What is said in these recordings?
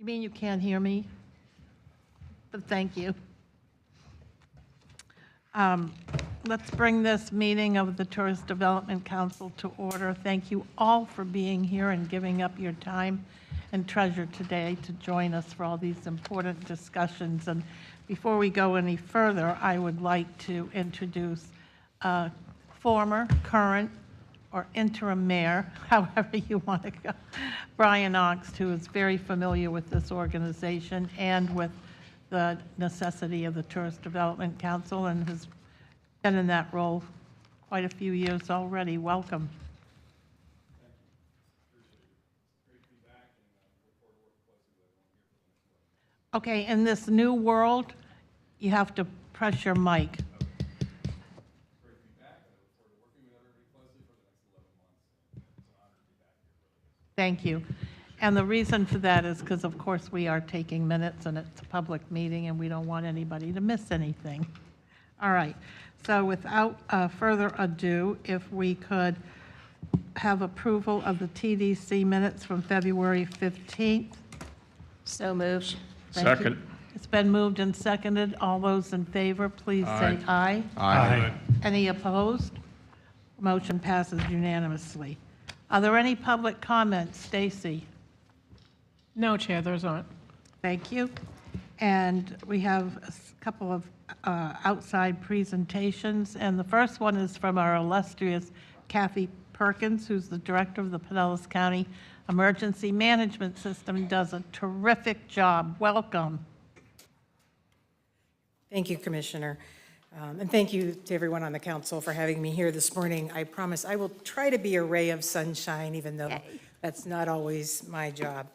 mean you can't hear me? But thank you. Let's bring this meeting of the Tourist Development Council to order. Thank you all for being here and giving up your time and treasure today to join us for all these important discussions. And before we go any further, I would like to introduce former, current, or interim mayor, however you want to go, Brian Oxt, who is very familiar with this organization and with the necessity of the Tourist Development Council and has been in that role quite a few years already. Welcome. Okay, in this new world, you have to press your mic. Thank you. And the reason for that is because, of course, we are taking minutes and it's a public meeting and we don't want anybody to miss anything. All right. So without further ado, if we could have approval of the TDC minutes from February 15th. So moved. Thank you. It's been moved and seconded. All those in favor, please say aye. Aye. Any opposed? Motion passes unanimously. Are there any public comments? Stacy? No, Chair, there's not. Thank you. And we have a couple of outside presentations, and the first one is from our illustrious Kathy Perkins, who's the director of the Pinellas County Emergency Management System and does a terrific job. Welcome. Thank you, Commissioner. And thank you to everyone on the council for having me here this morning. I promise I will try to be a ray of sunshine, even though that's not always my job.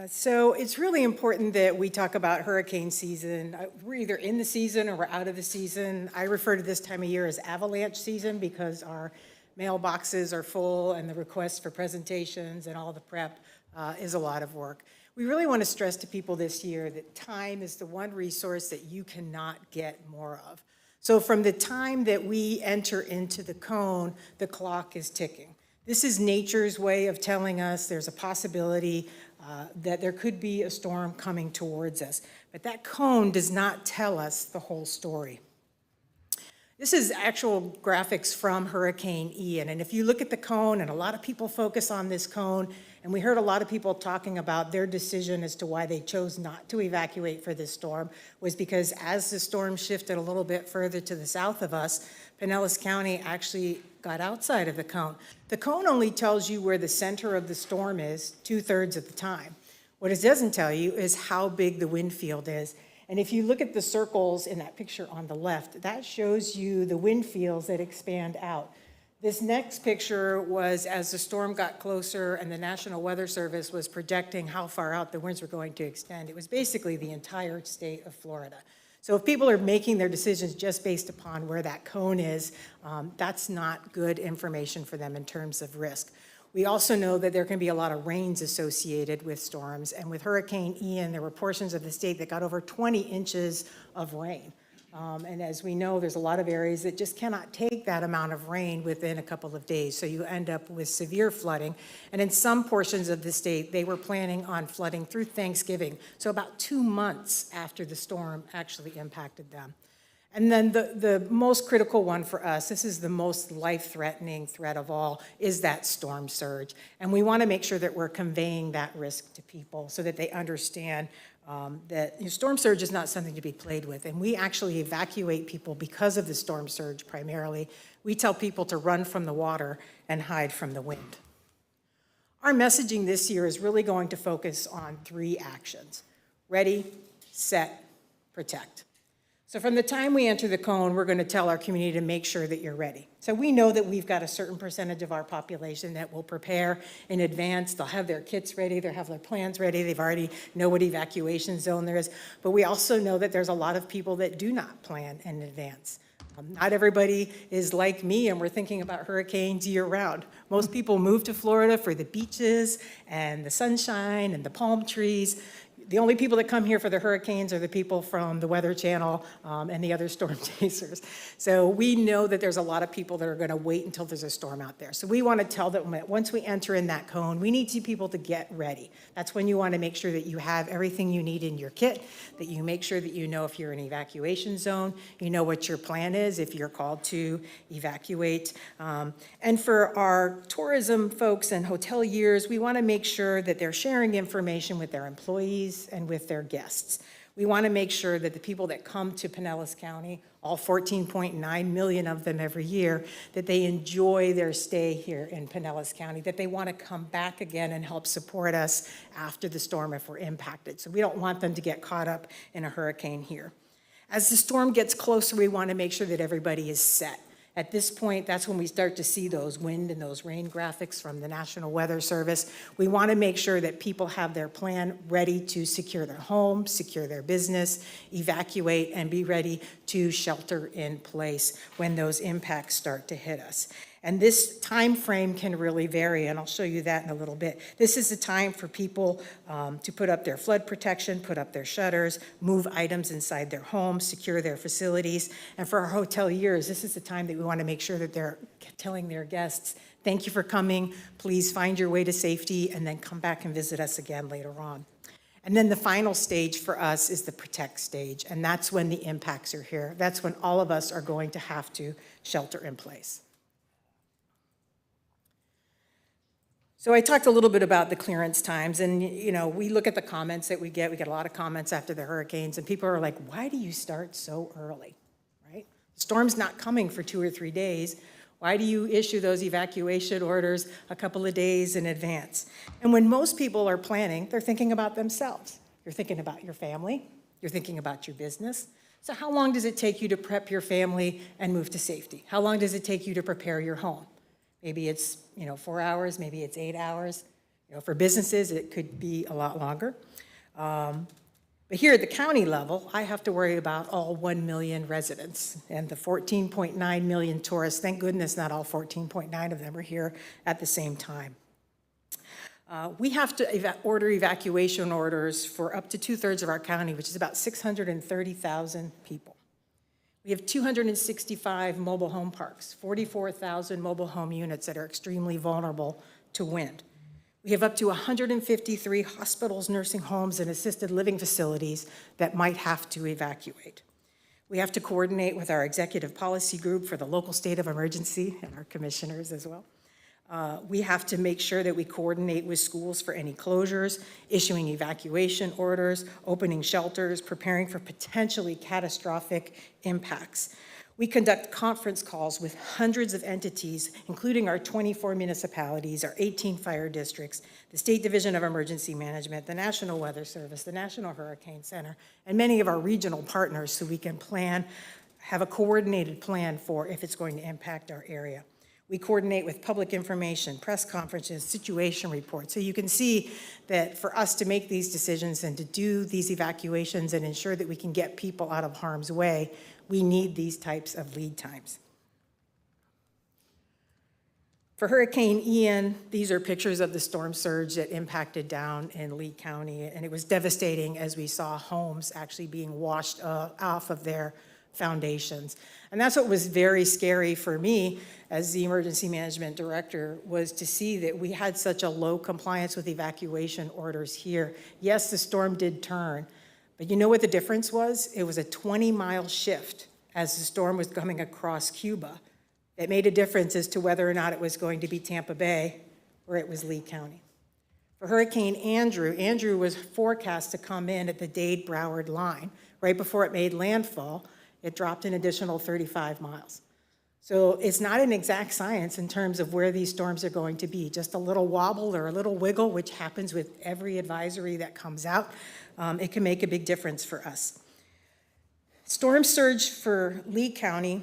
So it's really important that we talk about hurricane season. We're either in the season or we're out of the season. I refer to this time of year as avalanche season because our mailboxes are full and the requests for presentations and all the prep is a lot of work. We really want to stress to people this year that time is the one resource that you cannot get more of. So from the time that we enter into the cone, the clock is ticking. This is nature's way of telling us there's a possibility that there could be a storm coming towards us. But that cone does not tell us the whole story. This is actual graphics from Hurricane Ian. And if you look at the cone, and a lot of people focus on this cone, and we heard a lot of people talking about their decision as to why they chose not to evacuate for this storm, was because as the storm shifted a little bit further to the south of us, Pinellas County actually got outside of the cone. The cone only tells you where the center of the storm is 2/3 of the time. What it doesn't tell you is how big the wind field is. And if you look at the circles in that picture on the left, that shows you the wind fields that expand out. This next picture was as the storm got closer and the National Weather Service was projecting how far out the winds were going to extend. It was basically the entire state of Florida. So if people are making their decisions just based upon where that cone is, that's not good information for them in terms of risk. We also know that there can be a lot of rains associated with storms, and with Hurricane Ian, there were portions of the state that got over 20 inches of rain. And as we know, there's a lot of areas that just cannot take that amount of rain within a couple of days, so you end up with severe flooding. And in some portions of the state, they were planning on flooding through Thanksgiving, so about 2 months after the storm actually impacted them. And then the most critical one for us, this is the most life-threatening threat of all, is that storm surge. And we want to make sure that we're conveying that risk to people so that they understand that storm surge is not something to be played with. And we actually evacuate people because of the storm surge primarily. We tell people to run from the water and hide from the wind. Our messaging this year is really going to focus on 3 actions: ready, set, protect. So from the time we enter the cone, we're going to tell our community to make sure that you're ready. So we know that we've got a certain percentage of our population that will prepare in advance. They'll have their kits ready, they'll have their plans ready, they've already know what evacuation zone there is. But we also know that there's a lot of people that do not plan in advance. Not everybody is like me, and we're thinking about hurricanes year-round. Most people move to Florida for the beaches and the sunshine and the palm trees. The only people that come here for the hurricanes are the people from the Weather Channel and the other storm chasers. So we know that there's a lot of people that are going to wait until there's a storm out there. So we want to tell them that once we enter in that cone, we need people to get ready. That's when you want to make sure that you have everything you need in your kit, that you make sure that you know if you're in an evacuation zone, you know what your plan is if you're called to evacuate. And for our tourism folks and hoteliers, we want to make sure that they're sharing information with their employees and with their guests. We want to make sure that the people that come to Pinellas County, all 14.9 million of them every year, that they enjoy their stay here in Pinellas County, that they want to come back again and help support us after the storm if we're impacted. So we don't want them to get caught up in a hurricane here. As the storm gets closer, we want to make sure that everybody is set. At this point, that's when we start to see those wind and those rain graphics from the National Weather Service. We want to make sure that people have their plan ready to secure their home, secure their business, evacuate, and be ready to shelter in place when those impacts start to hit us. And this time frame can really vary, and I'll show you that in a little bit. This is the time for people to put up their flood protection, put up their shutters, move items inside their homes, secure their facilities. And for our hoteliers, this is the time that we want to make sure that they're telling their guests, thank you for coming, please find your way to safety, and then come back and visit us again later on. And then the final stage for us is the protect stage, and that's when the impacts are here. That's when all of us are going to have to shelter in place. So I talked a little bit about the clearance times, and we look at the comments that we get a lot of comments after the hurricanes, and people are like, why do you start so early, right? The storm's not coming for 2 or 3 days. Why do you issue those evacuation orders a couple of days in advance? And when most people are planning, they're thinking about themselves. You're thinking about your family, you're thinking about your business. So how long does it take you to prep your family and move to safety? How long does it take you to prepare your home? Maybe it's 4 hours, maybe it's 8 hours. For businesses, it could be a lot longer. But here at the county level, I have to worry about all 1 million residents and the 14.9 million tourists. Thank goodness not all 14.9 of them are here at the same time. We have to order evacuation orders for up to 2/3 of our county, which is about 630,000 people. We have 265 mobile home parks, 44,000 mobile home units that are extremely vulnerable to wind. We have up to 153 hospitals, nursing homes, and assisted living facilities that might have to evacuate. We have to coordinate with our executive policy group for the local state of emergency and our commissioners as well. We have to make sure that we coordinate with schools for any closures, issuing evacuation orders, opening shelters, preparing for potentially catastrophic impacts. We conduct conference calls with hundreds of entities, including our 24 municipalities, our 18 fire districts, the State Division of Emergency Management, the National Weather Service, the National Hurricane Center, and many of our regional partners so we can have a coordinated plan for if it's going to impact our area. We coordinate with public information, press conferences, situation reports. So you can see that for us to make these decisions and to do these evacuations and ensure that we can get people out of harm's way, we need these types of lead times. For Hurricane Ian, these are pictures of the storm surge that impacted down in Lee County, and it was devastating as we saw homes actually being washed off of their foundations. And that's what was very scary for me as the emergency management director, was to see that we had such a low compliance with evacuation orders here. Yes, the storm did turn, but you know what the difference was? It was a 20-mile shift as the storm was coming across Cuba. It made a difference as to whether or not it was going to be Tampa Bay or it was Lee County. For Hurricane Andrew was forecast to come in at the Dade-Broward line. Right before it made landfall, it dropped an additional 35 miles. So it's not an exact science in terms of where these storms are going to be. Just a little wobble or a little wiggle, which happens with every advisory that comes out, it can make a big difference for us. Storm surge for Lee County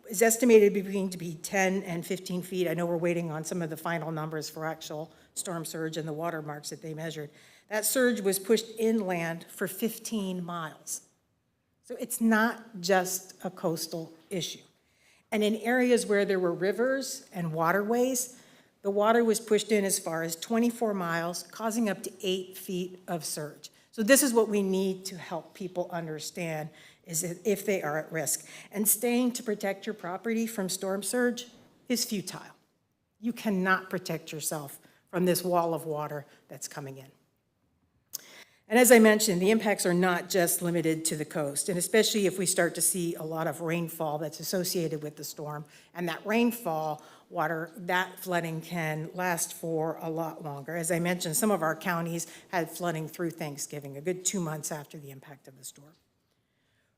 is estimated to be 10 and 15 feet. I know we're waiting on some of the final numbers for actual storm surge and the watermarks that they measured. That surge was pushed inland for 15 miles. So it's not just a coastal issue. And in areas where there were rivers and waterways, the water was pushed in as far as 24 miles, causing up to 8 feet of surge. So this is what we need to help people understand, is that if they are at risk. And staying to protect your property from storm surge is futile. You cannot protect yourself from this wall of water that's coming in. And as I mentioned, the impacts are not just limited to the coast, and especially if we start to see a lot of rainfall that's associated with the storm. And that rainfall water, that flooding can last for a lot longer. As I mentioned, some of our counties had flooding through Thanksgiving, a good 2 months after the impact of the storm.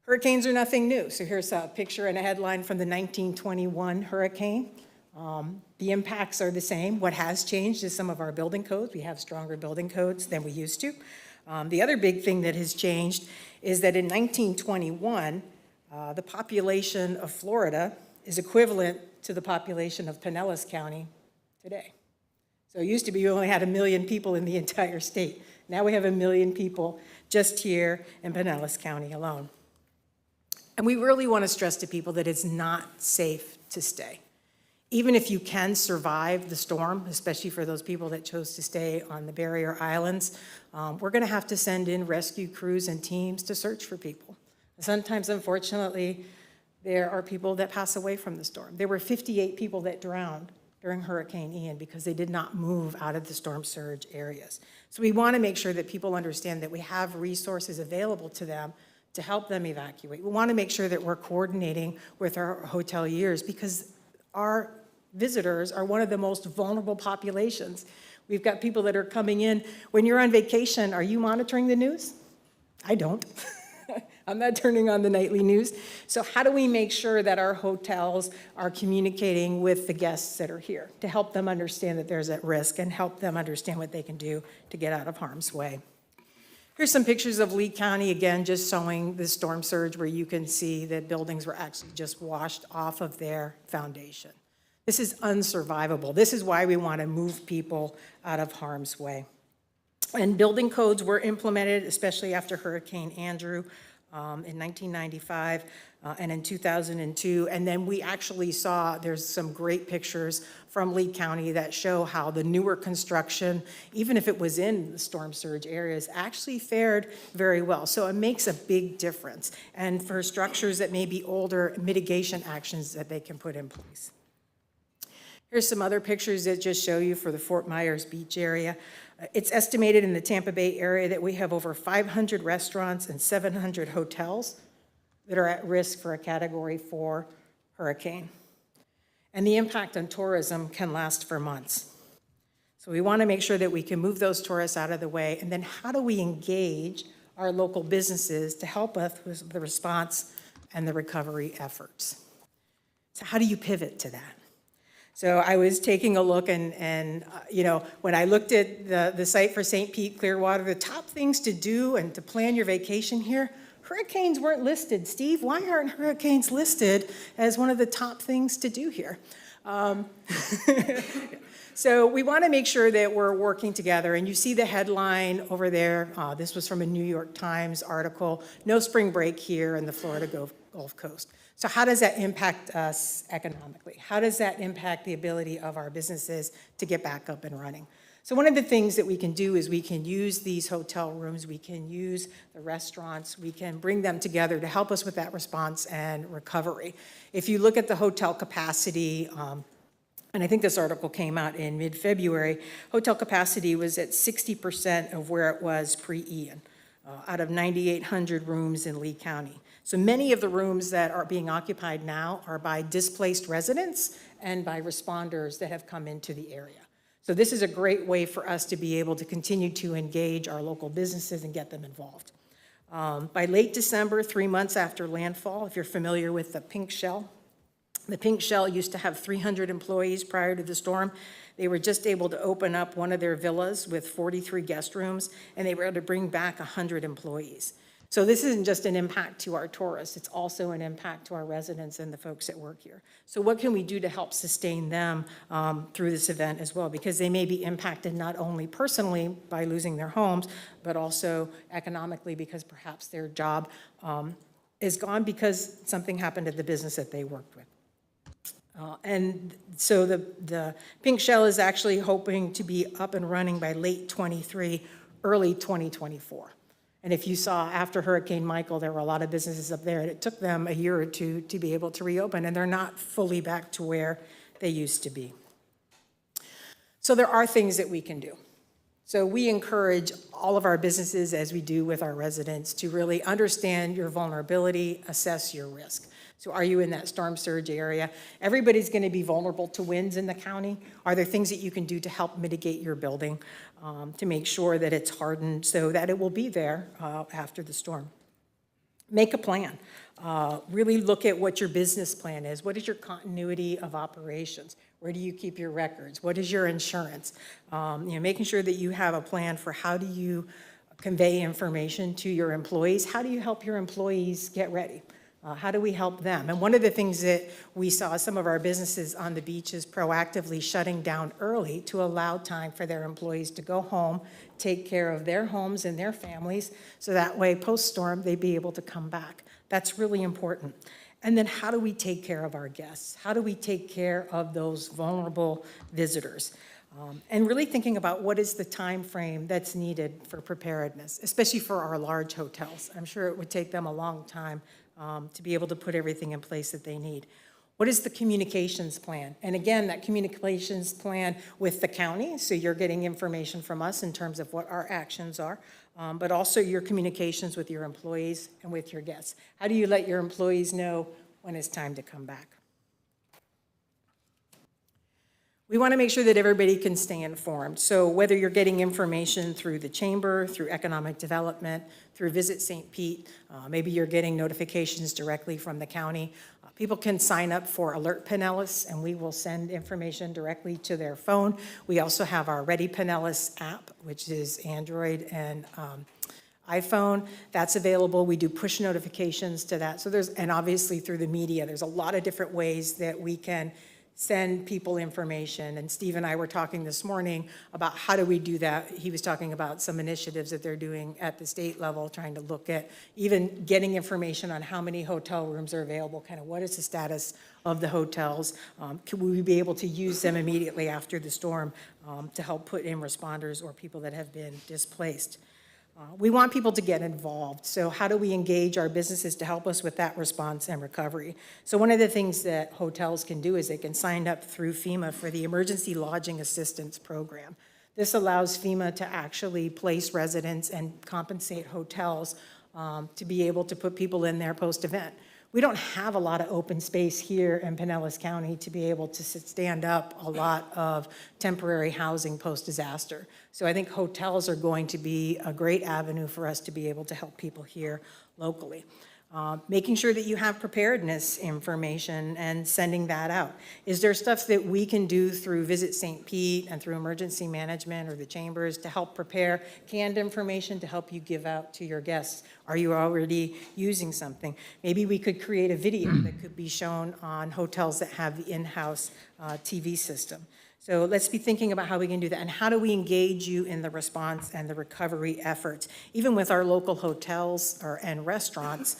Hurricanes are nothing new. So here's a picture and a headline from the 1921 hurricane. The impacts are the same. What has changed is some of our building codes. We have stronger building codes than we used to. The other big thing that has changed is that in 1921, the population of Florida is equivalent to the population of Pinellas County today. So it used to be you only had 1 million people in the entire state. Now we have 1 million people just here in Pinellas County alone. And we really want to stress to people that it's not safe to stay. Even if you can survive the storm, especially for those people that chose to stay on the barrier islands, we're going to have to send in rescue crews and teams to search for people. Sometimes, unfortunately, there are people that pass away from the storm. There were 58 people that drowned during Hurricane Ian because they did not move out of the storm surge areas. So we want to make sure that people understand that we have resources available to them to help them evacuate. We want to make sure that we're coordinating with our hoteliers because our visitors are one of the most vulnerable populations. We've got people that are coming in. When you're on vacation, are you monitoring the news? I don't. I'm not turning on the nightly news. So how do we make sure that our hotels are communicating with the guests that are here to help them understand that there's at risk and help them understand what they can do to get out of harm's way? Here's some pictures of Lee County, again, just showing the storm surge where you can see that buildings were actually just washed off of their foundation. This is unsurvivable. This is why we want to move people out of harm's way. And building codes were implemented, especially after Hurricane Andrew in 1995 and in 2002. And then we actually saw, there's some great pictures from Lee County that show how the newer construction, even if it was in the storm surge areas, actually fared very well. So it makes a big difference. And for structures that may be older, mitigation actions that they can put in place. Here's some other pictures that just show you for the Fort Myers Beach area. It's estimated in the Tampa Bay area that we have over 500 restaurants and 700 hotels that are at risk for a Category 4 hurricane. And the impact on tourism can last for months. So we want to make sure that we can move those tourists out of the way. And then how do we engage our local businesses to help us with the response and the recovery efforts? So how do you pivot to that? So I was taking a look and you know, when I looked at the site for St. Pete Clearwater, the top things to do and to plan your vacation here, hurricanes weren't listed. Steve, why aren't hurricanes listed as one of the top things to do here? So we want to make sure that we're working together, and you see the headline over there. This was from a New York Times article, no spring break here in the Florida Gulf Coast. So how does that impact us economically? How does that impact the ability of our businesses to get back up and running? So one of the things that we can do is we can use these hotel rooms, we can use the restaurants, we can bring them together to help us with that response and recovery. If you look at the hotel capacity, and I think this article came out in mid-February, hotel capacity was at 60% of where it was pre-Ian, out of 9,800 rooms in Lee County. So many of the rooms that are being occupied now are by displaced residents and by responders that have come into the area. So this is a great way for us to be able to continue to engage our local businesses and get them involved. By late December, 3 months after landfall, if you're familiar with the Pink Shell used to have 300 employees prior to the storm. They were just able to open up one of their villas with 43 guest rooms, and they were able to bring back 100 employees. So this isn't just an impact to our tourists, it's also an impact to our residents and the folks that work here. So what can we do to help sustain them through this event as well? Because they may be impacted not only personally by losing their homes, but also economically because perhaps their job is gone because something happened at the business that they worked with. And so the pink shell is actually hoping to be up and running by late '23, early 2024. And if you saw after Hurricane Michael, there were a lot of businesses up there, and it took them a year or two to be able to reopen, and they're not fully back to where they used to be. So there are things that we can do. So we encourage all of our businesses, as we do with our residents, to really understand your vulnerability, assess your risk. So are you in that storm surge area? Everybody's going to be vulnerable to winds in the county. Are there things that you can do to help mitigate your building, to make sure that it's hardened so that it will be there after the storm? Make a plan. Really look at what your business plan is. What is your continuity of operations? Where do you keep your records? What is your insurance? Making sure that you have a plan for how do you convey information to your employees? How do you help your employees get ready? How do we help them? And one of the things that we saw some of our businesses on the beaches proactively shutting down early to allow time for their employees to go home, take care of their homes and their families, so that way post-storm they'd be able to come back. That's really important. And then how do we take care of our guests? How do we take care of those vulnerable visitors? And really thinking about what is the time frame that's needed for preparedness, especially for our large hotels. I'm sure it would take them a long time to be able to put everything in place that they need. What is the communications plan? And again, that communications plan with the county, so you're getting information from us in terms of what our actions are, but also your communications with your employees and with your guests. How do you let your employees know when it's time to come back? We want to make sure that everybody can stay informed. So whether you're getting information through the chamber, through economic development, through Visit St. Pete, maybe you're getting notifications directly from the county. People can sign up for Alert Pinellas, and we will send information directly to their phone. We also have our Ready Pinellas app, which is Android and iPhone. That's available. We do push notifications to that. So and obviously through the media, there's a lot of different ways that we can send people information. And Steve and I were talking this morning about how do we do that. He was talking about some initiatives that they're doing at the state level, trying to look at even getting information on how many hotel rooms are available, kind of what is the status of the hotels. Could we be able to use them immediately after the storm to help put in responders or people that have been displaced? We want people to get involved. So how do we engage our businesses to help us with that response and recovery? So one of the things that hotels can do is they can sign up through FEMA for the Emergency Lodging Assistance Program. This allows FEMA to actually place residents and compensate hotels to be able to put people in there post-event. We don't have a lot of open space here in Pinellas County to be able to stand up a lot of temporary housing post-disaster. So I think hotels are going to be a great avenue for us to be able to help people here locally. Making sure that you have preparedness information and sending that out. Is there stuff that we can do through Visit St. Pete and through emergency management or the chambers to help prepare canned information to help you give out to your guests? Are you already using something? Maybe we could create a video that could be shown on hotels that have the in-house TV system. So let's be thinking about how we can do that, and how do we engage you in the response and the recovery efforts. Even with our local hotels and restaurants,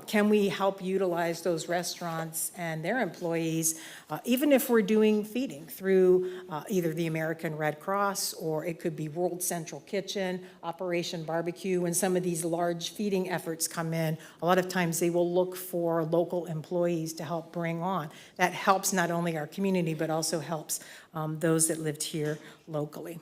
can we help utilize those restaurants and their employees, even if we're doing feeding through either the American Red Cross, or it could be World Central Kitchen, Operation Barbecue. When some of these large feeding efforts come in, a lot of times they will look for local employees to help bring on. That helps not only our community, but also helps those that lived here locally.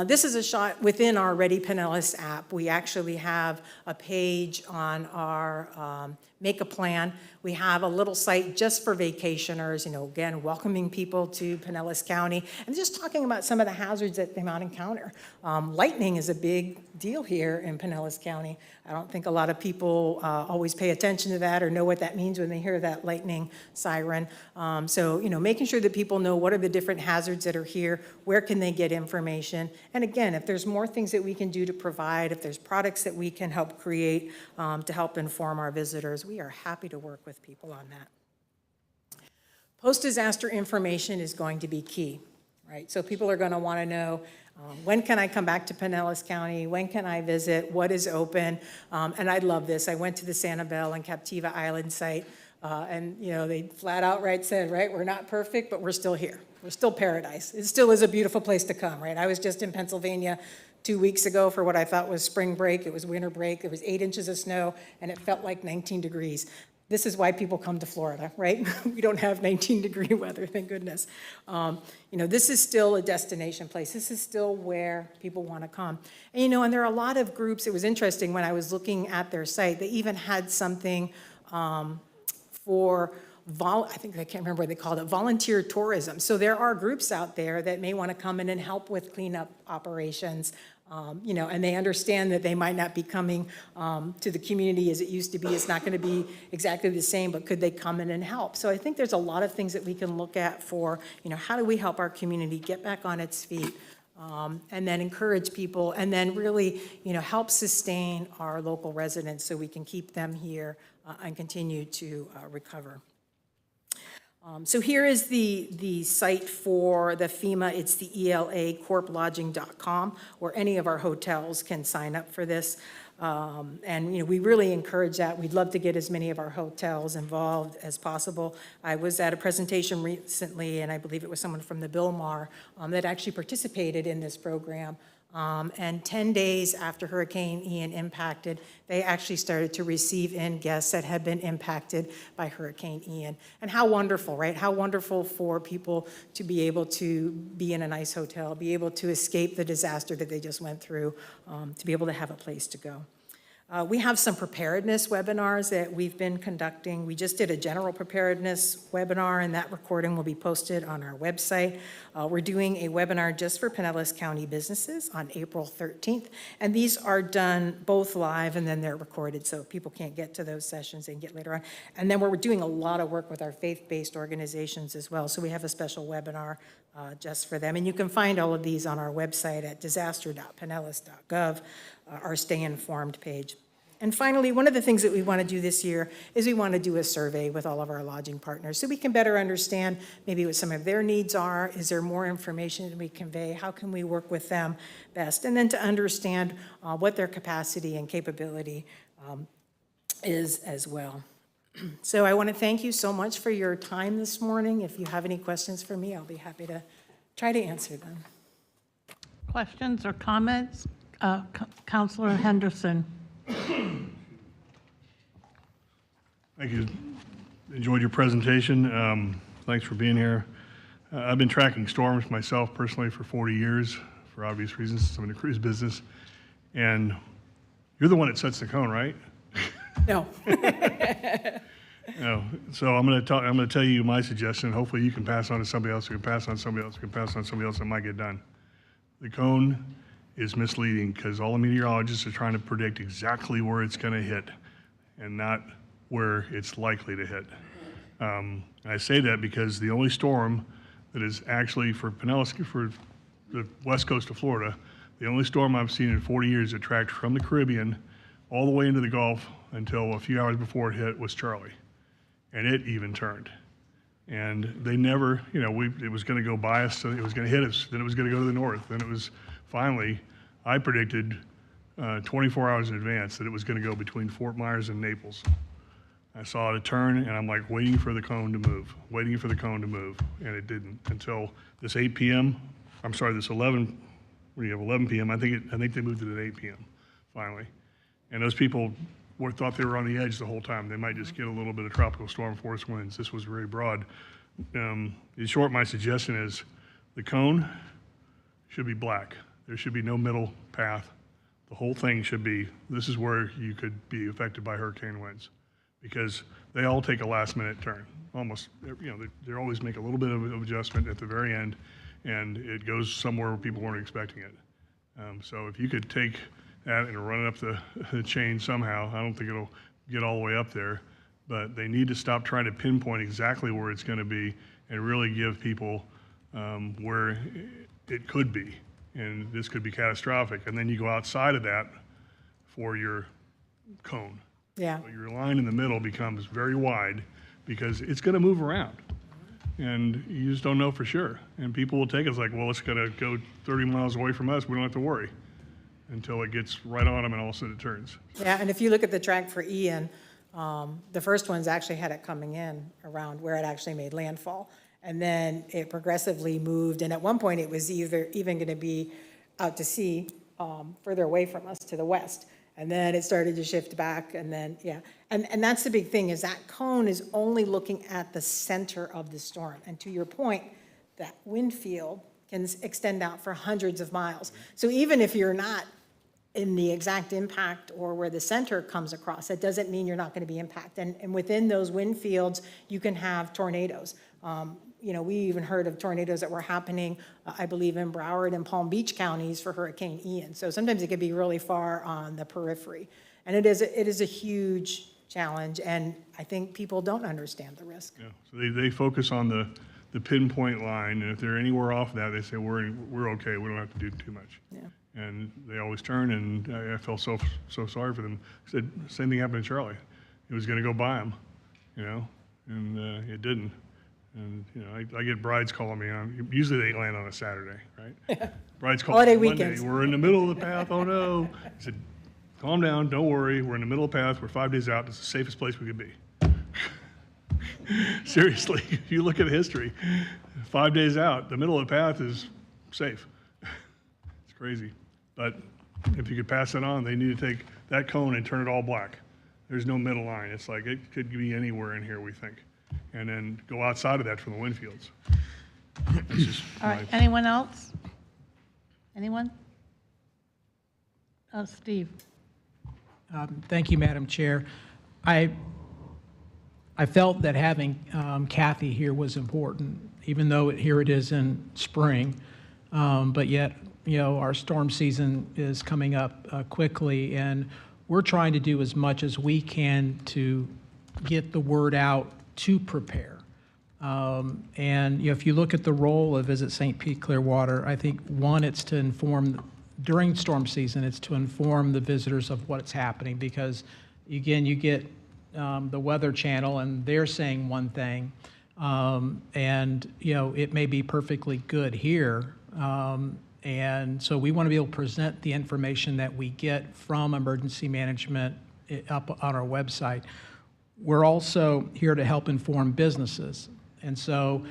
This is a shot within our Ready Pinellas app. We actually have a page on our Make a Plan. We have a little site just for vacationers, again, welcoming people to Pinellas County and just talking about some of the hazards that they might encounter. Lightning is a big deal here in Pinellas County. I don't think a lot of people always pay attention to that or know what that means when they hear that lightning siren. So, making sure that people know what are the different hazards that are here, where can they get information, and again, if there's more things that we can do to provide, if there's products that we can help create to help inform our visitors, we are happy to work with people on that. Post-disaster information is going to be key, right? So people are going to want to know, when can I come back to Pinellas County? When can I visit? What is open? And I love this. I went to the Sanibel and Captiva Island site And, you know, they flat outright said, right, we're not perfect, but we're still here. We're still paradise. It still is a beautiful place to come, right? I was just in Pennsylvania 2 weeks ago for what I thought was spring break. It was winter break. There was 8 inches of snow, and it felt like 19 degrees. This is why people come to Florida, right? We don't have 19-degree weather, thank goodness. You know, this is still a destination place. This is still where people want to come. And, you know, and there are a lot of groups. It was interesting when I was looking at their site. They even had something for I think I can't remember what they called it, volunteer tourism. So there are groups out there that may want to come in and help with cleanup operations, you know, and they understand that they might not be coming to the community as it used to be. It's not going to be exactly the same, but could they come in and help? So I think there's a lot of things that we can look at for, you know, how do we help our community get back on its feet? And then encourage people, and then really, you know, help sustain our local residents so we can keep them here and continue to recover. So here is the site for the FEMA. It's the elacorplodging.com, where any of our hotels can sign up for this. And, you know, we really encourage that. We'd love to get as many of our hotels involved as possible. I was at a presentation recently, and I believe it was someone from the Bilmar that actually participated in this program. And 10 days after Hurricane Ian impacted, they actually started to receive in guests that had been impacted by Hurricane Ian. And how wonderful, right? How wonderful for people to be able to be in a nice hotel, be able to escape the disaster that they just went through, to be able to have a place to go. We have some preparedness webinars that we've been conducting. We just did a general preparedness webinar, and that recording will be posted on our website. We're doing a webinar just for Pinellas County businesses on April 13th, and these are done both live and then they're recorded, so if people can't get to those sessions, they can get later on. And then we're doing a lot of work with our faith-based organizations as well, so we have a special webinar just for them. And you can find all of these on our website at disaster.pinellas.gov, our Stay Informed page. And finally, one of the things that we want to do this year is we want to do a survey with all of our lodging partners so we can better understand maybe what some of their needs are. Is there more information that we convey? How can we work with them best? And then to understand what their capacity and capability is as well. So I want to thank you so much for your time this morning. If you have any questions for me, I'll be happy to try to answer them. Questions or comments? Councilor Henderson. Thank you. Enjoyed your presentation. Thanks for being here. I've been tracking storms myself personally for 40 years for obvious reasons, since I'm in the cruise business. And you're the one that sets the cone, right? No. No. So I'm going to tell you my suggestion. Hopefully you can pass on to somebody else who can pass on somebody else who can pass on somebody else that might get done. The cone is misleading because all the meteorologists are trying to predict exactly where it's going to hit and not where it's likely to hit. I say that because the only storm that is actually for Pinellas, for the west coast of Florida, the only storm I've seen in 40 years that tracked from the Caribbean all the way into the Gulf until a few hours before it hit was Charlie. And it even turned. And they never, you know, it was going to go by us, so it was going to hit us, then it was going to go to the north, then it was finally, I predicted 24 hours in advance that it was going to go between Fort Myers and Naples. I saw it turn, and I'm like waiting for the cone to move, waiting for the cone to move, and it didn't until this 8 p.m. I'm sorry, this 11. When you have 11 p.m., I think they moved it at 8 p.m. finally, and those people thought they were on the edge the whole time. They might just get a little bit of tropical storm force winds. This was very broad. In short, my suggestion is the cone should be black. There should be no middle path. The whole thing should be, this is where you could be affected by hurricane winds, because they all take a last minute turn. Almost, you know, they always make a little bit of adjustment at the very end, and it goes somewhere where people weren't expecting it. So if you could take that and run it up the chain somehow, I don't think it'll get all the way up there, but they need to stop trying to pinpoint exactly where it's going to be and really give people where it could be. And this could be catastrophic. And then you go outside of that for your cone. Yeah. So your line in the middle becomes very wide because it's going to move around. And you just don't know for sure. And people will take it as like, well, it's going to go 30 miles away from us. We don't have to worry until it gets right on them and all of a sudden it turns. Yeah, and if you look at the track for Ian, The first ones actually had it coming in around where it actually made landfall. And then it progressively moved, and at one point it was even going to be out to sea, further away from us to the west. And then it started to shift back, and then, yeah. And that's the big thing, is that cone is only looking at the center of the storm. And to your point, that wind field can extend out for hundreds of miles. So even if you're not in the exact impact or where the center comes across, it doesn't mean you're not going to be impacted. And within those wind fields, you can have tornadoes. We even heard of tornadoes that were happening, I believe, in Broward and Palm Beach counties for Hurricane Ian. So sometimes it could be really far on the periphery. And it is a huge challenge, and I think people don't understand the risk. Yeah, so they focus on the pinpoint line, and if they're anywhere off that, they say, we're okay, we don't have to do too much. Yeah. And they always turn, and I felt so sorry for them. I said, same thing happened to Charlie. It was gonna go by him, and it didn't. And, I get brides calling me on, usually they land on a Saturday, right? Brides call Holiday me Monday, weekends. we're in the middle of the path, oh no. I said, calm down, don't worry, we're in the middle of the path, we're 5 days out, it's the safest place we could be. Seriously, if you look at history, 5 days out, the middle of the path is safe. It's crazy. But if you could pass it on, they need to take that cone and turn it all black. There's no middle line. It's like it could be anywhere in here, we think. And then go outside of that for the wind fields. That's just All right, my- anyone else? Anyone? Steve? Thank you, Madam Chair. I felt that having Kathy here was important, even though here it is in spring, but yet, our storm season is coming up quickly, and we're trying to do as much as we can to get the word out to prepare. And if you look at the role of Visit St. Pete Clearwater, I think, one, it's to inform, during storm season, it's to inform the visitors of what's happening, because, again, you get the Weather Channel, and they're saying one thing, and, it may be perfectly good here. And so we want to be able to present the information that we get from emergency management up on our website. We're also here to help inform businesses. And so,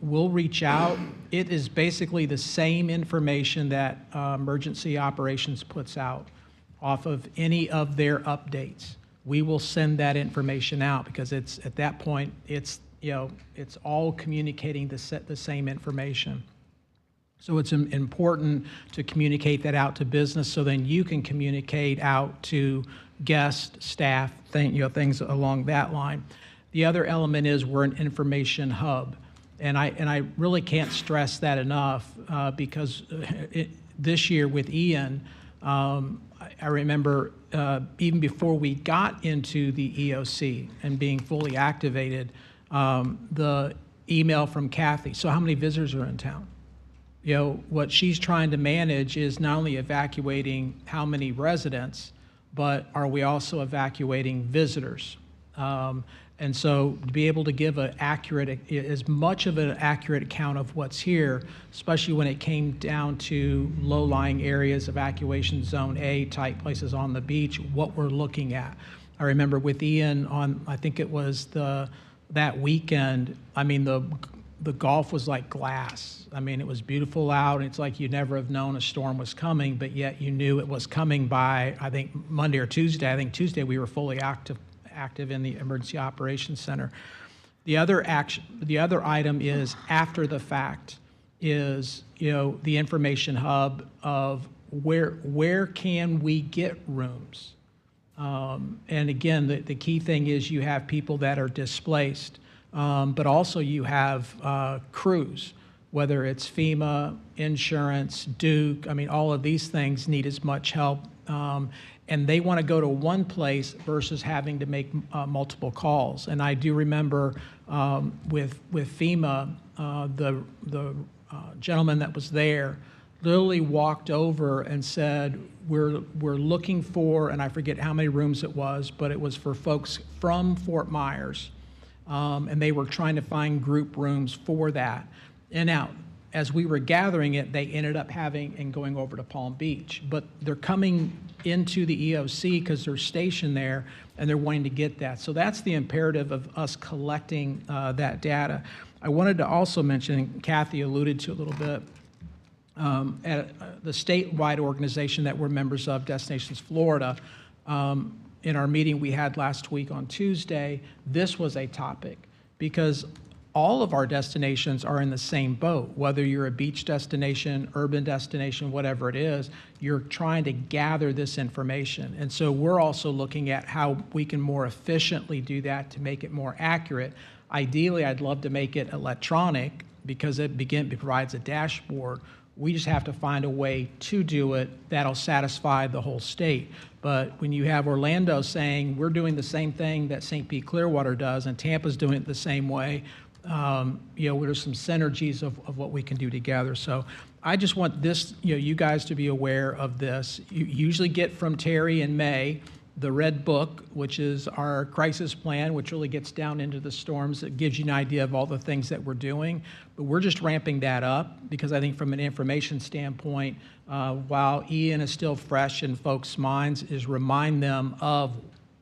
we'll reach out. It is basically the same information that Emergency Operations puts out off of any of their updates. We will send that information out, because it's, at that point, it's all communicating the same information. So it's important to communicate that out to business, so then you can communicate out to guests, staff, things along that line. The other element is we're an information hub, and I really can't stress that enough, because this year with Ian, I remember even before we got into the EOC and being fully activated, the email from Kathy. So how many visitors are in town? What she's trying to manage is not only evacuating how many residents, but are we also evacuating visitors? And so to be able to give as much of an accurate account of what's here, especially when it came down to low-lying areas, evacuation zone A type places on the beach, what we're looking at. I remember with Ian on, I think it was that weekend, the Gulf was like glass. It was beautiful out, and it's like you'd never have known a storm was coming, but yet you knew it was coming by, I think, Monday or Tuesday. I think Tuesday we were fully active in the Emergency Operations Center. The other item is, after the fact, is, the information hub of where can we get rooms? And again, the key thing is you have people that are displaced, but also you have crews, whether it's FEMA, insurance, Duke, all of these things need as much help. And they want to go to one place versus having to make multiple calls. And I do remember with FEMA, the gentleman that was there literally walked over and said, we're looking for, and I forget how many rooms it was, but it was for folks from Fort Myers. And they were trying to find group rooms for that. And now, as we were gathering it, they ended up having and going over to Palm Beach. But they're coming into the EOC because they're stationed there and they're wanting to get that. So that's the imperative of us collecting that data. I wanted to also mention, and Kathy alluded to a little bit, at the statewide organization that we're members of, Destinations Florida, in our meeting we had last week on Tuesday, this was a topic because all of our destinations are in the same boat. Whether you're a beach destination, urban destination, whatever it is, you're trying to gather this information. And so we're also looking at how we can more efficiently do that to make it more accurate. Ideally, I'd love to make it electronic because it provides a dashboard. We just have to find a way to do it that'll satisfy the whole state. But when you have Orlando saying we're doing the same thing that St. Pete Clearwater does and Tampa's doing it the same way, there's some synergies of what we can do together. So I just want this, you guys to be aware of this. You usually get from Terry in May the Red Book, which is our crisis plan, which really gets down into the storms. It gives you an idea of all the things that we're doing. But we're just ramping that up because I think from an information standpoint, while Ian is still fresh in folks' minds, is remind them of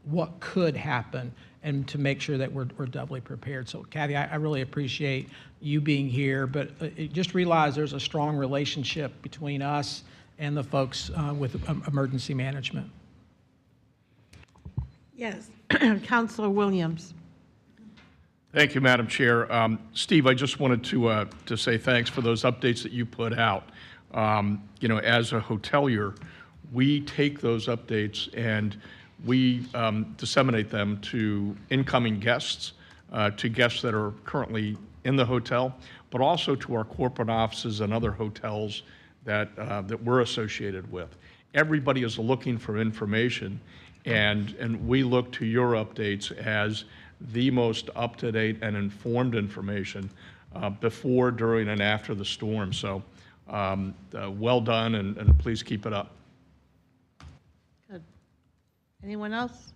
what could happen and to make sure that we're doubly prepared. So Kathy, I really appreciate you being here, but just realize there's a strong relationship between us and the folks with emergency management. Yes, Counselor Williams. Thank you, Madam Chair. Steve, I just wanted to say thanks for those updates that you put out. As a hotelier, we take those updates and we disseminate them to incoming guests, to guests that are currently in the hotel, but also to our corporate offices and other hotels that we're associated with. Everybody is looking for information, and we look to your updates as the most up-to-date and informed information before, during, and after the storm. So well done, and please keep it up. Good. Anyone else?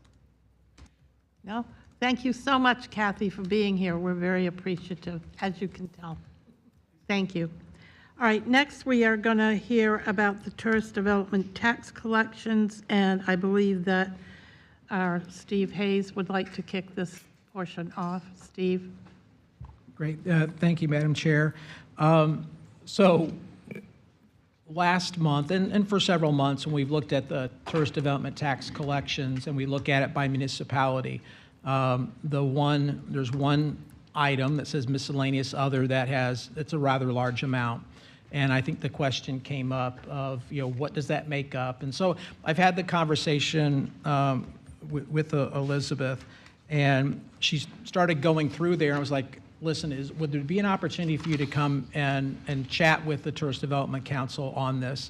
No? Thank you so much, Kathy, for being here. We're very appreciative, as you can tell. Thank you. All right, next we are going to hear about the tourist development tax collections, and I believe that our Steve Hayes would like to kick this portion off. Steve? Great. Thank you, Madam Chair. So last month, and for several months, when we've looked at the tourist development tax collections and we look at it by municipality, there's one item that says miscellaneous other it's a rather large amount. And I think the question came up of, what does that make up? And so I've had the conversation with Elizabeth, and she started going through there. And I was like, listen, would there be an opportunity for you to come and chat with the Tourist Development Council on this?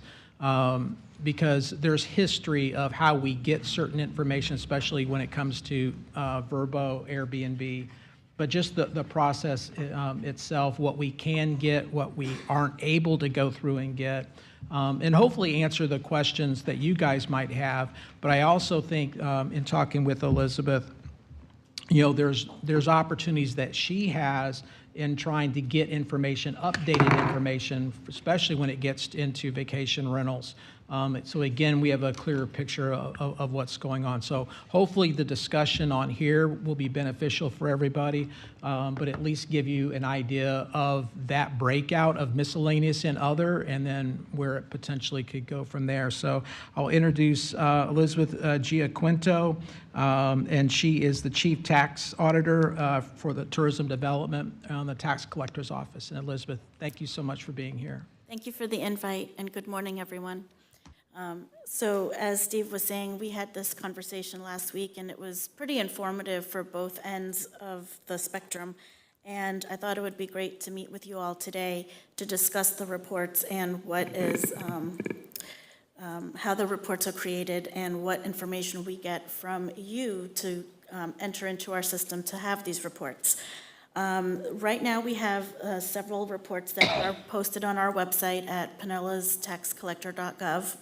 Because there's history of how we get certain information, especially when it comes to Vrbo, Airbnb, but just the process itself, what we can get, what we aren't able to go through and get, and hopefully answer the questions that you guys might have. But I also think in talking with Elizabeth, there's opportunities that she has in trying to get information, updated information, especially when it gets into vacation rentals. So again, we have a clearer picture of what's going on. So hopefully the discussion on here will be beneficial for everybody, but at least give you an idea of that breakout of miscellaneous and other, and then where it potentially could go from there. So I'll introduce Elizabeth Giaquinto, and she is the Chief Tax Auditor for the Tourism Development on the Tax Collector's Office. And Elizabeth, thank you so much for being here. Thank you for the invite, and good morning, everyone. So as Steve was saying, we had this conversation last week, and it was pretty informative for both ends of the spectrum. And I thought it would be great to meet with you all today to discuss the reports and what is, how the reports are created and what information we get from you to enter into our system to have these reports. Right now, we have several reports that are posted on our website at pinellas.taxcollector.gov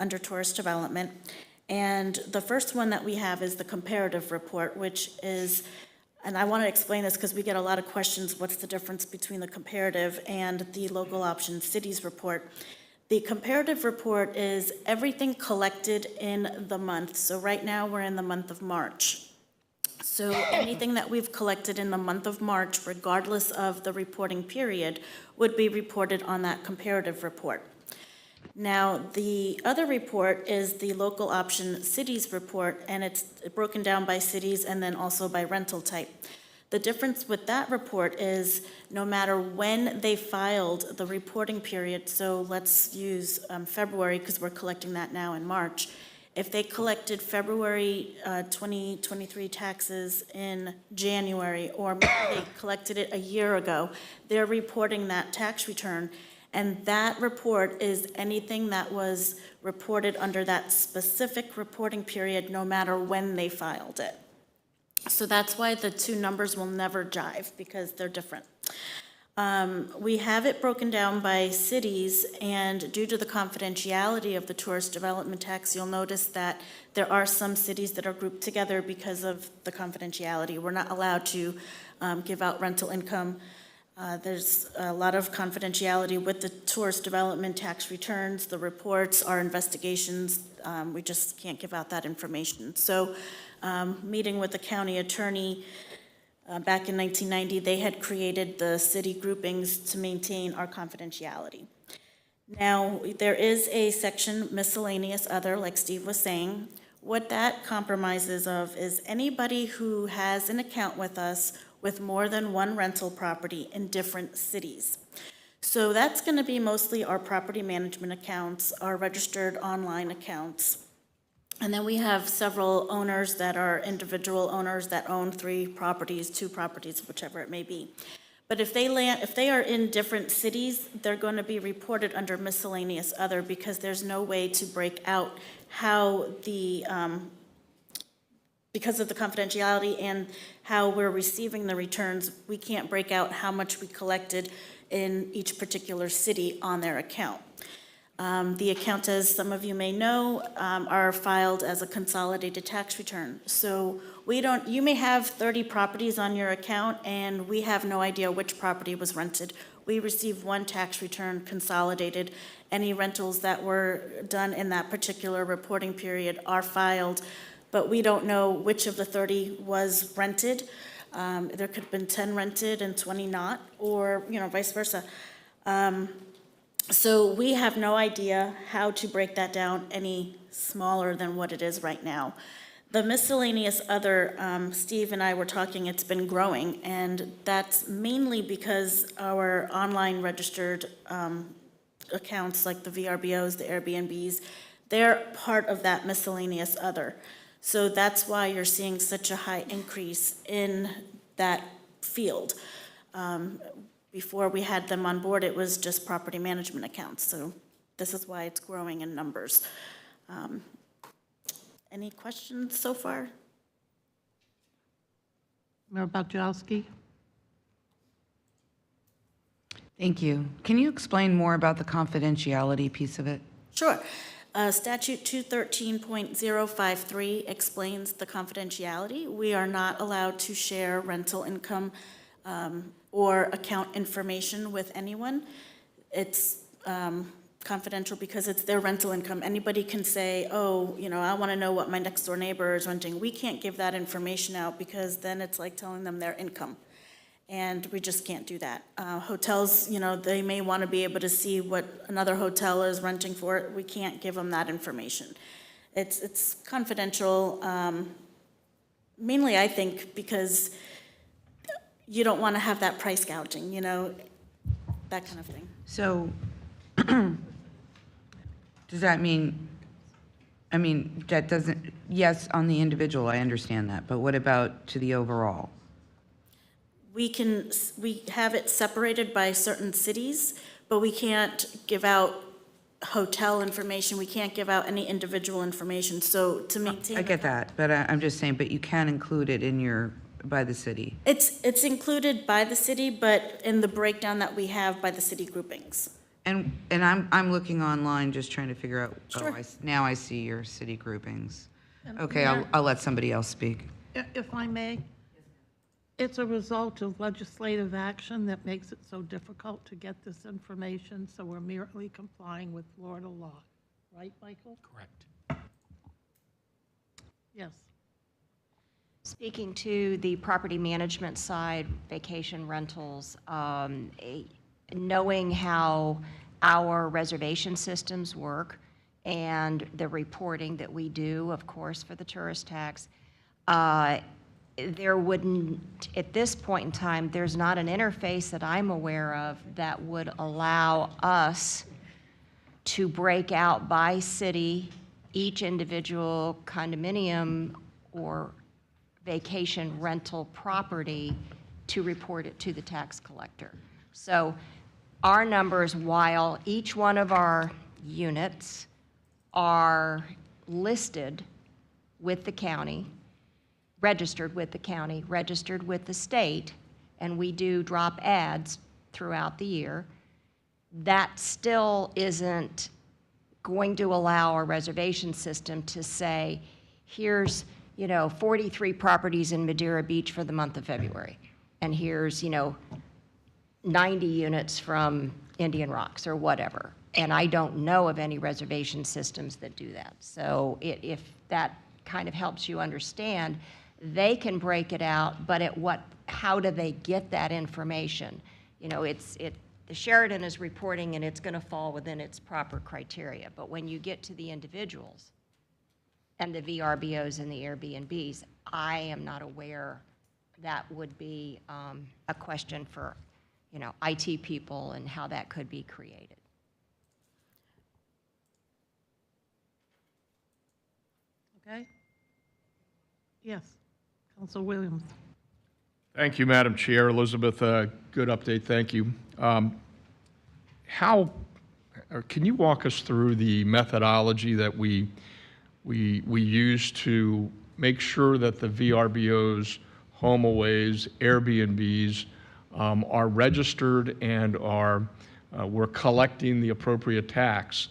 under tourist development. And the first one that we have is the comparative report, which is and I want to explain this because we get a lot of questions, what's the difference between the comparative and the local option cities report? The comparative report is everything collected in the month. So right now, we're in the month of March. So anything that we've collected in the month of March, regardless of the reporting period, would be reported on that comparative report. Now, the other report is the local option cities report, and it's broken down by cities and then also by rental type. The difference with that report is no matter when they filed the reporting period, so let's use February because we're collecting that now in March. If they collected February 2023 taxes in January, or maybe they collected it a year ago, they're reporting that tax return. And that report is anything that was reported under that specific reporting period, no matter when they filed it. So that's why the two numbers will never jive, because they're different. We have it broken down by cities, and due to the confidentiality of the tourist development tax, you'll notice that there are some cities that are grouped together because of the confidentiality. We're not allowed to give out rental income. There's a lot of confidentiality with the tourist development tax returns, the reports, our investigations. We just can't give out that information. So meeting with the county attorney back in 1990, they had created the city groupings to maintain our confidentiality. Now, there is a section miscellaneous other, like Steve was saying. What that compromises of is anybody who has an account with us with more than one rental property in different cities. So that's going to be mostly our property management accounts, our registered online accounts. And then we have several owners that are individual owners that own 3 properties, 2 properties, whichever it may be. But if they are in different cities, they're going to be reported under miscellaneous other, because there's no way to break out how the because of the confidentiality and how we're receiving the returns, we can't break out how much we collected in each particular city on their account. The account, as some of you may know, are filed as a consolidated tax return. So you may have 30 properties on your account, and we have no idea which property was rented. We receive one tax return consolidated. Any rentals that were done in that particular reporting period are filed, but we don't know which of the 30 was rented. There could have been 10 rented and 20 not, or vice versa. So we have no idea how to break that down any smaller than what it is right now. The miscellaneous other, Steve and I were talking, it's been growing, and that's mainly because our online registered accounts like the VRBOs, the Airbnbs, they're part of that miscellaneous other. So that's why you're seeing such a high increase in that field. Before we had them on board, it was just property management accounts. So this is why it's growing in numbers. Any questions so far? Mayor Boczkowski? Thank you. Can you explain more about the confidentiality piece of it? Sure. Statute 213.053 explains the confidentiality. We are not allowed to share rental income or account information with anyone. It's confidential because it's their rental income. Anybody can say, oh, I want to know what my next door neighbor is renting. We can't give that information out, because then it's like telling them their income. And we just can't do that. Hotels, they may want to be able to see what another hotel is renting for. We can't give them that information. It's confidential, mainly I think because you don't want to have that price gouging, that kind of thing. So, does that mean, that doesn't, yes, on the individual, I understand that, but what about to the overall? We have it separated by certain cities, but we can't give out hotel information. We can't give out any individual information. So to maintain. I get that, but I'm just saying, but you can include it in by the city. It's included by the city, but in the breakdown that we have by the city groupings. And I'm looking online, just trying to figure out, Sure. Now I see your city groupings. And Okay, Mayor- I'll let somebody else speak. If I may, It's a result of legislative action that makes it so difficult to get this information, so we're merely complying with Florida law. Right, Michael? Correct. Yes. Speaking to the property management side, vacation rentals, knowing how our reservation systems work and the reporting that we do, of course, for the tourist tax, there wouldn't, at this point in time, there's not an interface that I'm aware of that would allow us to break out by city each individual condominium or vacation rental property to report it to the tax collector. So our numbers, while each one of our units are listed with the county, registered with the county, registered with the state, and we do drop ads throughout the year, that still isn't going to allow our reservation system to say, here's, 43 properties in Madeira Beach for the month of February, and here's, 90 units from Indian Rocks or whatever. And I don't know of any reservation systems that do that. So if that kind of helps you understand, they can break it out, but how do they get that information? The Sheraton is reporting and it's going to fall within its proper criteria. But when you get to the individuals and the VRBOs and the Airbnbs, I am not aware that would be a question for, IT people and how that could be created. Okay? Yes. Council Williams. Thank you, Madam Chair. Elizabeth, good update, thank you. Can you walk us through the methodology that we use to make sure that the VRBOs, HomeAways, Airbnbs are registered and we're collecting the appropriate tax?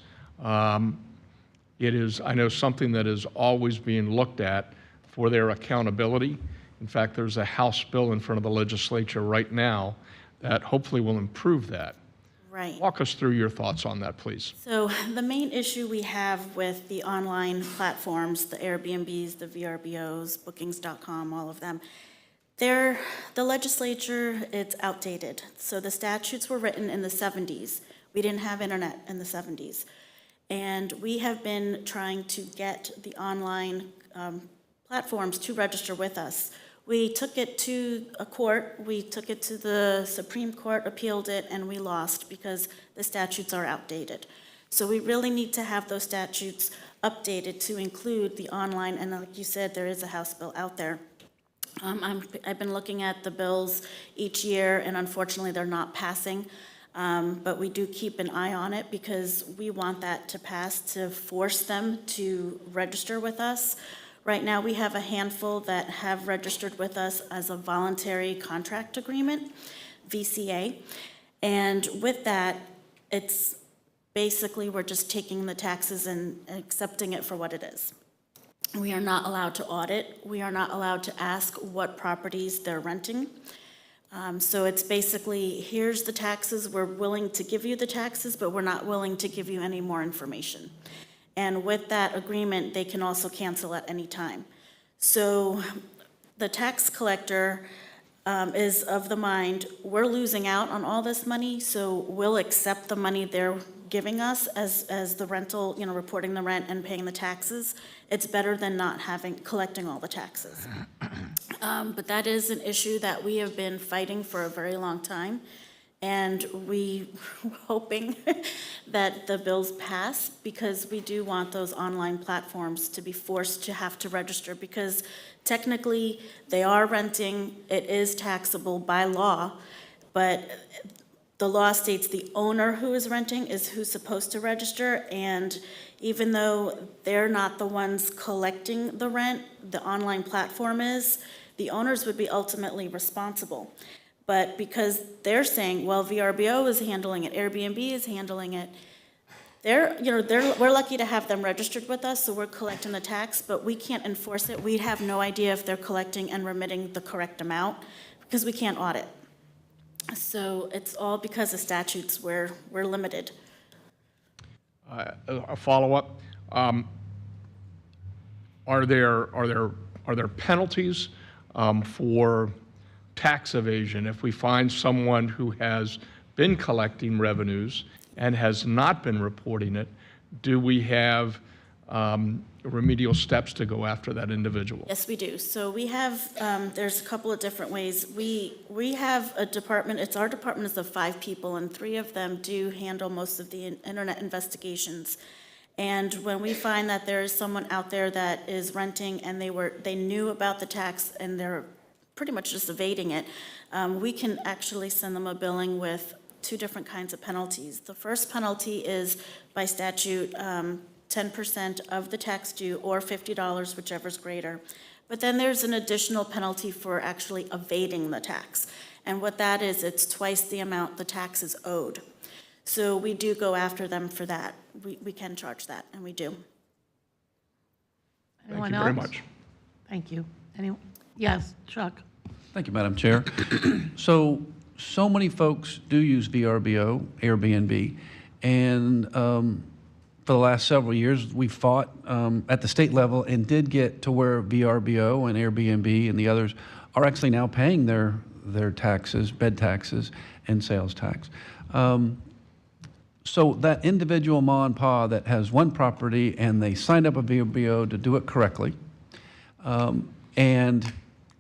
It is, I know, something that is always being looked at for their accountability. In fact, there's a House bill in front of the legislature right now that hopefully will improve that. Right. Walk us through your thoughts on that, please. So the main issue we have with the online platforms, the Airbnbs, the VRBOs, Bookings.com, all of them, the legislature, it's outdated. So the statutes were written in the 70s. We didn't have internet in the 70s. And we have been trying to get the online platforms to register with us. We took it to a court, we took it to the Supreme Court, appealed it, and we lost because the statutes are outdated. So we really need to have those statutes updated to include the online, and like you said, there is a House bill out there. I've been looking at the bills each year, and unfortunately, they're not passing. But we do keep an eye on it because we want that to pass to force them to register with us. Right now, we have a handful that have registered with us as a voluntary contract agreement, VCA. And with that, it's basically we're just taking the taxes and accepting it for what it is. We are not allowed to audit. We are not allowed to ask what properties they're renting. So it's basically, here's the taxes, we're willing to give you the taxes, but we're not willing to give you any more information. And with that agreement, they can also cancel at any time. So the tax collector is of the mind, we're losing out on all this money, so we'll accept the money they're giving us as the rental, reporting the rent and paying the taxes. It's better than not collecting all the taxes. But that is an issue that we have been fighting for a very long time. And we are hoping that the bills pass because we do want those online platforms to be forced to have to register because technically they are renting, it is taxable by law, but the law states the owner who is renting is who's supposed to register, and even though they're not the ones collecting the rent, the online platform is, the owners would be ultimately responsible. But because they're saying, well, VRBO is handling it, Airbnb is handling it, we're lucky to have them registered with us, so we're collecting the tax, but we can't enforce it. We have no idea if they're collecting and remitting the correct amount. because we can't audit. So it's all because of statutes where we're limited. A follow-up. Are there penalties for tax evasion if we find someone who has been collecting revenues and has not been reporting it? Do we have remedial steps to go after that individual? Yes, we do. So we have, there's a couple of different ways. We have a department, our department is of 5 people, and 3 of them do handle most of the internet investigations. And when we find that there is someone out there that is renting and they knew about the tax and they're pretty much just evading it, we can actually send them a billing with 2 different kinds of penalties. The first penalty is by statute, 10% of the tax due or $50, whichever's greater. But then there's an additional penalty for actually evading the tax. And what that is, it's twice the amount the tax is owed. So we do go after them for that. We can charge that, and we do. Thank Anyone you very else? much. Thank you. Yes, Chuck? Thank you, Madam Chair. So many folks do use VRBO, Airbnb, and for the last several years, we fought at the state level and did get to where VRBO and Airbnb and the others are actually now paying their taxes, bed taxes, and sales tax. So that individual ma and pa that has one property and they signed up a VRBO to do it correctly, and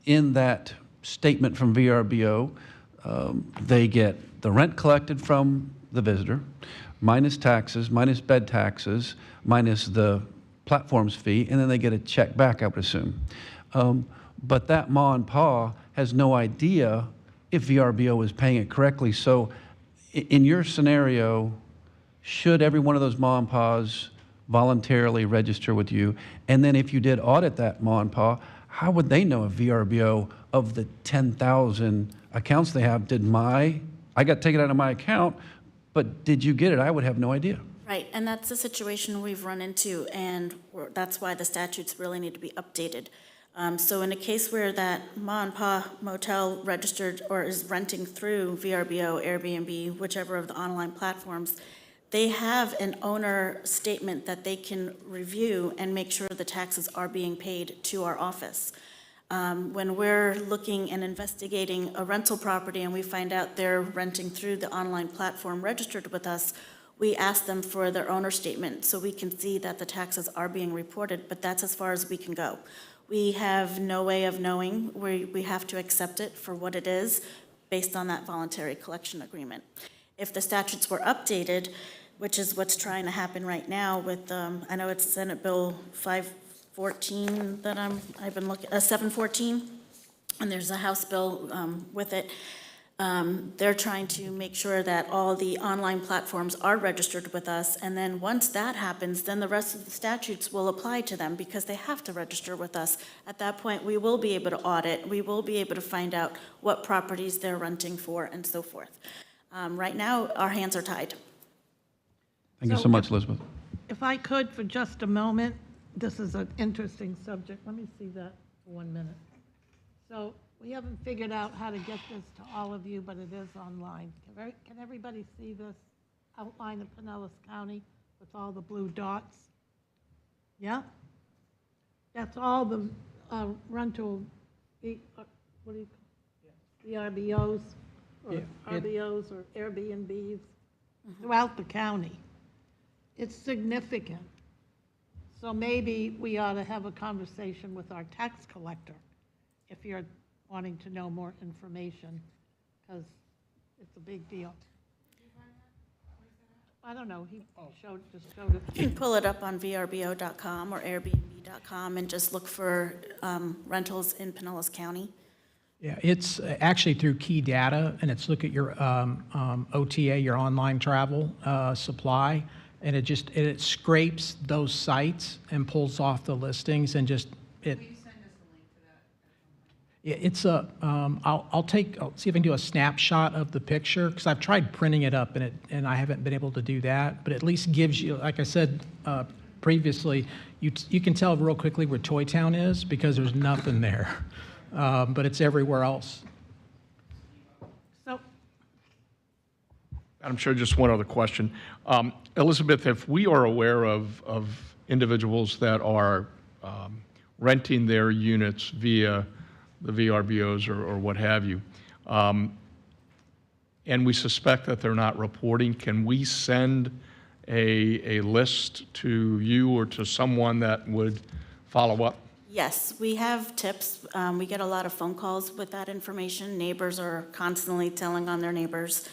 in that statement from VRBO, they get the rent collected from the visitor, minus taxes, minus bed taxes, minus the platform's fee, and then they get a check back, I would assume. But that ma and pa has no idea if VRBO is paying it correctly. So in your scenario, should every one of those ma and pas voluntarily register with you? And then if you did audit that ma and pa, how would they know if VRBO, of the 10,000 accounts they have, I got taken out of my account, but did you get it? I would have no idea. Right, and that's the situation we've run into, and that's why the statutes really need to be updated. So in a case where that ma and pa motel registered or is renting through VRBO, Airbnb, whichever of the online platforms, they have an owner statement that they can review and make sure the taxes are being paid to our office. When we're looking and investigating a rental property and we find out they're renting through the online platform registered with us, we ask them for their owner statement so we can see that the taxes are being reported, but that's as far as we can go. We have no way of knowing. We have to accept it for what it is based on that voluntary collection agreement. If the statutes were updated, which is what's trying to happen right now with, I know it's Senate Bill 514 that I've been looking, 714, and there's a House bill with it. They're trying to make sure that all the online platforms are registered with us, and then once that happens, then the rest of the statutes will apply to them because they have to register with us. At that point, we will be able to audit, we will be able to find out what properties they're renting for and so forth. Right now, our hands are tied. Thank you so much, Elizabeth. If I could, for just a moment, this is an interesting subject. Let me see that for 1 minute. So we haven't figured out how to get this to all of you, but it is online. Can everybody see this outline of Pinellas County with all the blue dots? Yeah? That's all the rental, what do you call it? VRBOs, or RBOs or Airbnbs throughout the county. It's significant. So maybe we ought to have a conversation with our tax collector if you're wanting to know more information, because it's a big deal. I don't know, he just showed it. You can pull it up on vrbo.com or airbnb.com and just look for rentals in Pinellas County. Yeah, it's actually through Key Data, and it's look at your OTA, your online travel supply, and it scrapes those sites and pulls off the listings and just it. Will you send us a link to that? Yeah, it's a. I'll see if I can do a snapshot of the picture because I've tried printing it up and I haven't been able to do that. But at least gives you, like I said previously, you can tell real quickly where Toy Town is because there's nothing there. But it's everywhere else. Madam Chair, just one other question. Elizabeth, if we are aware of individuals that are renting their units via the VRBOs or what have you, and we suspect that they're not reporting, can we send a list to you or to someone that would follow up? Yes, we have tips. We get a lot of phone calls with that information. Neighbors are constantly telling on their neighbors.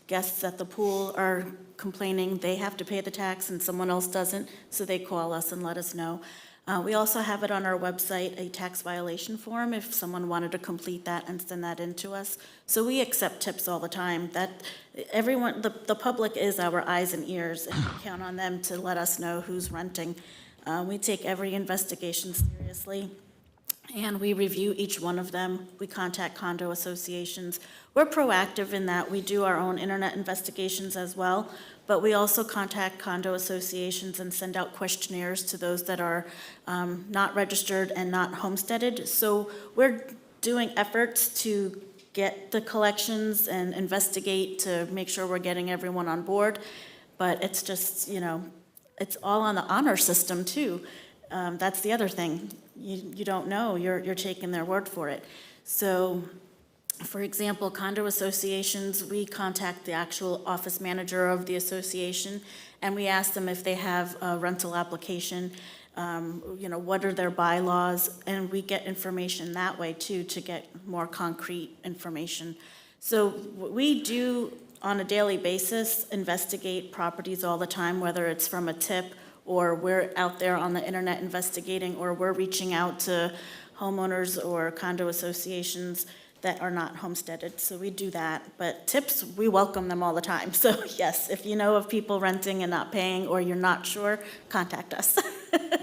Guests at the pool are complaining they have to pay the tax and someone else doesn't, so they call us and let us know. We also have it on our website, a tax violation form, if someone wanted to complete that and send that in to us. So we accept tips all the time. That everyone, the public is our eyes and ears, and we count on them to let us know who's renting. We take every investigation seriously, and we review each one of them. We contact condo associations. We're proactive in that we do our own internet investigations as well, but we also contact condo associations and send out questionnaires to those that are not registered and not homesteaded. So we're doing efforts to get the collections and investigate to make sure we're getting everyone on board, but it's just, it's all on the honor system too. That's the other thing. You don't know, you're taking their word for it. So, for example, condo associations, we contact the actual office manager of the association, and we ask them if they have a rental application, what are their bylaws, and we get information that way too, to get more concrete information. So we do, on a daily basis, investigate properties all the time, whether it's from a tip or we're out there on the internet investigating, or we're reaching out to homeowners or condo associations that are not homesteaded. So we do that. But tips, we welcome them all the time. So yes, if you know of people renting and not paying, or you're not sure, contact us.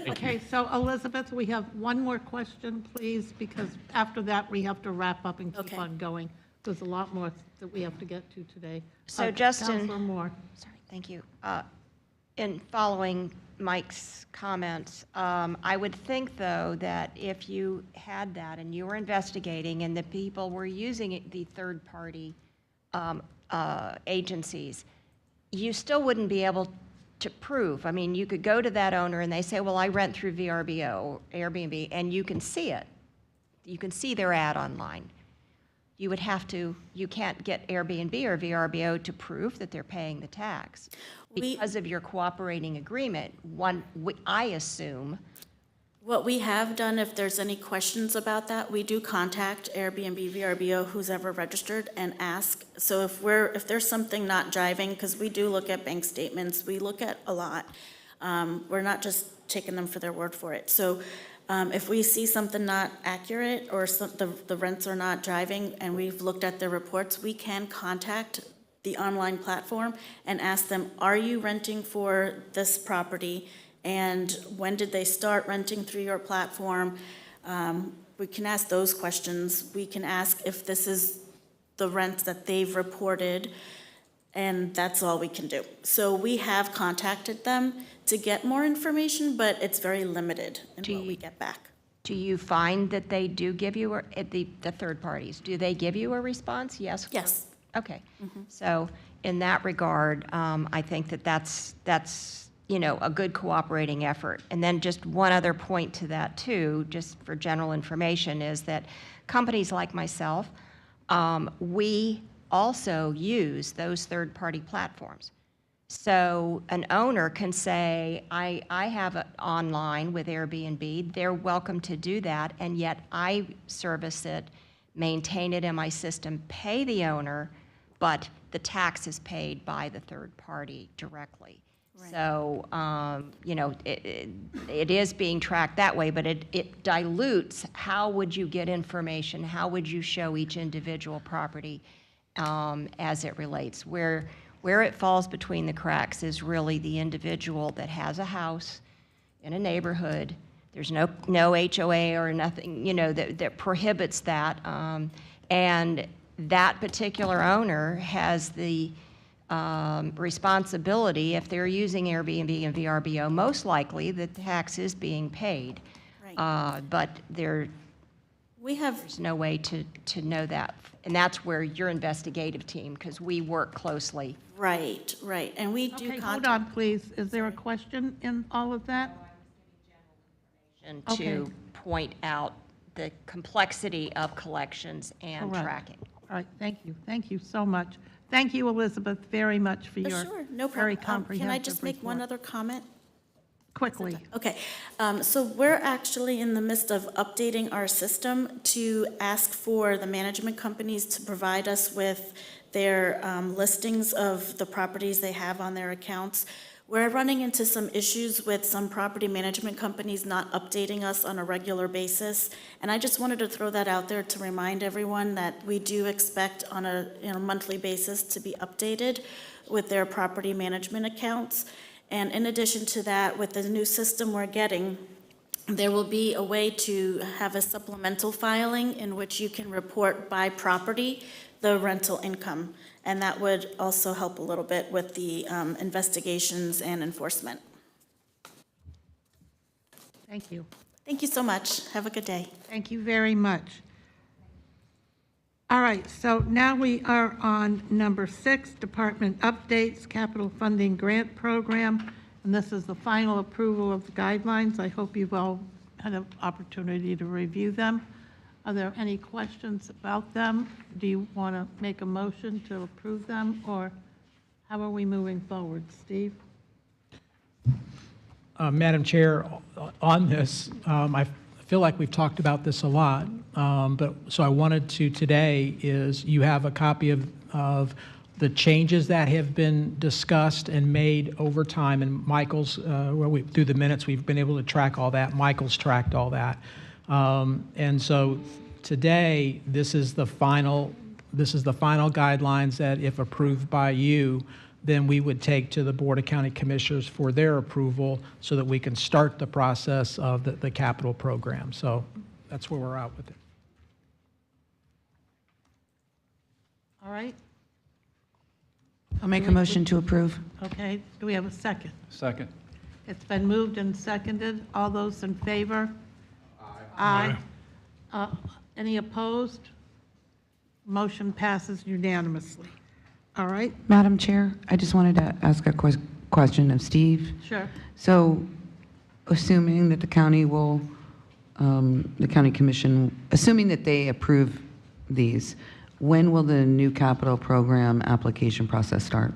Okay, so Elizabeth, we have one more question, please, because after that, we have to wrap up and keep Okay. on going. There's a lot more that we have to get to today. So Justin- Councilor Moore. Sorry, thank you. In following Mike's comments, I would think, though, that if you had that and you were investigating and the people were using the third-party agencies, you still wouldn't be able to prove. I mean, you could go to that owner and they say, well, I rent through VRBO or Airbnb, and you can see it. You can see their ad online. You would have to, you can't get Airbnb or VRBO to prove that they're paying the tax. Because of your cooperating agreement, I assume. What we have done, if there's any questions about that, we do contact Airbnb, VRBO, who's ever registered, and ask. So if there's something not jiving, because we do look at bank statements, we look at a lot. We're not just taking them for their word for it. So if we see something not accurate or the rents are not driving and we've looked at their reports, we can contact the online platform and ask them, are you renting for this property? And when did they start renting through your platform? We can ask those questions. We can ask if this is the rent that they've reported, and that's all we can do. So we have contacted them to get more information, but it's very limited in what we get back. Do you find that they do give you, the third parties, do they give you a response? Yes? Yes. Okay. So in that regard, I think that's a good cooperating effort. And then just one other point to that too, just for general information, is that companies like myself, we also use those third-party platforms. So an owner can say, I have it online with Airbnb, they're welcome to do that, and yet I service it, maintain it in my system, pay the owner, but the tax is paid by the third party directly. Right. So, it is being tracked that way, but it dilutes how would you get information, how would you show each individual property as it relates. Where it falls between the cracks is really the individual that has a house in a neighborhood. There's no HOA or nothing, that prohibits that. And that particular owner has the responsibility, if they're using Airbnb and VRBO, most likely the tax is being paid. Right. But We have, There's no way to know that. And that's where your investigative team, because we work closely. right, and we do Okay, hold contact. on, please. Is there a question in all of that? And Okay. to point out the complexity of collections and Correct. tracking. All right, thank you. Thank you so much. Thank you, Elizabeth, very much for your Sure, no very problem. comprehensive Can I just make one report. other comment? Quickly. Okay, so we're actually in the midst of updating our system to ask for the management companies to provide us with their listings of the properties they have on their accounts. We're running into some issues with some property management companies not updating us on a regular basis. And I just wanted to throw that out there to remind everyone that we do expect on a monthly basis to be updated with their property management accounts. And in addition to that, with the new system we're getting, there will be a way to have a supplemental filing in which you can report by property the rental income. And that would also help a little bit with the investigations and enforcement. Thank you. Thank you so much. Have a good day. Thank you very much. All right, so now we are on number 6, Department Updates, Capital Funding Grant Program, and this is the final approval of the guidelines. I hope you've all had an opportunity to review them. Are there any questions about them? Do you want to make a motion to approve them, or how are we moving forward? Steve? Madam Chair, on this, I feel like we've talked about this a lot, but so I wanted to today is you have a copy of the changes that have been discussed and made over time, and Michael's, through the minutes, we've been able to track all that. Michael's tracked all that. And so today, this is the final guidelines that, if approved by you, then we would take to the Board of County Commissioners for their approval so that we can start the process of the capital program. So that's where we're at with it. All right, I'll make a motion to approve. okay. Do we have a second? Second. It's been moved and seconded. All those in favor? Aye. Any opposed? Motion passes unanimously. All right, Madam Chair, I just wanted to ask a question of Steve. sure. So, assuming that the county will, the county commission, assuming that they approve these, when will the new capital program application process start?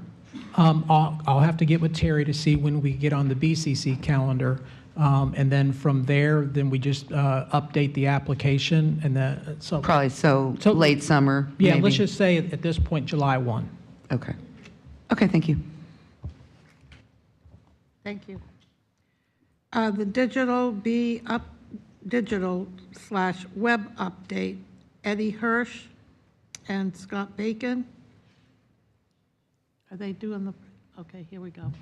I'll have to get with Terry to see when we get on the BCC calendar. And then from there, then we just update the application and then, so. Probably so So- late summer, Yeah, maybe? let's just say at this point, July 1. Okay. Okay, thank you. Thank you. The digital/web update, Eddie Hirsch and Scott Bacon. Are they doing the, okay, here we go.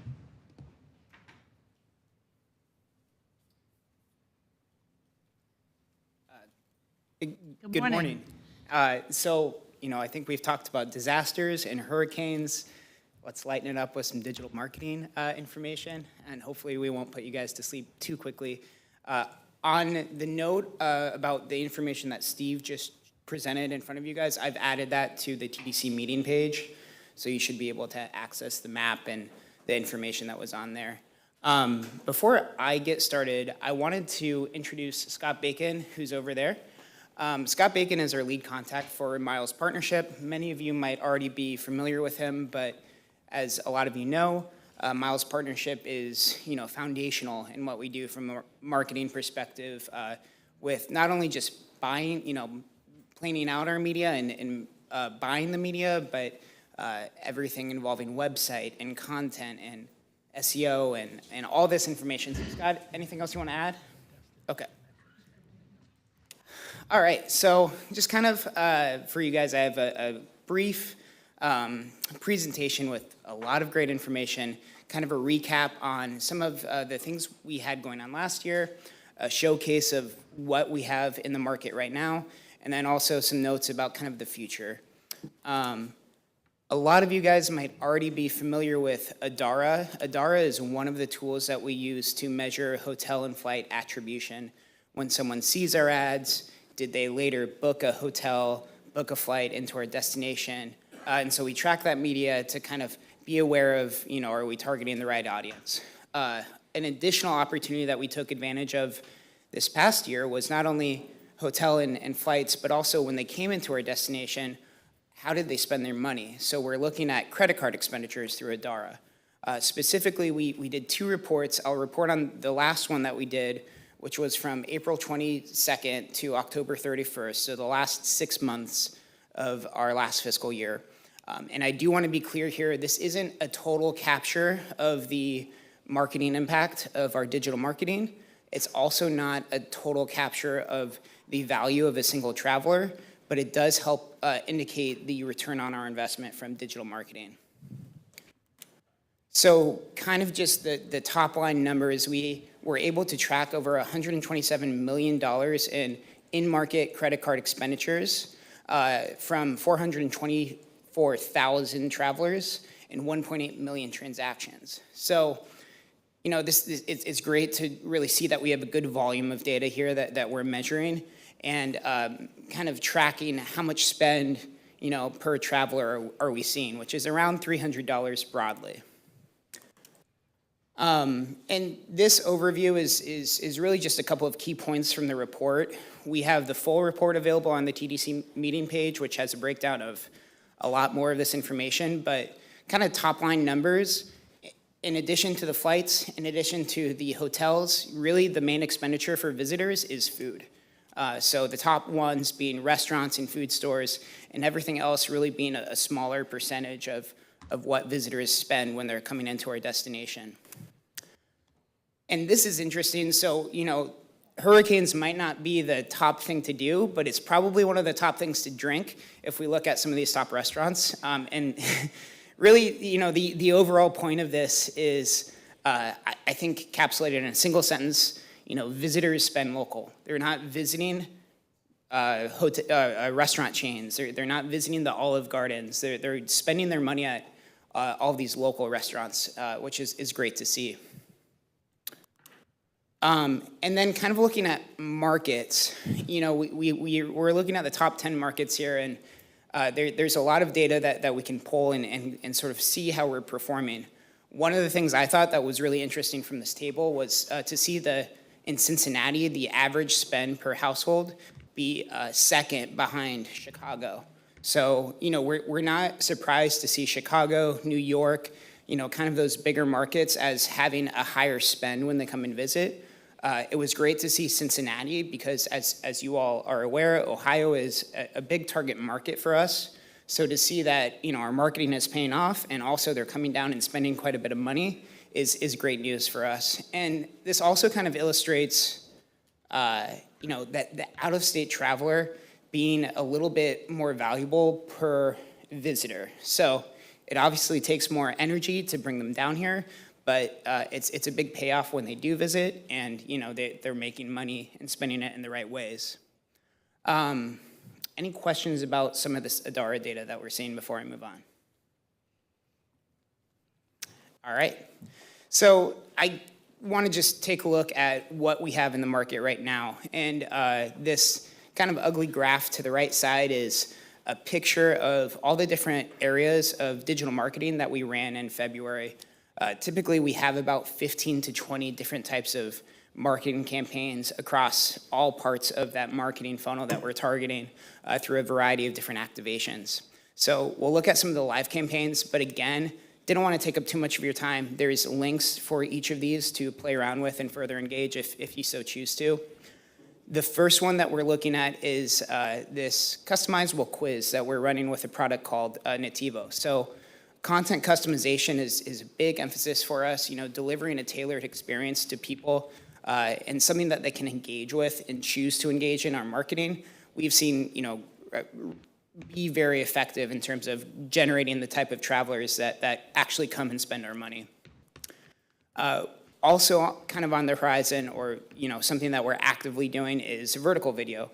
Good morning. So, I think we've talked about disasters and hurricanes. Let's lighten it up with some digital marketing information, and hopefully we won't put you guys to sleep too quickly. On the note about the information that Steve just presented in front of you guys, I've added that to the TDC meeting page, so you should be able to access the map and the information that was on there. Before I get started, I wanted to introduce Scott Bacon, who's over there. Scott Bacon is our lead contact for Miles Partnership. Many of you might already be familiar with him, but as a lot of you know, Miles Partnership is, foundational in what we do from a marketing perspective, with not only just buying, planning out our media and buying the media, but everything involving website and content and SEO and all this information. So Scott, anything else you want to add? Okay. All right, so just kind of for you guys, I have a brief presentation with a lot of great information, kind of a recap on some of the things we had going on last year, a showcase of what we have in the market right now, and then also some notes about kind of the future. A lot of you guys might already be familiar with Adara. Adara is one of the tools that we use to measure hotel and flight attribution. When someone sees our ads, did they later book a hotel, book a flight into our destination? And so we track that media to kind of be aware of, are we targeting the right audience? An additional opportunity that we took advantage of this past year was not only hotel and flights, but also when they came into our destination, how did they spend their money? So we're looking at credit card expenditures through Adara. Specifically, we did 2 reports. I'll report on the last one that we did, which was from April 22nd to October 31st, so the last 6 months of our last fiscal year. And I do want to be clear here, this isn't a total capture of the marketing impact of our digital marketing. It's also not a total capture of the value of a single traveler, but it does help indicate the return on our investment from digital marketing. So kind of just the top line numbers, we were able to track over $127 million in in-market credit card expenditures from 424,000 travelers and 1.8 million transactions. So, it's great to really see that we have a good volume of data here that we're measuring and kind of tracking how much spend, per traveler are we seeing, which is around $300 broadly. And this overview is really just a couple of key points from the report. We have the full report available on the TDC meeting page, which has a breakdown of a lot more of this information, but kind of top line numbers. In addition to the flights, in addition to the hotels, really the main expenditure for visitors is food. So the top ones being restaurants and food stores, and everything else really being a smaller percentage of what visitors spend when they're coming into our destination. And this is interesting. So, hurricanes might not be the top thing to do, but it's probably one of the top things to drink if we look at some of these top restaurants. And really, the overall point of this is, I think, encapsulated in a single sentence. Visitors spend local. They're not visiting restaurant chains. They're not visiting the Olive Gardens. They're spending their money at all these local restaurants, which is great to see. And then kind of looking at markets, we're looking at the top 10 markets here, and there's a lot of data that we can pull and sort of see how we're performing. One of the things I thought that was really interesting from this table was to see in Cincinnati, the average spend per household be second behind Chicago. So, we're not surprised to see Chicago, New York, kind of those bigger markets as having a higher spend when they come and visit. It was great to see Cincinnati because, as you all are aware, Ohio is a big target market for us. So to see that, our marketing is paying off and also they're coming down and spending quite a bit of money is great news for us. And this also kind of illustrates, that the out-of-state traveler being a little bit more valuable per visitor. So it obviously takes more energy to bring them down here, but it's a big payoff when they do visit, and they're making money and spending it in the right ways. Any questions about some of this Adara data that we're seeing before I move on? All right. So I want to just take a look at what we have in the market right now. And this kind of ugly graph to the right side is a picture of all the different areas of digital marketing that we ran in February. Typically, we have about 15 to 20 different types of marketing campaigns across all parts of that marketing funnel that we're targeting through a variety of different activations. So we'll look at some of the live campaigns, but again, didn't want to take up too much of your time. There's links for each of these to play around with and further engage if you so choose to. The first one that we're looking at is this customizable quiz that we're running with a product called Nativo. So content customization is a big emphasis for us, delivering a tailored experience to people and something that they can engage with and choose to engage in our marketing. We've seen, be very effective in terms of generating the type of travelers that actually come and spend our money. Also kind of on the horizon, or something that we're actively doing, is vertical video.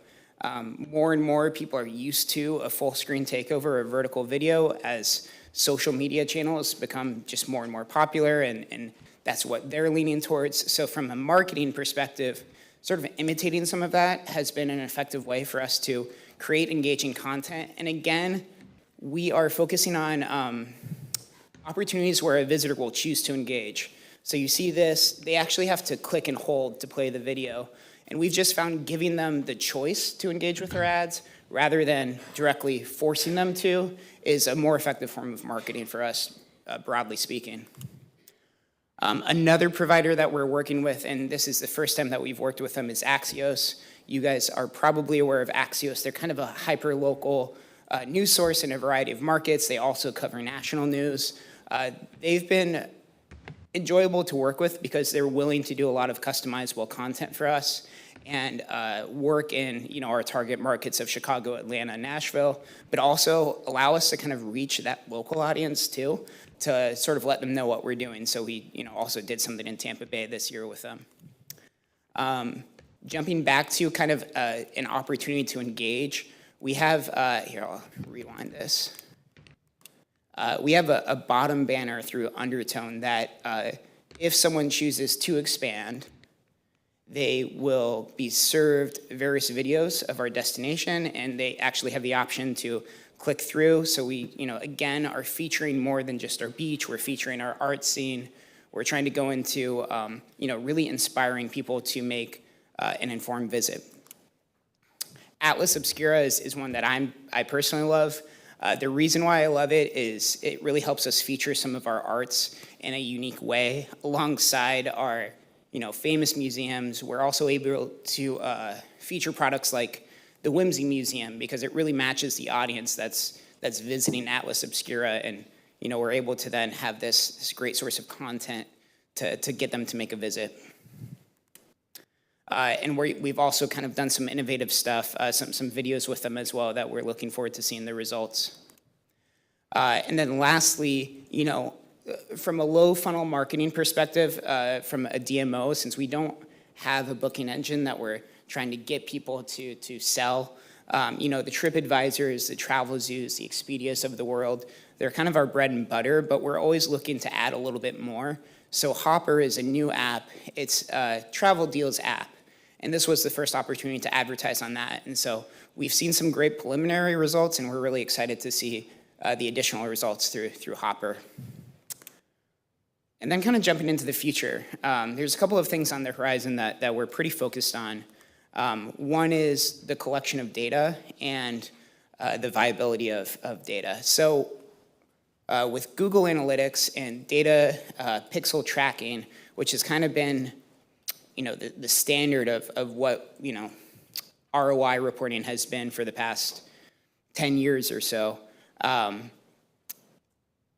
More and more people are used to a full screen takeover of vertical video as social media channels become just more and more popular, and that's what they're leaning towards. So from a marketing perspective, sort of imitating some of that has been an effective way for us to create engaging content. And again, we are focusing on opportunities where a visitor will choose to engage. So you see this, they actually have to click and hold to play the video. And we've just found giving them the choice to engage with our ads rather than directly forcing them to is a more effective form of marketing for us, broadly speaking. Another provider that we're working with, and this is the first time that we've worked with them, is Axios. You guys are probably aware of Axios. They're kind of a hyper-local news source in a variety of markets. They also cover national news. They've been enjoyable to work with because they're willing to do a lot of customizable content for us and work in our target markets of Chicago, Atlanta, Nashville, but also allow us to kind of reach that local audience too, to sort of let them know what we're doing. So we also did something in Tampa Bay this year with them. Jumping back to kind of an opportunity to engage, we have, here I'll rewind this. We have a bottom banner through Undertone that if someone chooses to expand, they will be served various videos of our destination, and they actually have the option to click through. So we, again, are featuring more than just our beach. We're featuring our art scene. We're trying to go into, really inspiring people to make an informed visit. Atlas Obscura is one that I personally love. The reason why I love it is it really helps us feature some of our arts in a unique way alongside our famous museums. We're also able to feature products like the Whimsy Museum because it really matches the audience that's visiting Atlas Obscura, and we're able to then have this great source of content to get them to make a visit. And we've also kind of done some innovative stuff, some videos with them as well that we're looking forward to seeing the results. And then lastly, from a low funnel marketing perspective, from a DMO, since we don't have a booking engine that we're trying to get people to sell, the TripAdvisors, the Travelzoos, the Expedias of the world, they're kind of our bread and butter, but we're always looking to add a little bit more. So Hopper is a new app. It's a travel deals app. And this was the first opportunity to advertise on that. And so we've seen some great preliminary results, and we're really excited to see the additional results through Hopper. And then kind of jumping into the future, there's a couple of things on the horizon that we're pretty focused on. One is the collection of data and the viability of data. So with Google Analytics and data pixel tracking, which has kind of been the standard of what ROI reporting has been for the past 10 years or so,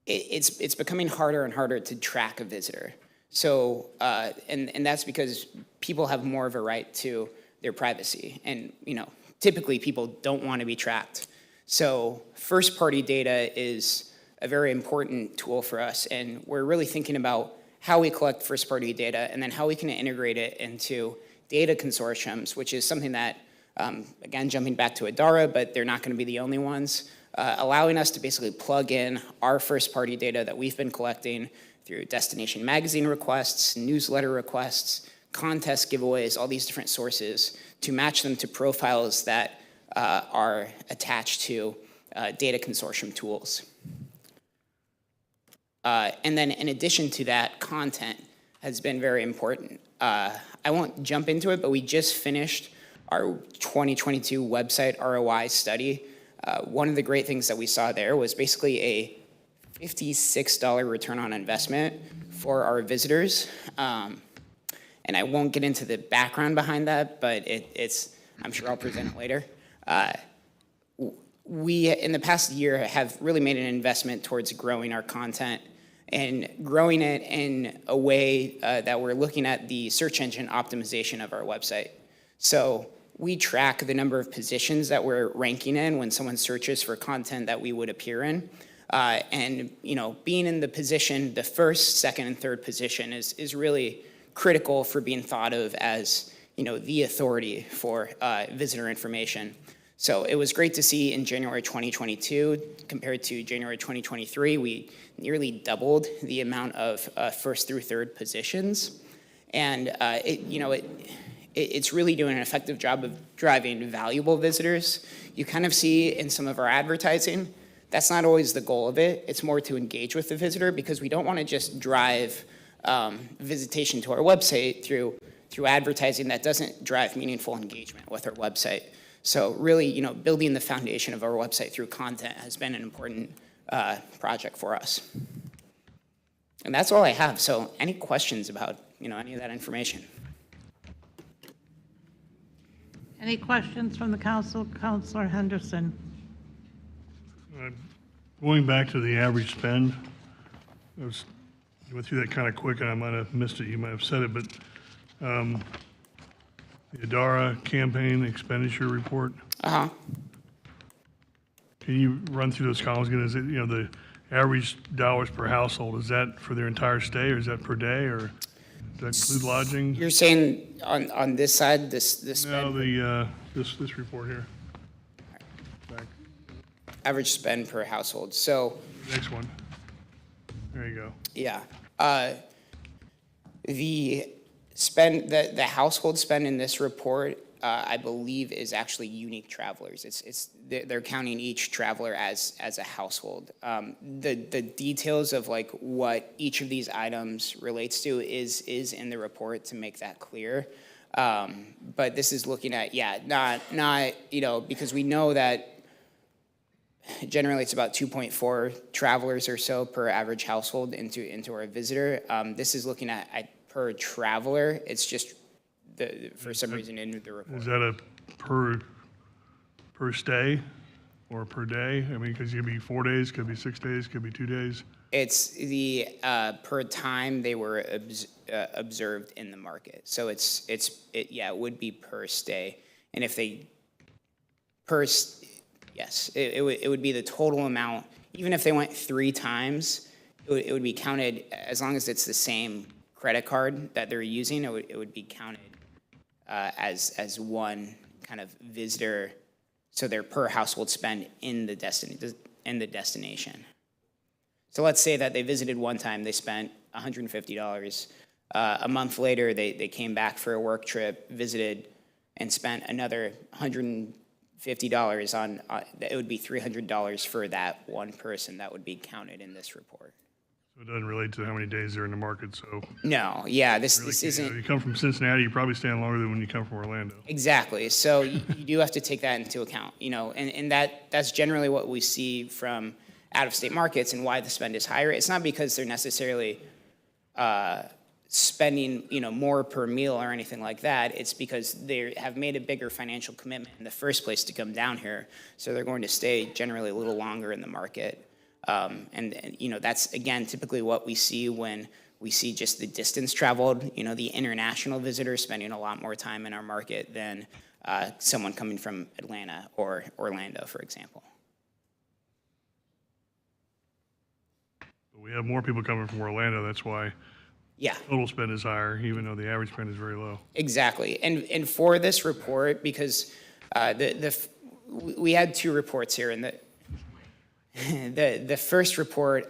it's becoming harder and harder to track a visitor. So, and that's because people have more of a right to their privacy. And, typically people don't want to be tracked. So first-party data is a very important tool for us. And we're really thinking about how we collect first-party data and then how we can integrate it into data consortiums, which is something that, again, jumping back to Adara, but they're not going to be the only ones, allowing us to basically plug in our first-party data that we've been collecting through destination magazine requests, newsletter requests, contest giveaways, all these different sources, to match them to profiles that are attached to data consortium tools. And then in addition to that, content has been very important. I won't jump into it, but we just finished our 2022 website ROI study. One of the great things that we saw there was basically a $56 return on investment for our visitors. And I won't get into the background behind that, but I'm sure I'll present it later. We, in the past year, have really made an investment towards growing our content and growing it in a way that we're looking at the search engine optimization of our website. So we track the number of positions that we're ranking in when someone searches for content that we would appear in. And being in the position, the first, second, and third position is really critical for being thought of as the authority for visitor information. So it was great to see in January 2022 compared to January 2023, we nearly doubled the it it's really doing an effective job of driving valuable visitors. You kind of see in some of our advertising, that's not always the goal of it. It's more to engage with the visitor because we don't want to just drive visitation to our website through advertising that doesn't drive meaningful engagement with our website. So really, building the foundation of our website through content has been an important project for us. And that's all I have. So any questions about, any of that information? Any questions from the council? Councilor Henderson? Going back to the average spend, I went through that kind of quick and I might have missed it. You might have said it, but the Adara campaign expenditure report. Uh-huh. Can you run through those columns again? Is it, the average dollars per household, is that for their entire stay or is that per day or does that include lodging? You're saying on this side, this spend? No, this report here. Back. Average spend per household. So, Next one. There you go. yeah. The household spend in this report, I believe, is actually unique travelers. They're counting each traveler as a household. The details of like what each of these items relates to is in the report to make that clear. But this is looking at, not because we know that generally it's about 2.4 travelers or so per average household into our visitor. This is looking at per traveler. It's just for some reason in the report. Is that a per stay or per day? I mean, because it could be 4 days, could be 6 days, could be 2 days. It's the per time they were observed in the market. So it would be per stay. And if they yes, it would be the total amount. Even if they went 3 times, it would be counted as long as it's the same credit card that they're using. It would be counted as one kind of visitor. So their per household spend in the destination. So let's say that they visited one time, they spent $150. A month later, they came back for a work trip, visited, and spent another $150 on, it would be $300 for that one person that would be counted in this report. So it doesn't relate to how many days they're in the market, so. No, yeah, this If isn't. you come from Cincinnati, you probably stand longer than when you come from Orlando. Exactly. So you do have to take that into account, and that's generally what we see from out-of-state markets and why the spend is higher. It's not because they're necessarily spending, more per meal or anything like that. It's because they have made a bigger financial commitment in the first place to come down here. So they're going to stay generally a little longer in the market. And that's, again, typically what we see when we see just the distance traveled, the international visitor spending a lot more time in our market than someone coming from Atlanta or Orlando, for example. But we have more people coming from Orlando, that's why Yeah. total spend is higher, even though the average spend is very low. Exactly. And for this report, because we had 2 reports here, and the first report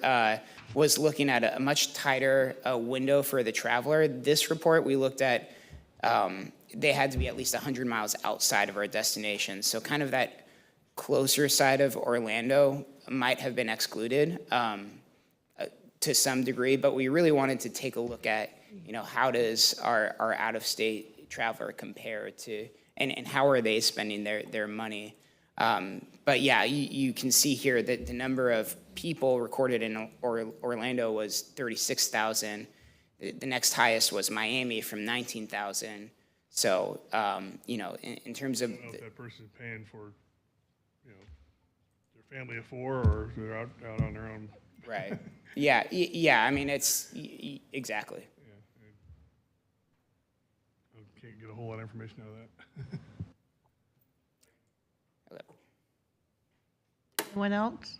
was looking at a much tighter window for the traveler. This report, we looked at, they had to be at least 100 miles outside of our destination. So kind of that closer side of Orlando might have been excluded to some degree, but we really wanted to take a look at, how does our out-of-state traveler compare to, and how are they spending their money? But yeah, you can see here that the number of people recorded in Orlando was 36,000. The next highest was Miami from 19,000. So, in terms of... I don't know if that person's paying for, their family of 4 or they're out on their own. Right. Yeah, I mean, it's... Exactly. I can't get a whole lot of information out of that. Anyone else?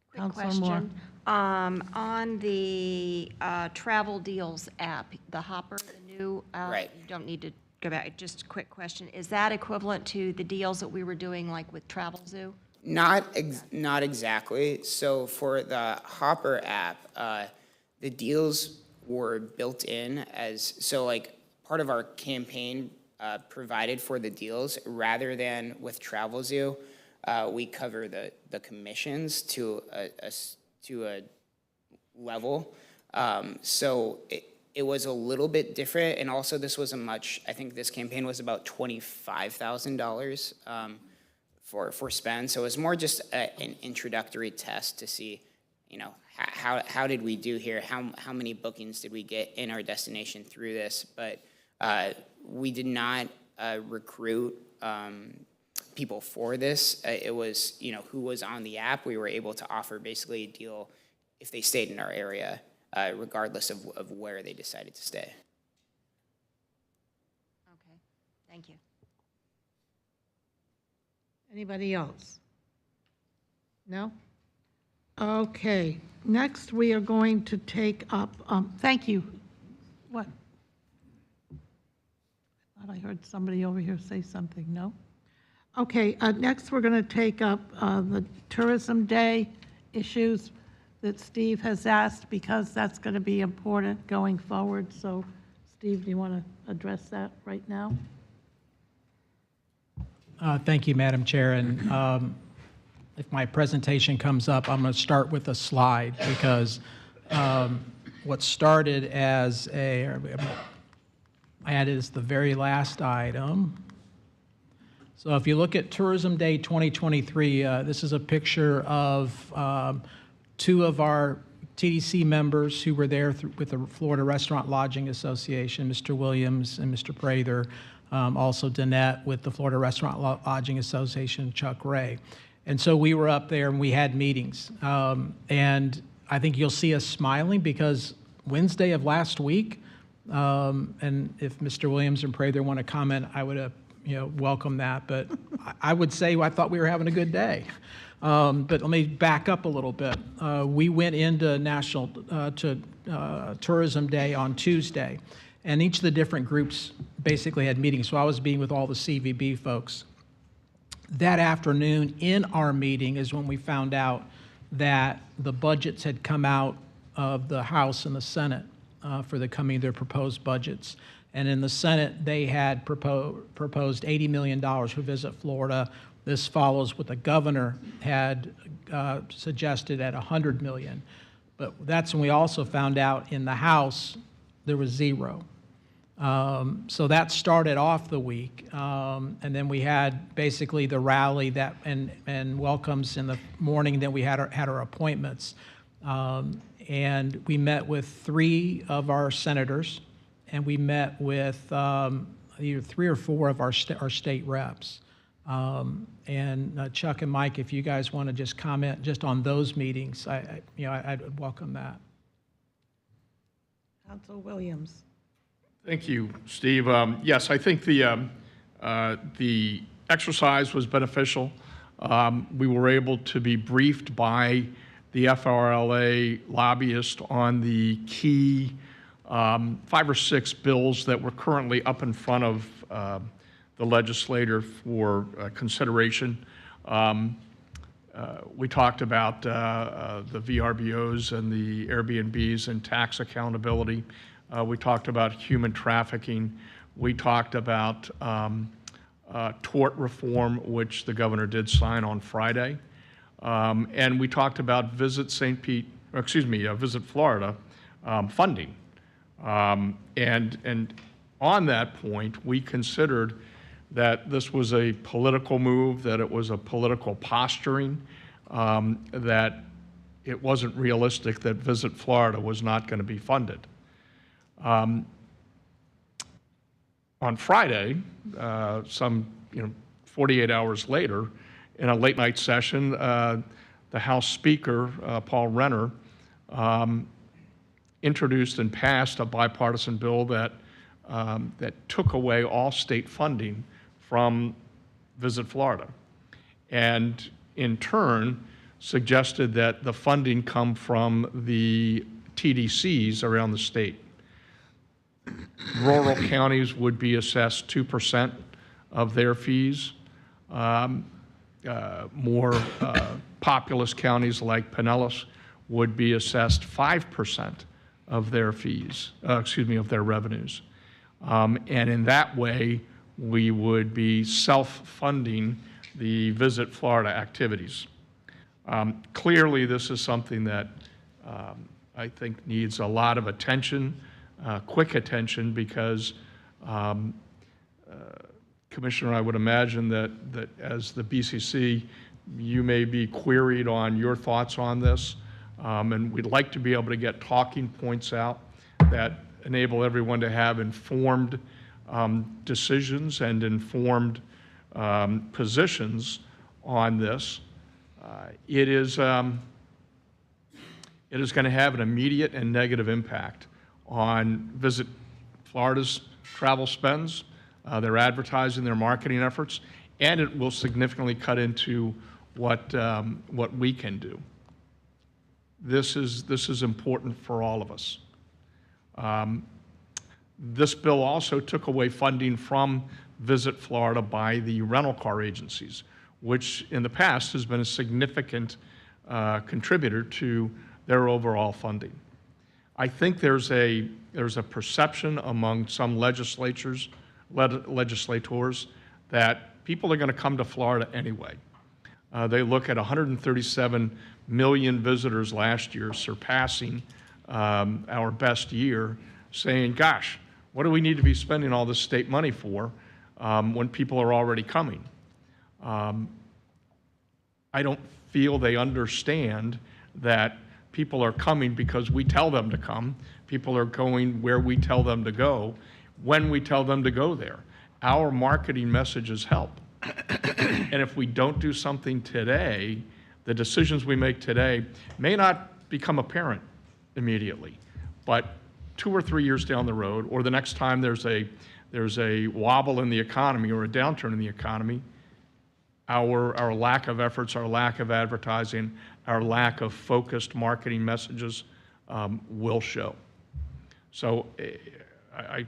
Quick Councilor Moore. question. On the Travel Deals app, the Hopper, the new, Right. you don't need to go back, just a quick question. Is that equivalent to the deals that we were doing like with Travel Zoo? Not exactly. So for the Hopper app, the deals were built in as, so like part of our campaign provided for the deals, rather than with TravelZoo, we cover the commissions to a level. So it was a little bit different, and also this was I think this campaign was about $25,000 for spend. So it was more just an introductory test to see, how did we do here? How many bookings did we get in our destination through this? But we did not recruit people for this. It was, who was on the app. We were able to offer basically a deal if they stayed in our area, regardless of where they decided to stay. Okay, thank you. Anybody else? No? Okay, next we are going to take up, thank you. What? I thought I heard somebody over here say something, no? Okay, next we're going to take up the Tourism Day issues that Steve has asked, because that's going to be important going forward. So, Steve, do you want to address that right now? Thank you, Madam Chair. And if my presentation comes up, I'm going to start with a slide, because what started as I added as the very last item. So if you look at Tourism Day 2023, this is a picture of two of our TDC members who were there with the Florida Restaurant Lodging Association, Mr. Williams and Mr. Prather, also Danette with the Florida Restaurant Lodging Association, Chuck Ray. And so we were up there and we had meetings. And I think you'll see us smiling, because Wednesday of last week, and if Mr. Williams and Prather want to comment, I would welcome that. But I would say I thought we were having a good day. But let me back up a little bit. We went into Tourism Day on Tuesday, and each of the different groups basically had meetings. So I was meeting with all the CVB folks. That afternoon in our meeting is when we found out that the budgets had come out of the House and the Senate for the coming of their proposed budgets. And in the Senate, they had proposed $80 million for Visit Florida. This follows what the governor had suggested at $100 million. But that's when we also found out in the House there was zero. So that started off the week. And then we had basically the rally and welcomes in the morning. Then we had our appointments. And we met with 3 of our senators, and we met with either 3 or 4 of our state reps. And Chuck and Mike, if you guys want to just comment just on those meetings, I'd welcome that. Council Williams. Thank you, Steve. Yes, I think the exercise was beneficial. We were able to be briefed by the FRLA lobbyist on the key 5 or 6 bills that were currently up in front of the legislator for consideration. We talked about the VRBOs and the Airbnbs and tax accountability. We talked about human trafficking. We talked about tort reform, which the governor did sign on Friday. And we talked about Visit Florida funding. And on that point, we considered that this was a political move, that it was a political posturing, that it wasn't realistic that Visit Florida was not going to be funded. On Friday, some 48 hours later, in a late night session, the House Speaker, Paul Renner, introduced and passed a bipartisan bill that took away all state funding from Visit Florida, and in turn suggested that the funding come from the TDCs around the state. Rural counties would be assessed 2% of their fees. More populous counties like Pinellas would be assessed 5% of their fees, of their revenues. And in that way, we would be self-funding the Visit Florida activities. Clearly, this is something that I think needs a lot of attention, quick attention, because Commissioner, I would imagine that as the BCC, you may be queried on your thoughts on this, and we'd like to be able to get talking points out that enable everyone to have informed decisions and informed positions on this. It is going to have an immediate and negative impact on Visit Florida's travel spends, their advertising, their marketing efforts, and it will significantly cut into what we can do. This is important for all of us. This bill also took away funding from Visit Florida by the rental car agencies, which in the past has been a significant contributor to their overall funding. I think there's a perception among some legislators that people are going to come to Florida anyway. They look at 137 million visitors last year, surpassing our best year, saying, gosh, what do we need to be spending all this state money for when people are already coming? I don't feel they understand that people are coming because we tell them to come. People are going where we tell them to go, when we tell them to go there. Our marketing messages help. And if we don't do something today, the decisions we make today may not become apparent immediately, but 2 or 3 years down the road, or the next time there's a wobble in the economy or a downturn in the economy, our lack of efforts, our lack of advertising, our lack of focused marketing messages will show. So I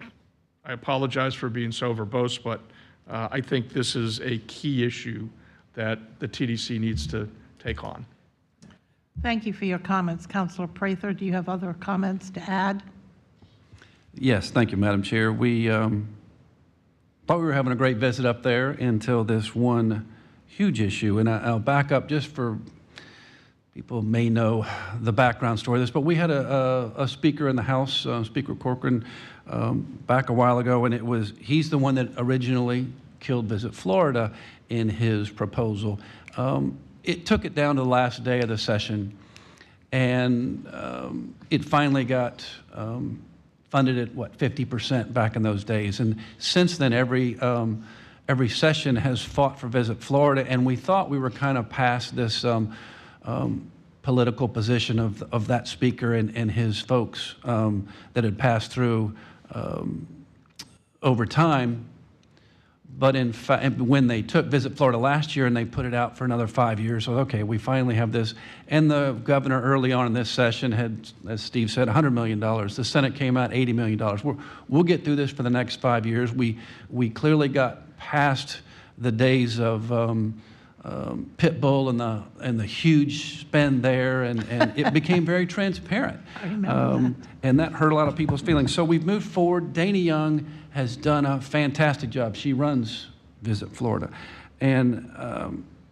apologize for being so verbose, but I think this is a key issue that the TDC needs to take on. Thank you for your comments. Councilor Prather, do you have other comments to add? Yes, thank you, Madam Chair. We thought we were having a great visit up there until this one huge issue. And I'll back up just for people may know the background story of this, but we had a speaker in the House, Speaker Corcoran, back a while ago, and he's the one that originally killed Visit Florida in his proposal. It took it down to the last day of the session, and it finally got funded at, 50% back in those days. And since then, every session has fought for Visit Florida, and we thought we were kind of past this political position of that speaker and his folks that had passed through over time. But in fact, when they took Visit Florida last year and they put it out for another 5 years, so okay, we finally have this. And the governor early on in this session had, as Steve said, $100 million. The Senate came out $80 million. We'll get through this for the next 5 years. We clearly got past the days of Pitbull and the huge spend there, and it became very transparent. I remember that. And that hurt a lot of people's feelings. So we've moved forward. Dana Young has done a fantastic job. She runs Visit Florida. And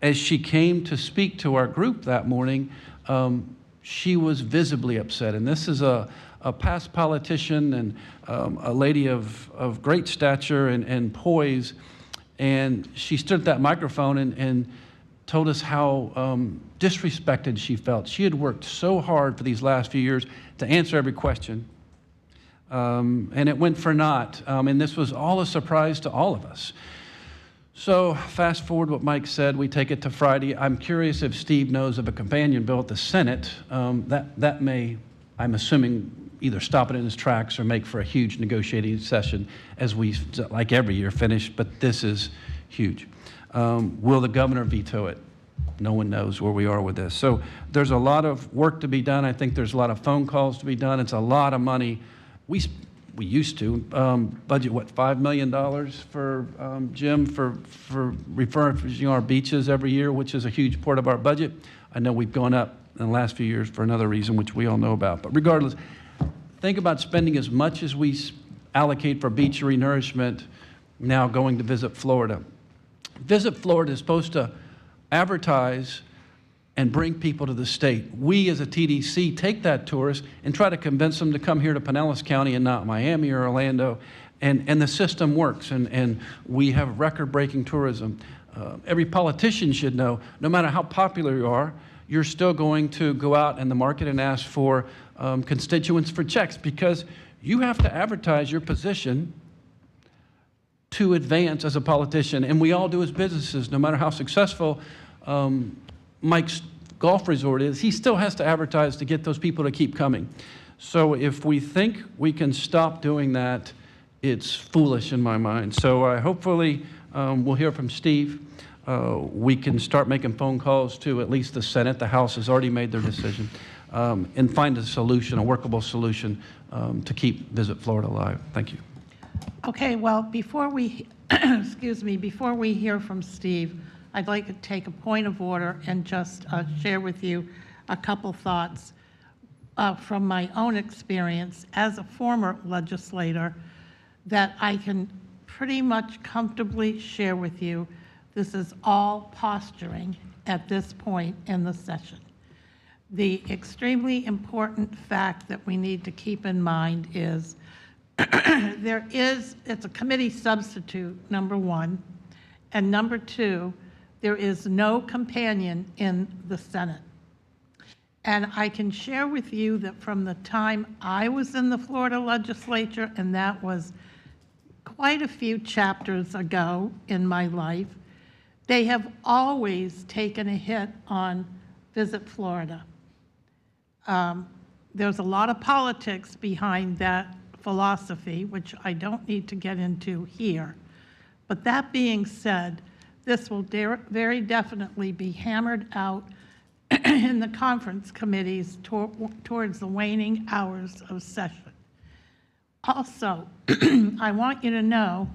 as she came to speak to our group that morning, she was visibly upset. And this is a past politician and a lady of great stature and poise. And she stood at that microphone and told us how disrespected she felt. She had worked so hard for these last few years to answer every question. And it went for naught. And this was all a surprise to all of us. So fast forward what Mike said, we take it to Friday. I'm curious if Steve knows of a companion bill at the Senate that may, I'm assuming, either stop it in its tracks or make for a huge negotiating session as we, like every year, finish. But this is huge. Will the governor veto it? No one knows where we are with this. So there's a lot of work to be done. I think there's a lot of phone calls to be done. It's a lot of money. We used to budget, $5 million for Jim for refurbishing our beaches every year, which is a huge part of our budget. I know we've gone up in the last few years for another reason, which we all know about. But regardless, think about spending as much as we allocate for beach renourishment, now going to Visit Florida. Visit Florida is supposed to advertise and bring people to the state. We as a TDC take that tourist and try to convince them to come here to Pinellas County and not Miami or Orlando, and the system works, and we have record-breaking tourism. Every politician should know, no matter how popular you are, you're still going to go out in the market and ask for constituents for checks, because you have to advertise your position to advance as a politician, and we all do as businesses. No matter how successful Mike's golf resort is, he still has to advertise to get those people to keep coming. So if we think we can stop doing that, it's foolish in my mind. So hopefully we'll hear from Steve. We can start making phone calls to at least the Senate. The House has already made their decision, and find a solution, a workable solution to keep Visit Florida alive. Thank you. Okay, well, before we, excuse me, before we hear from Steve, I'd like to take a point of order and just share with you a couple thoughts from my own experience as a former legislator that I can pretty much comfortably share with you. This is all posturing at this point in the session. The extremely important fact that we need to keep in mind is it's a committee substitute, number one, and number two, there is no companion in the Senate. And I can share with you that from the time I was in the Florida legislature, and that was quite a few chapters ago in my life, they have always taken a hit on Visit Florida. There's a lot of politics behind that philosophy, which I don't need to get into here. But that being said, this will very definitely be hammered out in the conference committees towards the waning hours of session. Also, I want you to know,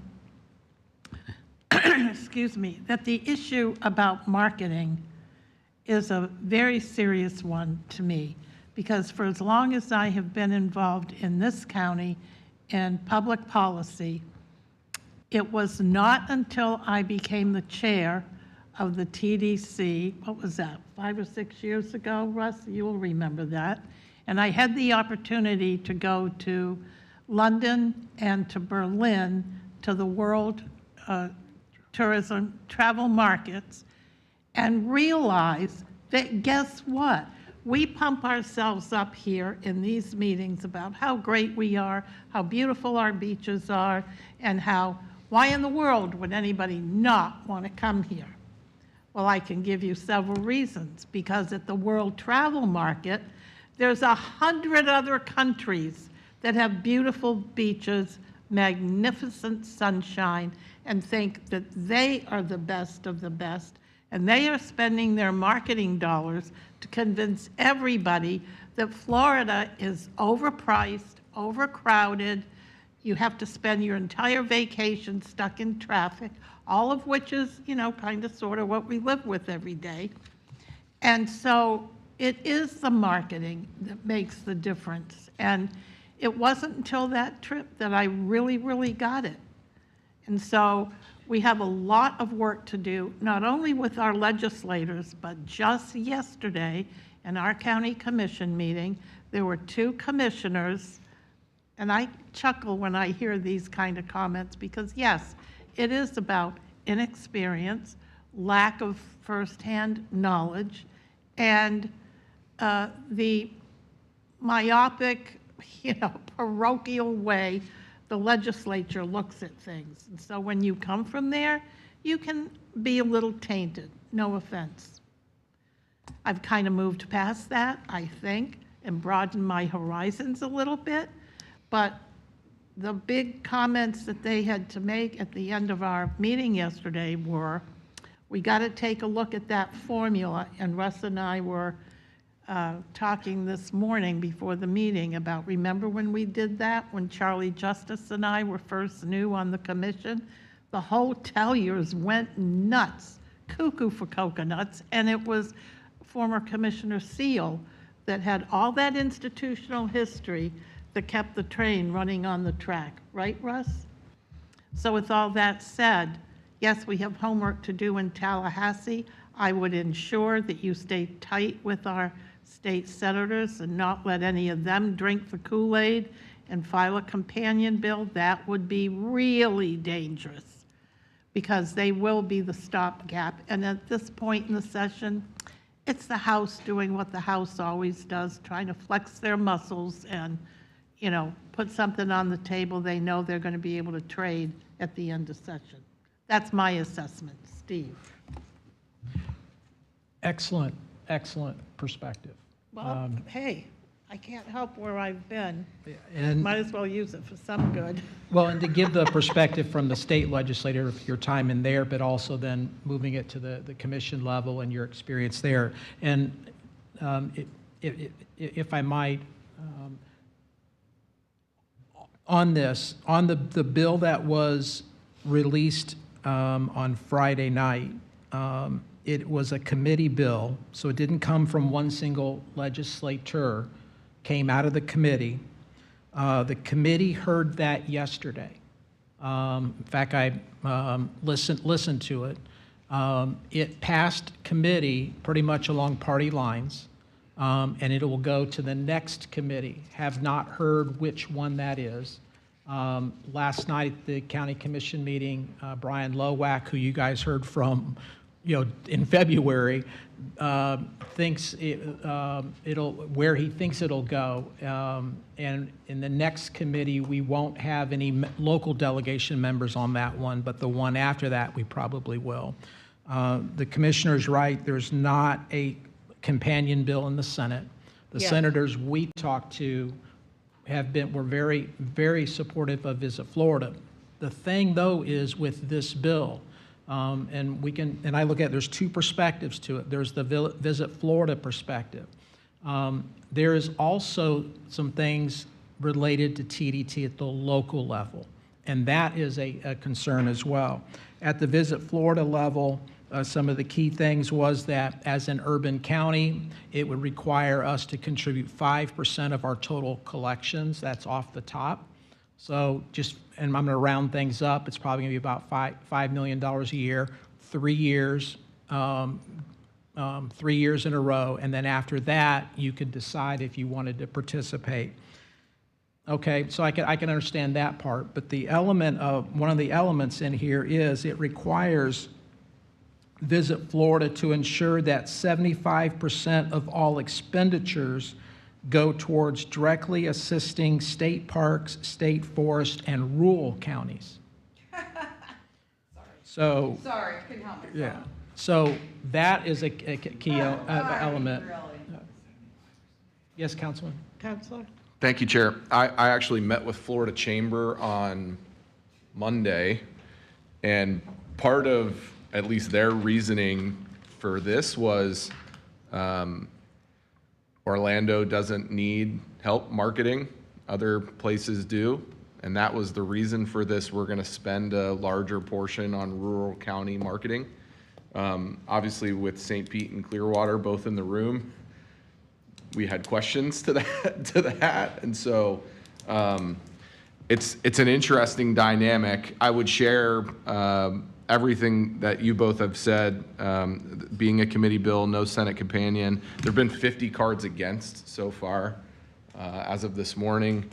excuse me, that the issue about marketing is a very serious one to me, because for as long as I have been involved in this county in public policy, it was not until I became the chair of the TDC, what was that, 5 or 6 years ago, Russ? You'll remember that. And I had the opportunity to go to London and to Berlin to the World Tourism Travel Markets and realize that, guess what? We pump ourselves up here in these meetings about how great we are, how beautiful our beaches are, and why in the world would anybody not want to come here? Well, I can give you several reasons. Because at the World Travel Market, there's 100 other countries that have beautiful beaches, magnificent sunshine, and think that they are the best of the best. And they are spending their marketing dollars to convince everybody that Florida is overpriced, overcrowded. You have to spend your entire vacation stuck in traffic, all of which is, kind of sort of what we live with every day. And so it is the marketing that makes the difference. And it wasn't until that trip that I really, really got it. And so we have a lot of work to do, not only with our legislators, but just yesterday in our county commission meeting, there were 2 commissioners, and I chuckle when I hear these kind of comments because, yes, it is about inexperience, lack of firsthand knowledge, and the myopic, parochial way the legislature looks at things. And so when you come from there, you can be a little tainted, no offense. I've kind of moved past that, I think, and broadened my horizons a little bit, but the big comments that they had to make at the end of our meeting yesterday were, we got to take a look at that formula, and Russ and I were talking this morning before the meeting about, remember when we did that, when Charlie Justice and I were first new on the commission? The hoteliers went nuts, cuckoo for coconuts, and it was former Commissioner Seal that had all that institutional history that kept the train running on the track, right, Russ? So with all that said, yes, we have homework to do in Tallahassee. I would ensure that you stay tight with our state senators and not let any of them drink the Kool-Aid and file a companion bill. That would be really dangerous because they will be the stopgap. And at this point in the session, it's the House doing what the House always does, trying to flex their muscles and, you know, put something on the table they know they're going to be able to trade at the end of session. That's my assessment. Steve? Excellent, excellent perspective. Well, hey, I can't help where I've been. And Might as well use it for some good. well, and to give the perspective from the state legislator, your time in there, but also then moving it to the commission level and your experience there. And if I might, on this, on the bill that was released on Friday night, it was a committee bill, so it didn't come from one single legislator, came out of the committee. The committee heard that yesterday. In fact, I listened to it. It passed committee pretty much along party lines, and it will go to the next committee. Have not heard which one that is. Last night at the county commission meeting, Brian Lowack, who you guys heard from, in February, thinks where he thinks it'll go. And in the next committee, we won't have any local delegation members on that one, but the one after that, we probably will. The commissioner's right, there's not a companion bill in the Senate. The senators we talked to were very, very supportive of Visit Florida. The thing, though, is with this bill, and I look at, there's two perspectives to it. There's the Visit Florida perspective. There is also some things related to TDT at the local level, and that is a concern as well. At the Visit Florida level, some of the key things was that as an urban county, it would require us to contribute 5% of our total collections. That's off the top. So and I'm going to round things up, it's probably going to be about $5 million a year, 3 years, 3 years in a row, and then after that, you could decide if you wanted to participate. Okay, so I can understand that part, but one of the elements in here is it requires Visit Florida to ensure that 75% of all expenditures go towards directly assisting state parks, state forest, and rural counties. Sorry, couldn't help myself. Yeah, so that is a key element. Yes, Councilman? Counselor? Thank you, Chair. I actually met with Florida Chamber on Monday, and part of at least their reasoning for this was Orlando doesn't need help marketing, other places do, and that was the reason for this. We're going to spend a larger portion on rural county marketing. Obviously, with St. Pete and Clearwater both in the room, we had questions to that, and so it's an interesting dynamic. I would share everything that you both have said, being a committee bill, no Senate companion. There have been 50 cards against so far as of this morning.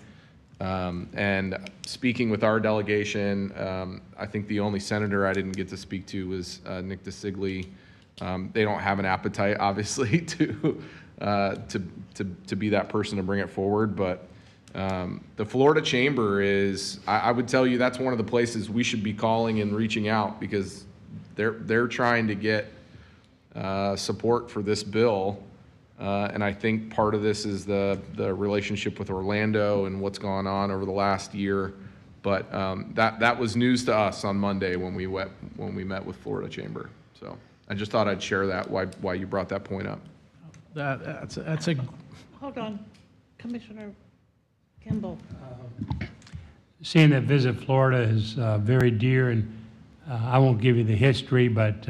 And speaking with our delegation, I think the only senator I didn't get to speak to was Nick DeSigli. They don't have an appetite, obviously, to be that person to bring it forward, but the Florida Chamber is, I would tell you, that's one of the places we should be calling and reaching out, because they're trying to get support for this bill. And I think part of this is the relationship with Orlando and what's gone on over the last year. But that was news to us on Monday when we met with Florida Chamber. So I just thought I'd share that, why you brought that point up. That's a Hold on, Commissioner Kimball. Seeing that Visit Florida is very dear, and I won't give you the history, but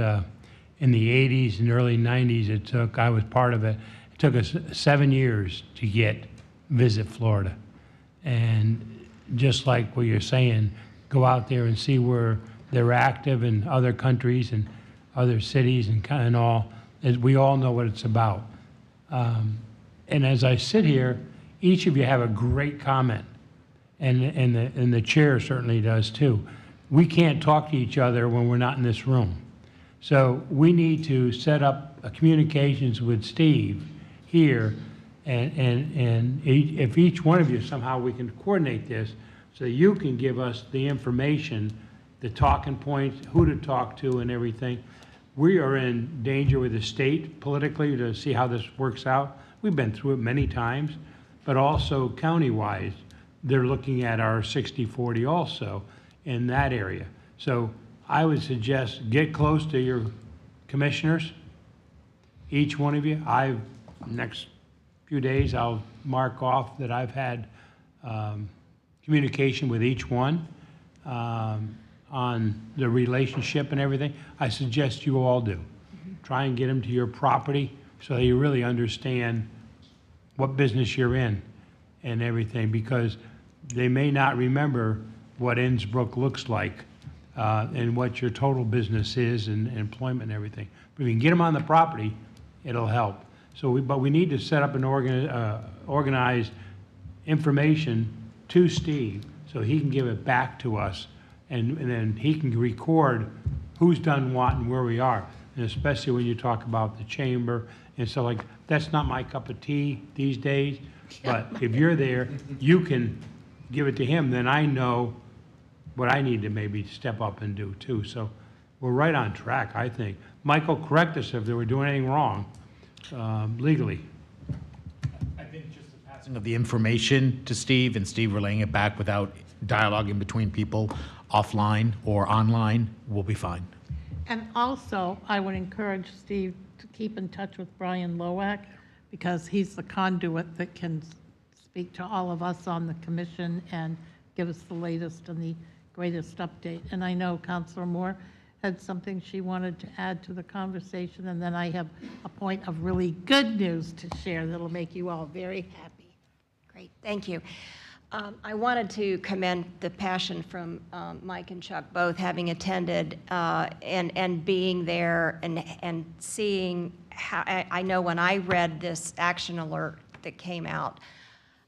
in the 80s and early 90s, I was part of it. It took us 7 years to get Visit Florida. And just like what you're saying, go out there and see where they're active in other countries and other cities and all, as we all know what it's about. And as I sit here, each of you have a great comment, and the chair certainly does too. We can't talk to each other when we're not in this room. So we need to set up a communications with Steve here, and if each one of you, somehow we can coordinate this, so you can give us the information, the talking points, who to talk to and everything. We are in danger with the state politically to see how this works out. We've been through it many times, but also county-wise, they're looking at our 60/40 also in that area. So I would suggest get close to your commissioners, each one of you. Next few days, I'll mark off that I've had communication with each one on the relationship and everything. I suggest you all do. Try and get them to your property so that you really understand what business you're in and everything, because they may not remember what Innsbrook looks like and what your total business is and employment and everything. But if you can get them on the property, it'll help. But we need to set up an organized information to Steve so he can give it back to us, and then he can record who's done what and where we are. And especially when you talk about the chamber and so like, that's not my cup of tea these days, but if you're there, you can give it to him, then I know what I need to maybe step up and do too. So we're right on track, I think. Michael, correct us if they were doing anything wrong legally. I think just the passing of the information to Steve and Steve relaying it back without dialogue in between people offline or online will be fine. And also, I would encourage Steve to keep in touch with Brian Lowak, because he's the conduit that can speak to all of us on the commission and give us the latest and the greatest update. And I know Councilor Moore had something she wanted to add to the conversation, and then I have a point of really good news to share that'll make you all very happy. Great, thank you. I wanted to commend the passion from Mike and Chuck, both having attended and being there and seeing how, I know when I read this action alert that came out,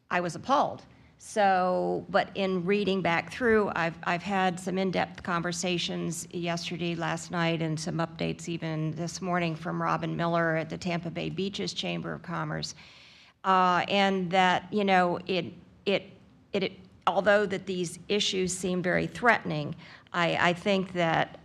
I was appalled. So, but in reading back through, I've had some in-depth conversations yesterday, last night, and some updates even this morning from Robin Miller at the Tampa Bay Beaches Chamber of Commerce. And that, you know, although that these issues seem very threatening, I think that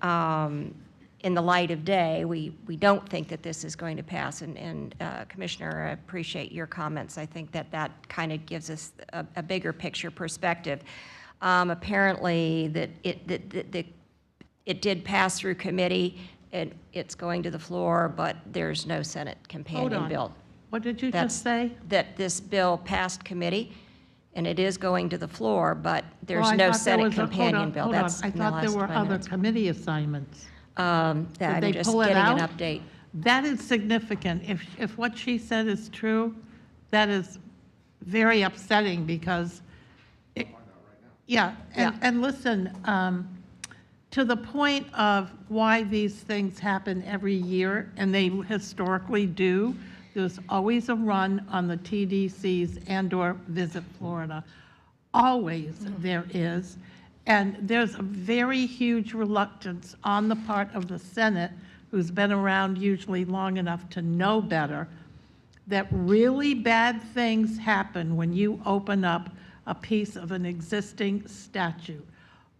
in the light of day, we don't think that this is going to pass. And Commissioner, I appreciate your comments. I think that kind of gives us a bigger picture perspective. Apparently, that it did pass through committee. It's going to the floor, but there's no Senate companion bill. What did you just say? That this bill passed committee, and it is going to the floor, but there's no Senate companion bill. That's I thought there were other committee assignments. I'm Did they just pull it getting an out? update. That is significant. If what she said is true, that is very upsetting, because, and listen, to the point of why these things happen every year, and they historically do, there's always a run on the TDCs and/or Visit Florida. Always there is. And there's a very huge reluctance on the part of the Senate, who's been around usually long enough to know better, that really bad things happen when you open up a piece of an existing statute.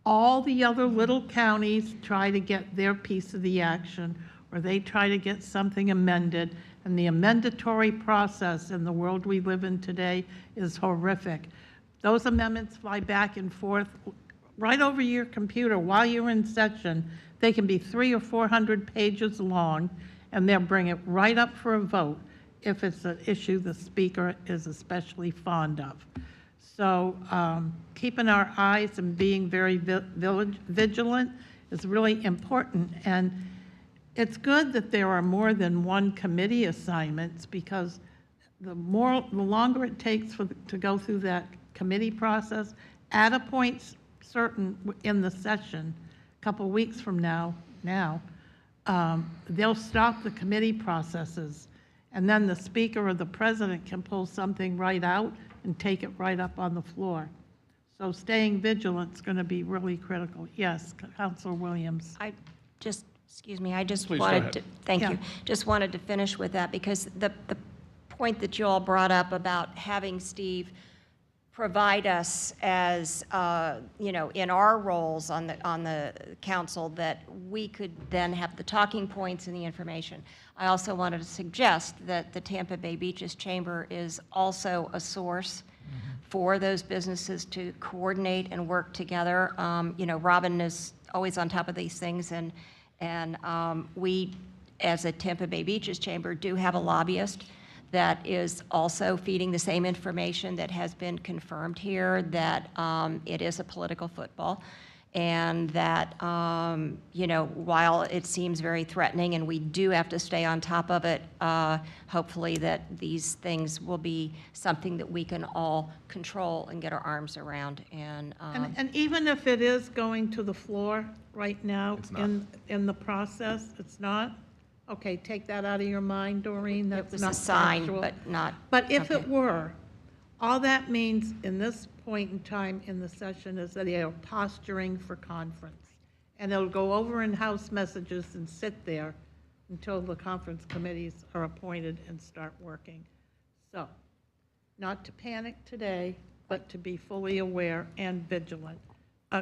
All the other little counties try to get their piece of the action, or they try to get something amended, and the amendatory process in the world we live in today is horrific. Those amendments fly back and forth right over your computer while you're in session. They can be 300 or 400 pages long, and they'll bring it right up for a vote if it's an issue the speaker is especially fond of. So keeping our eyes and being very vigilant is really important. And it's good that there are more than one committee assignments, because the longer it takes to go through that committee process. At a point certain in the session, a couple weeks from now, they'll stop the committee processes, and then the speaker or the president can pull something right out and take it right up on the floor. So staying vigilant is going to be really critical. Yes, Councilor Williams. Excuse me, I just Please go wanted ahead. to, thank Yeah. you. Just wanted to finish with that because the point that you all brought up about having Steve provide us as, in our roles on the council, that we could then have the talking points and the information. I also wanted to suggest that the Tampa Bay Beaches Chamber is also a source for those businesses to coordinate and work together. Robin is always on top of these things, and we, as a Tampa Bay Beaches Chamber, do have a lobbyist that is also feeding the same information that has been confirmed here, that it is a political football, and that, while it seems very threatening and we do have to stay on top of it, hopefully that these things will be something that we can all control and get our arms around. And And even if it is going to the floor right now not. in the process, it's not? Okay, take that out of your mind, Doreen. it That's was not a sign, factual. but not. But if okay. it were, all that means in this point in time in the session is that they are posturing for conference. And it'll go over in House messages and sit there until the conference committees are appointed and start working. So, not to panic today, but to be fully aware and vigilant.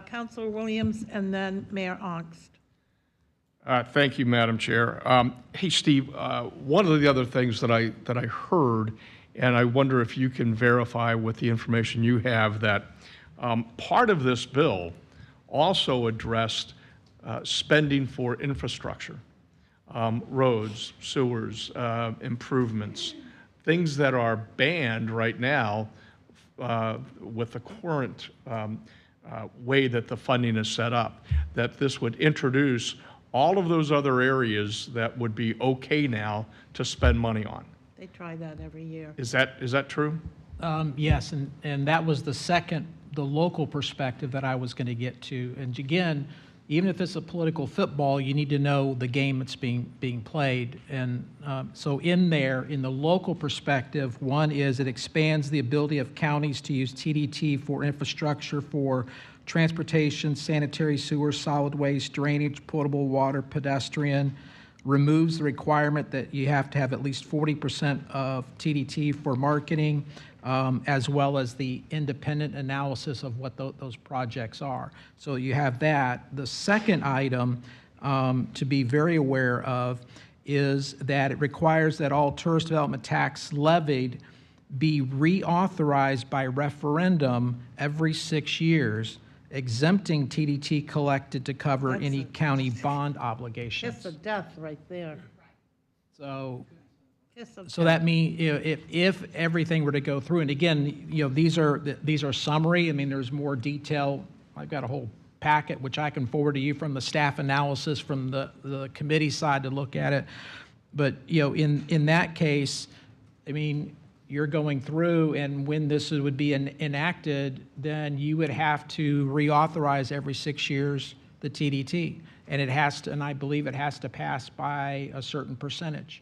Councilor Williams and then Mayor Ongst. Thank you, Madam Chair. Hey, Steve, one of the other things that I heard, and I wonder if you can verify with the information you have, that part of this bill also addressed spending for infrastructure, roads, sewers, improvements, things that are banned right now with the current way that the funding is set up, that this would introduce all of those other areas that would be okay now to spend money on. They try that every year. Is that true? Yes, and that was the local perspective that I was going to get to. And again, even if it's a political football, you need to know the game that's being played. And so in there, in the local perspective, one is it expands the ability of counties to use TDT for infrastructure for transportation, sanitary sewer, solid waste, drainage, potable water, pedestrian, removes the requirement that you have to have at least 40% of TDT for marketing, as well as the independent analysis of what those projects are. So you have that. The second item to be very aware of is that it requires that all tourist development tax levied be reauthorized by referendum every 6 years, exempting TDT collected to cover any county bond obligations. Kiss of death right there. So Kiss of So that means, if everything were to go through, and again, these are summary, I mean, there's more detail. I've got a whole packet, which I can forward to you from the staff analysis from the committee side to look at it. But, in that case, I mean, you're going through, and when this would be enacted, then you would have to reauthorize every 6 years the TDT. And it has to, and I believe it has to pass by a certain percentage.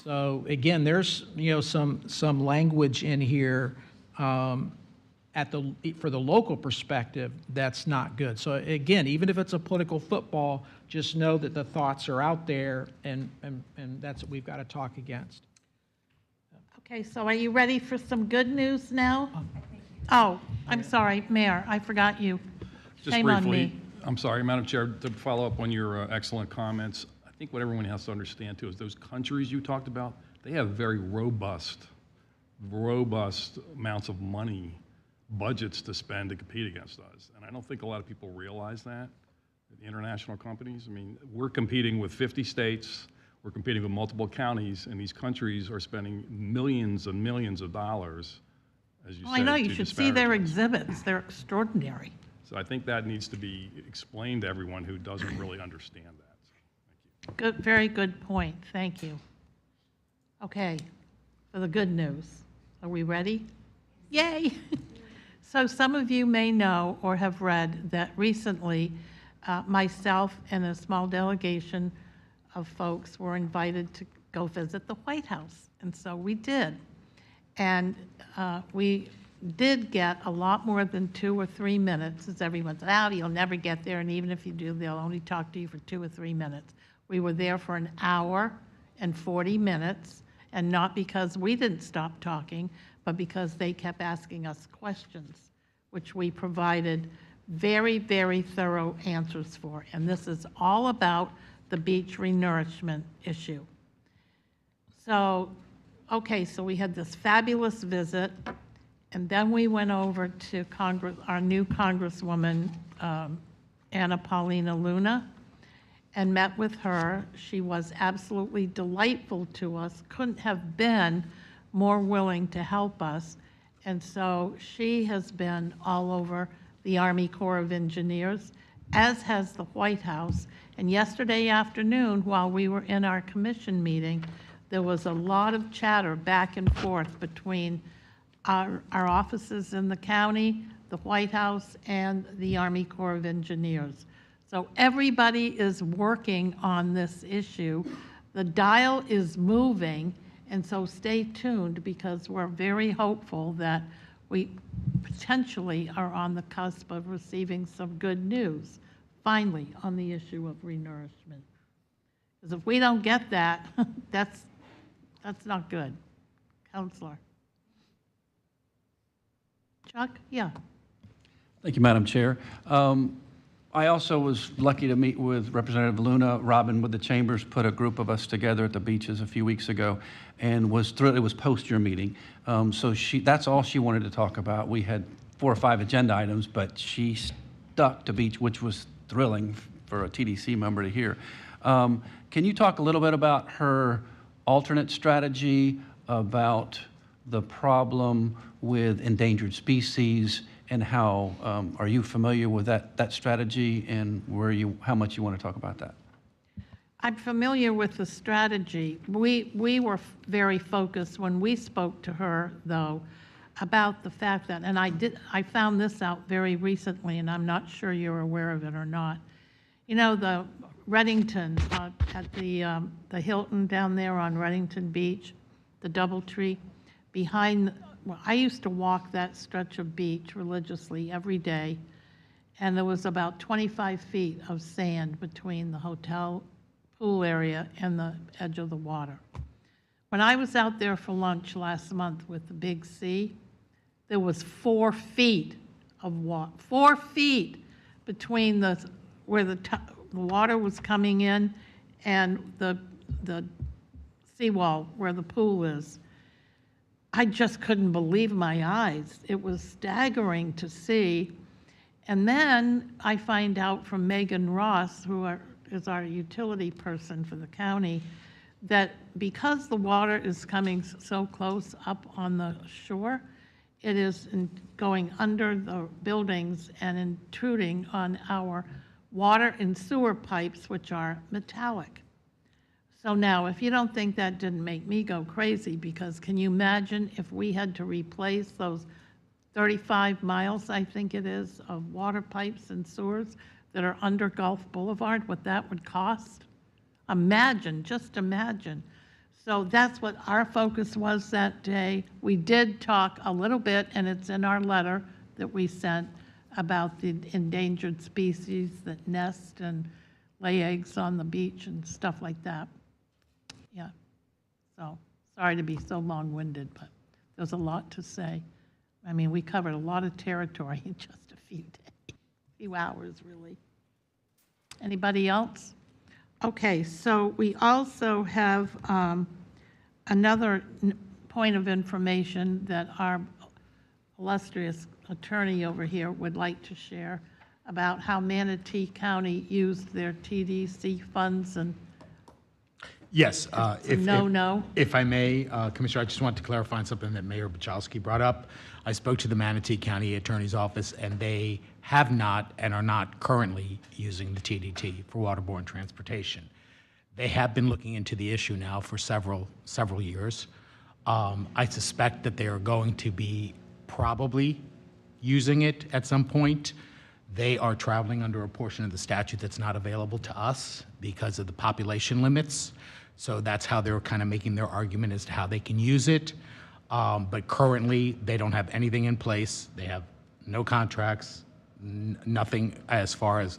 So again, there's, some language in here for the local perspective that's not good. So again, even if it's a political football, just know that the thoughts are out there, and that's what we've got to talk against. Okay, so are you ready for some good news now? Oh, I'm sorry, Mayor, I forgot you. Just Shame on briefly, me. I'm sorry, Madam Chair, to follow up on your excellent comments, I think what everyone has to understand too is those countries you talked about, they have very robust amounts of money, budgets to spend to compete against us. And I don't think a lot of people realize that, the international companies. I mean, we're competing with 50 states, we're competing with multiple counties, and these countries are spending millions and millions of dollars, as you said. I know, you to should see their disparage us. exhibits, they're extraordinary. So I think that needs to be explained to everyone who doesn't really understand that. Good, very good point, thank you. Okay, for the good news, are we ready? Yay! So some of you may know or have read that recently, myself and a small delegation of folks were invited to go visit the White House, and so we did. And we did get a lot more than 2 or 3 minutes, as everyone said, "Oh, you'll never get there, and even if you do, they'll only talk to you for 2 or 3 minutes." We were there for an hour and 40 minutes, and not because we didn't stop talking, but because they kept asking us questions, which we provided very, very thorough answers for. And this is all about the beach renourishment issue. So, okay, so we had this fabulous visit, and then we went over to Congress, our new Congresswoman, Anna Paulina Luna, and met with her. She was absolutely delightful to us, couldn't have been more willing to help us. And so she has been all over the Army Corps of Engineers, as has the White House. And yesterday afternoon, while we were in our commission meeting, there was a lot of chatter back and forth between our offices in the county, the White House, and the Army Corps of Engineers. So everybody is working on this issue. The dial is moving, and so stay tuned, because we're very hopeful that we potentially are on the cusp of receiving some good news, finally, on the issue of renourishment. Because if we don't get that, that's not good. Counselor. Chuck? Yeah. Thank you, Madam Chair. I also was lucky to meet with Representative Luna. Robin with the Chambers put a group of us together at the beaches a few weeks ago, and was thrilled. It was post your meeting. So that's all she wanted to talk about. We had 4 or 5 agenda items, but she stuck to beach, which was thrilling for a TDC member to hear. Can you talk a little bit about her alternate strategy, about the problem with endangered species, and how, are you familiar with that strategy, and how much you want to talk about that? I'm familiar with the strategy. We were very focused when we spoke to her, though, about the fact that, and I found this out very recently, and I'm not sure you're aware of it or not. You know, the Reddington, at the Hilton down there on Reddington Beach, the DoubleTree, behind, well, I used to walk that stretch of beach religiously every day, and there was about 25 feet of sand between the hotel pool area and the edge of the water. When I was out there for lunch last month with the Big C, there was 4 feet of water, 4 feet between where the water was coming in and the seawall where the pool is. I just couldn't believe my eyes. It was staggering to see. And then I find out from Megan Ross, who is our utility person for the county, that because the water is coming so close up on the shore, it is going under the buildings and intruding on our water and sewer pipes, which are metallic. So now, if you don't think that didn't make me go crazy, because can you imagine if we had to replace those 35 miles, I think it is, of water pipes and sewers that are under Gulf Boulevard, what that would cost? Imagine, just imagine. So that's what our focus was that day. We did talk a little bit, and it's in our letter that we sent, about the endangered species that nest and lay eggs on the beach and stuff like that. Yeah. So sorry to be so long-winded, but there's a lot to say. I mean, we covered a lot of territory in just a few days, few hours, really. Anybody else? Okay, so we also have another point of information that our illustrious attorney over here would like to share about how Manatee County used their TDC funds and Yes. If I may, Commissioner, I just want to clarify on something that Mayor Buchowski brought up. I spoke to the Manatee County Attorney's Office, and they have not and are not currently using the TDT for waterborne transportation. They have been looking into the issue now for several years. I suspect that they are going to be probably using it at some point, they are traveling under a portion of the statute that's not available to us because of the population limits. So that's how they're kind of making their argument as to how they can use it. But currently, they don't have anything in place. They have no contracts, nothing as far as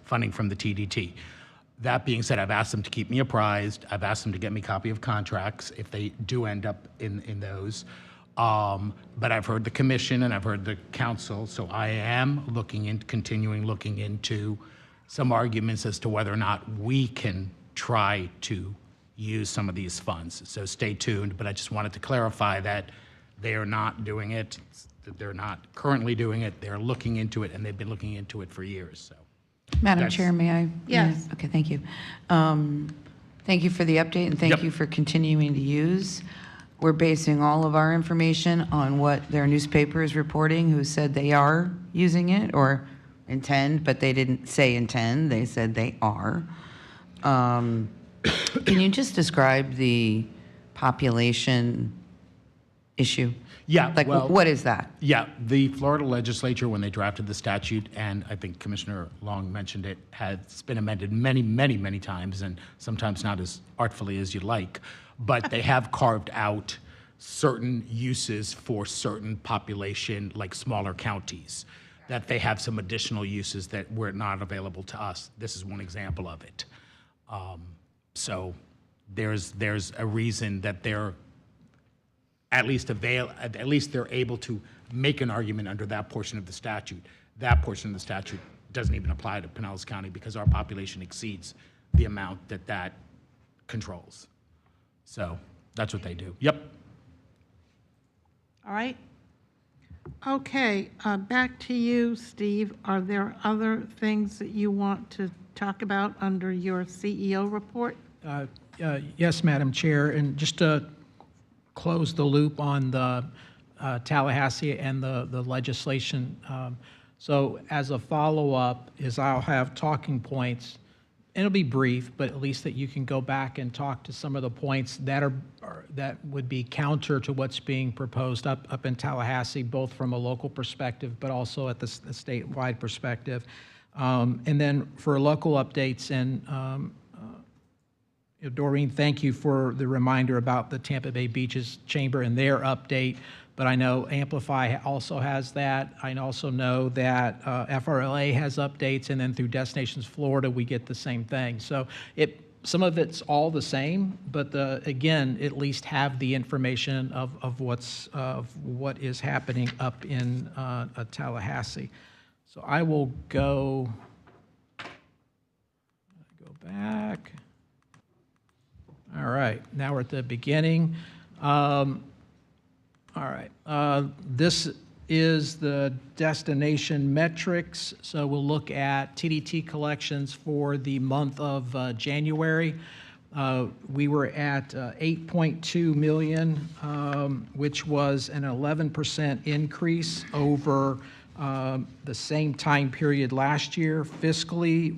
funding from the TDT. That being said, I've asked them to keep me apprised. I've asked them to get me a copy of contracts if they do end up in those. But I've heard the commission and I've heard the council, so I am continuing looking into some arguments as to whether or not we can try to use some of these funds. So stay tuned, but I just wanted to clarify that they are not doing it, that they're not currently doing it, they're looking into it, and they've been looking into it for years, so. Madam Chair, may I? Yes. Okay, thank you. Thank you for the update, and thank you for continuing to use. We're basing all of our information on what their newspaper is reporting, who said they are using it or intend, but they didn't say intend, they said they are. Can you just describe the population issue? Yeah, Like, well, what is that? Yeah, the Florida legislature, when they drafted the statute, and I think Commissioner Long mentioned it, has been amended many, many, many times, and sometimes not as artfully as you'd like, but they have carved out certain uses for certain population, like smaller counties, that they have some additional uses that were not available to us. This is one example of it. So there's a reason that they're at least they're able to make an argument under that portion of the statute. That portion of the statute doesn't even apply to Pinellas County because our population exceeds the amount that controls. So that's what they do. Yep. All right. Okay, back to you, Steve. Are there other things that you want to talk about under your CEO report? Yes, Madam Chair, and just to close the loop on the Tallahassee and the legislation. So as a follow-up is I'll have talking points, and it'll be brief, but at least that you can go back and talk to some of the points that that would be counter to what's being proposed up in Tallahassee, both from a local perspective, but also at the statewide perspective. And then for local updates, and Doreen, thank you for the reminder about the Tampa Bay Beaches Chamber and their update, but I know Amplify also has that. I also know that FRLA has updates, and then through Destinations Florida, we get the same thing. So some of it's all the same, but again, at least have the information of what is happening up in Tallahassee. So I will go back. All right, now we're at the beginning. All right, this is the destination metrics. So we'll look at TDT collections for the month of January. We were at 8.2 million, which was an 11% increase over the same time period last year. Fiscally,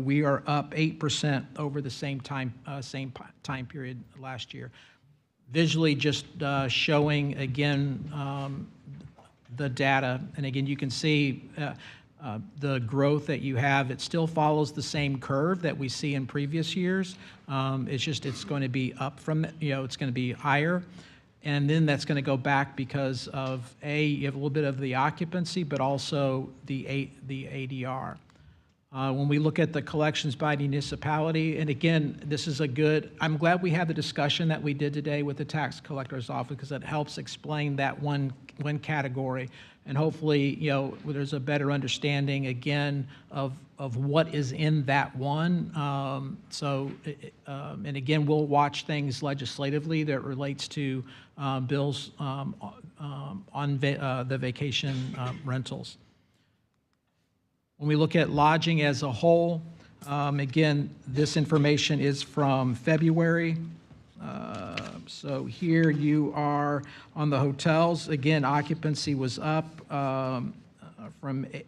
we are up 8% over the same time period last year. Visually, just showing again the data, and again you can see the growth that you have. It still follows the same curve that we see in previous years. It's going to be up from it's going to be higher. And then that's going to go back because of you have a little bit of the occupancy, but also the ADR. When we look at the collections by municipality, and again, this is I'm glad we had the discussion that we did today with the tax collector's office because it helps explain that one category. And hopefully, there's a better understanding again of what is in that one. And again, we'll watch things legislatively that relates to bills on the vacation rentals. When we look at lodging as a whole, again, this information is from February. So here you are on the hotels. Again, occupancy was up from it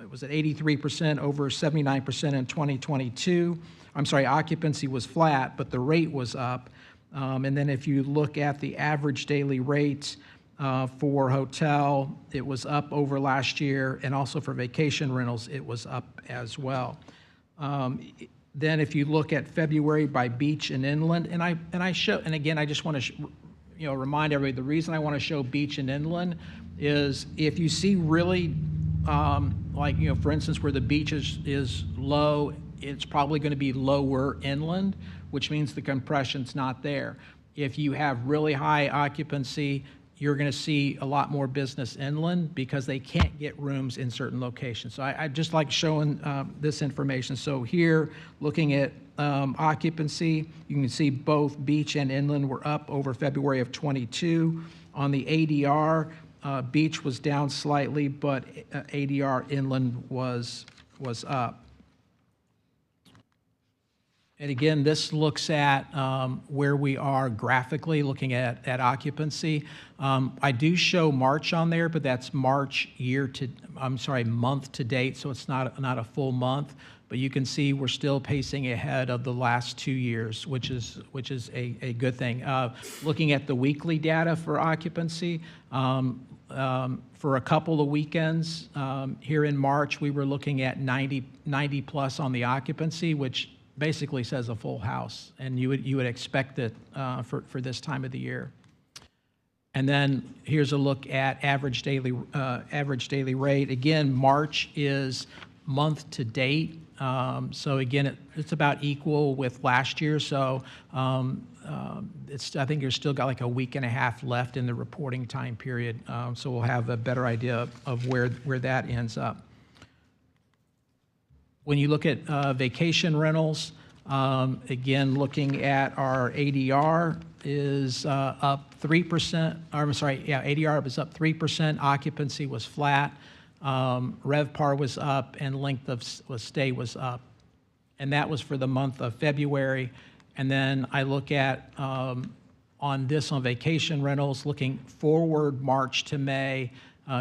was at 83% over 79% in 2022. I'm sorry, occupancy was flat, but the rate was up. And then if you look at the average daily rates, For hotel, it was up over last year, and also for vacation rentals, it was up as well. Then if you look at February by beach and inland, and I show, and again, I just want to remind everybody, the reason I want to show beach and inland is if you see really, for instance, where the beach is low, it's probably going to be lower inland, which means the compression's not there. If you have really high occupancy, you're going to see a lot more business inland because they can't get rooms in certain locations. So I just like showing this information. So here, looking at occupancy, you can see both beach and inland were up over February of 22. On the ADR, beach was down slightly, but ADR inland was up. And again, this looks at where we are graphically, looking at occupancy. I do show March on there, but that's March month to date, so it's not a full month. But you can see we're still pacing ahead of the last 2 years, which is a good thing. Looking at the weekly data for occupancy, for a couple of weekends here in March, we were looking at 90 plus on the occupancy, which basically says a full house, and you would expect it for this time of the year. And then here's a look at average daily rate. Again, March is month to date, so again it's about equal with last year. So I think you're still got like a week and a half left in the reporting time period, so we'll have a better idea of where that ends up. When you look at vacation rentals, again, looking at our ADR is up 3%. ADR was up 3%. Occupancy was flat. RevPAR was up, and length of stay was up. And that was for the month of February. And then I look at on vacation rentals, looking forward March to May.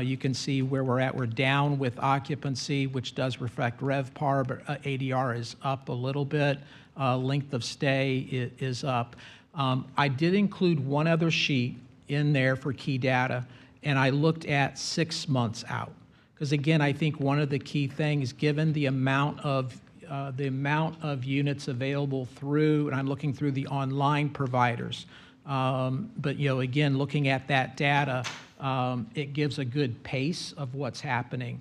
You can see where we're at. We're down with occupancy, which does reflect RevPAR, but ADR is up a little bit. Length of stay is up. I did include one other sheet in there for key data, and I looked at 6 months out. Because again, I think one of the key things, given the amount of units available through, and I'm looking through the online providers, but again, looking at that data, it gives a good pace of what's happening.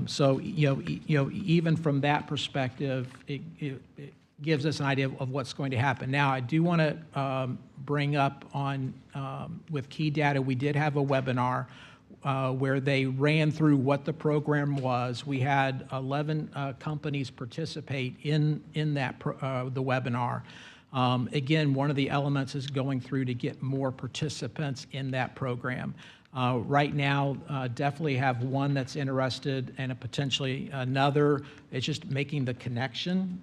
So even from that perspective, it gives us an idea of what's going to happen. Now, I do want to bring up on with key data, we did have a webinar where they ran through what the program was. We had 11 companies participate in that the webinar. Again, one of the elements is going through to get more participants in that program. Right now, definitely have one that's interested and potentially another. It's just making the connection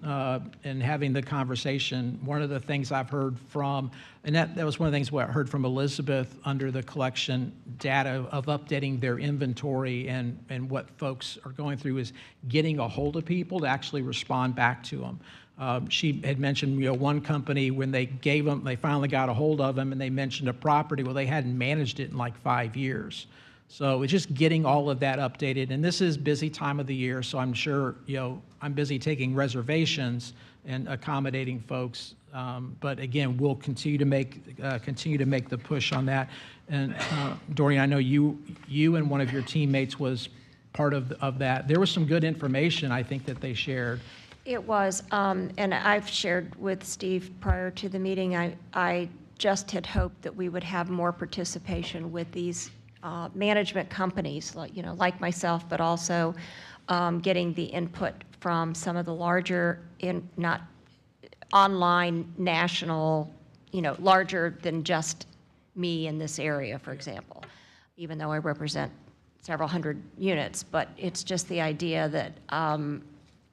and having the conversation. One of the things I've heard from, and that was one of the things what I heard from Elizabeth under the collection data of updating their inventory and what folks are going through is getting a hold of people to actually respond back to them. She had mentioned, one company when they finally got a hold of them and they mentioned a property, well, they hadn't managed it in like 5 years. So it's just getting all of that updated. And this is busy time of the year, so I'm sure, I'm busy taking reservations and accommodating folks. But again, we'll continue to make the push on that. And Doreen, I know you and one of your teammates was part of that. There was some good information, I think, that they shared. It was, and I've shared with Steve prior to the meeting, I just had hoped that we would have more participation with these management companies, like myself, but also getting the input from some of the larger, not online, national, larger than just me in this area, for example, even though I represent several hundred units. But it's just the idea that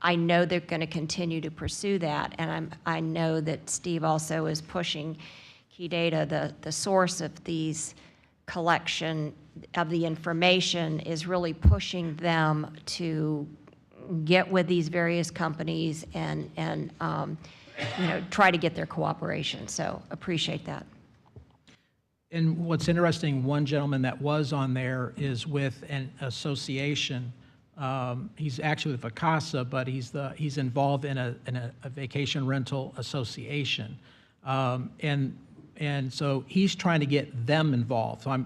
I know they're going to continue to pursue that, and I know that Steve also is pushing key data. The source of these collection of the information is really pushing them to get with these various companies and try to get their cooperation. So appreciate that. And what's interesting, one gentleman that was on there is with an association. He's actually with Vacasa, but he's involved in a vacation rental association, and so he's trying to get them involved. So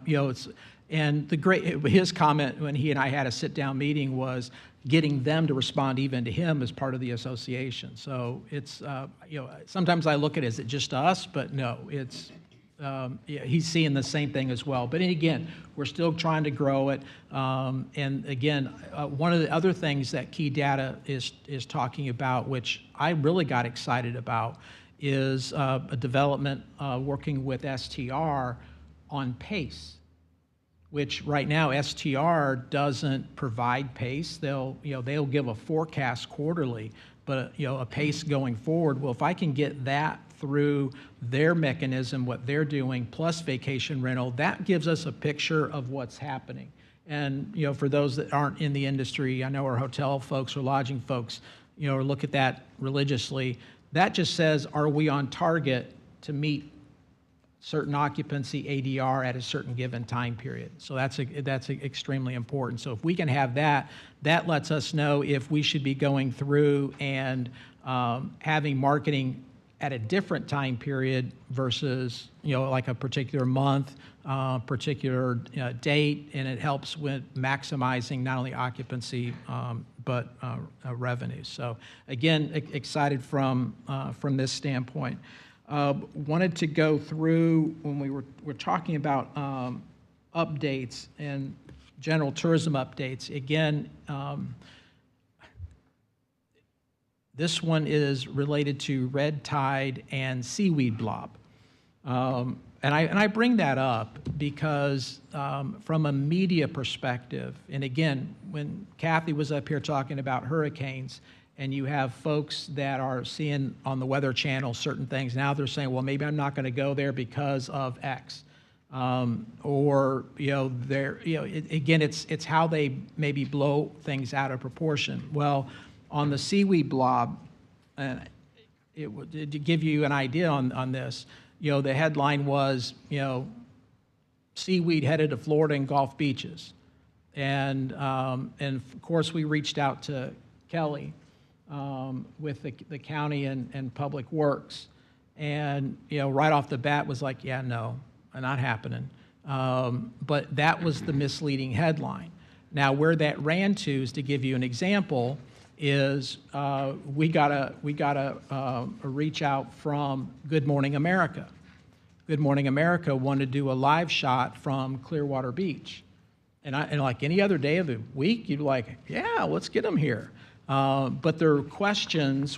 his comment when he and I had a sit-down meeting was getting them to respond even to him as part of the association. So it's sometimes I look at it as it just us, but no, it's. He's seeing the same thing as well. But again, we're still trying to grow it. And again, one of the other things that Key Data is talking about, which I really got excited about, is a development working with STR on PACE, which right now STR doesn't provide PACE. They'll give a forecast quarterly, but a PACE going forward. Well, if I can get that through their mechanism, what they're doing, plus vacation rental, that gives us a picture of what's happening. And for those that aren't in the industry, I know our hotel folks or lodging folks, look at that religiously. That just says, are we on target to meet certain occupancy ADR at a certain given time period? So that's extremely important. So if we can have that, that lets us know if we should be going through and having marketing at a different time period versus, like a particular month, particular date, and it helps with maximizing not only occupancy, but revenue. So again, excited from this standpoint. Wanted to go through, when we're talking about updates and general tourism updates, again, this one is related to red tide and seaweed blob. And I bring that up because from a media perspective, and again, when Kathy was up here talking about hurricanes, and you have folks that are seeing on the Weather Channel certain things, now they're saying, well, maybe I'm not going to go there because of X. Again, it's how they maybe blow things out of proportion. Well, on the seaweed blob, to give you an idea on this, the headline was, seaweed headed to Florida and Gulf beaches. And of course, we reached out to Kelly with the county and Public Works. And, right off the bat was like, yeah, no, not happening. But that was the misleading headline. Now, where that ran to, is to give you an example, is we got a reach out from Good Morning America. Good Morning America wanted to do a live shot from Clearwater Beach. And like any other day of the week, you'd be like, yeah, let's get them here. But their questions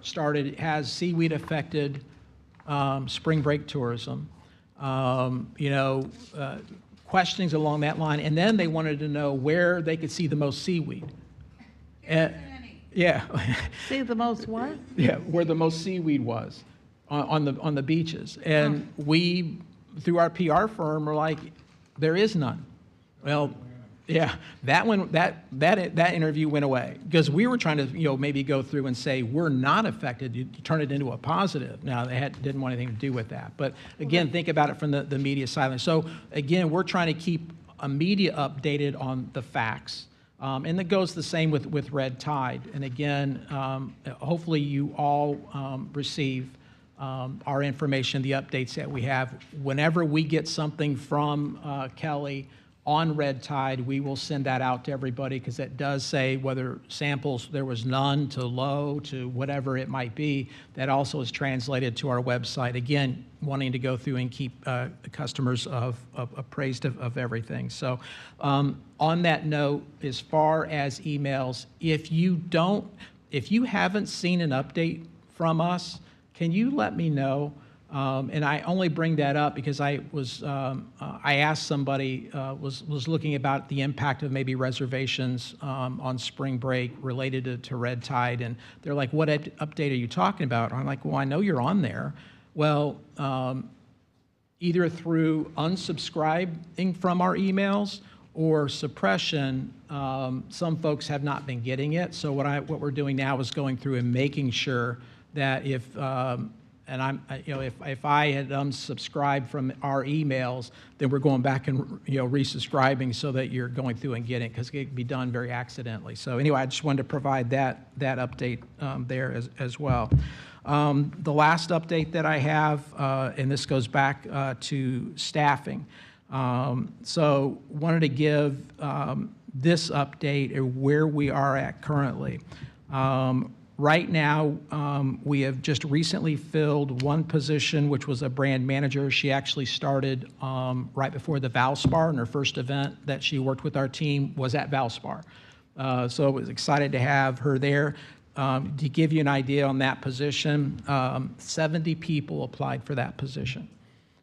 started, has seaweed affected spring break tourism? Questions along that line. And then they wanted to know where they could see the most seaweed. Yeah. See the most what? Yeah, where the most seaweed was on the beaches. And we, through our PR firm, were like, there is none. Well, yeah, that interview went away because we were trying to maybe go through and say we're not affected. You turn it into a positive. Now they didn't want anything to do with that. But again, think about it from the media side. So again, we're trying to keep a media updated on the facts. And that goes the same with red tide. And again, hopefully you all receive our information, the updates that we have. Whenever we get something from Kelly on red tide, we will send that out to everybody because it does say whether samples, there was none to low to whatever it might be. That also is translated to our website. Again, wanting to go through and keep the customers appraised of everything. So on that note, as far as emails, if you haven't seen an update from us, can you let me know? And I only bring that up because I asked somebody, was looking about the impact of maybe reservations on spring break related to red tide, and they're like, what update are you talking about? I'm like, well, I know you're on there. Well, either through unsubscribing from our emails or suppression, some folks have not been getting it. So what we're doing now is going through and making sure that if and if I had unsubscribed from our emails, then we're going back and, resubscribing so that you're going through and getting it, because it can be done very accidentally. So anyway, I just wanted to provide that update there as well. The last update that I have, and this goes back to staffing. So wanted to give this update of where we are at currently. Right now, we have just recently filled one position, which was a brand manager. She actually started right before the Valspar, and her first event that she worked with our team was at Valspar. So I was excited to have her there. To give you an idea on that position, 70 people applied for that position.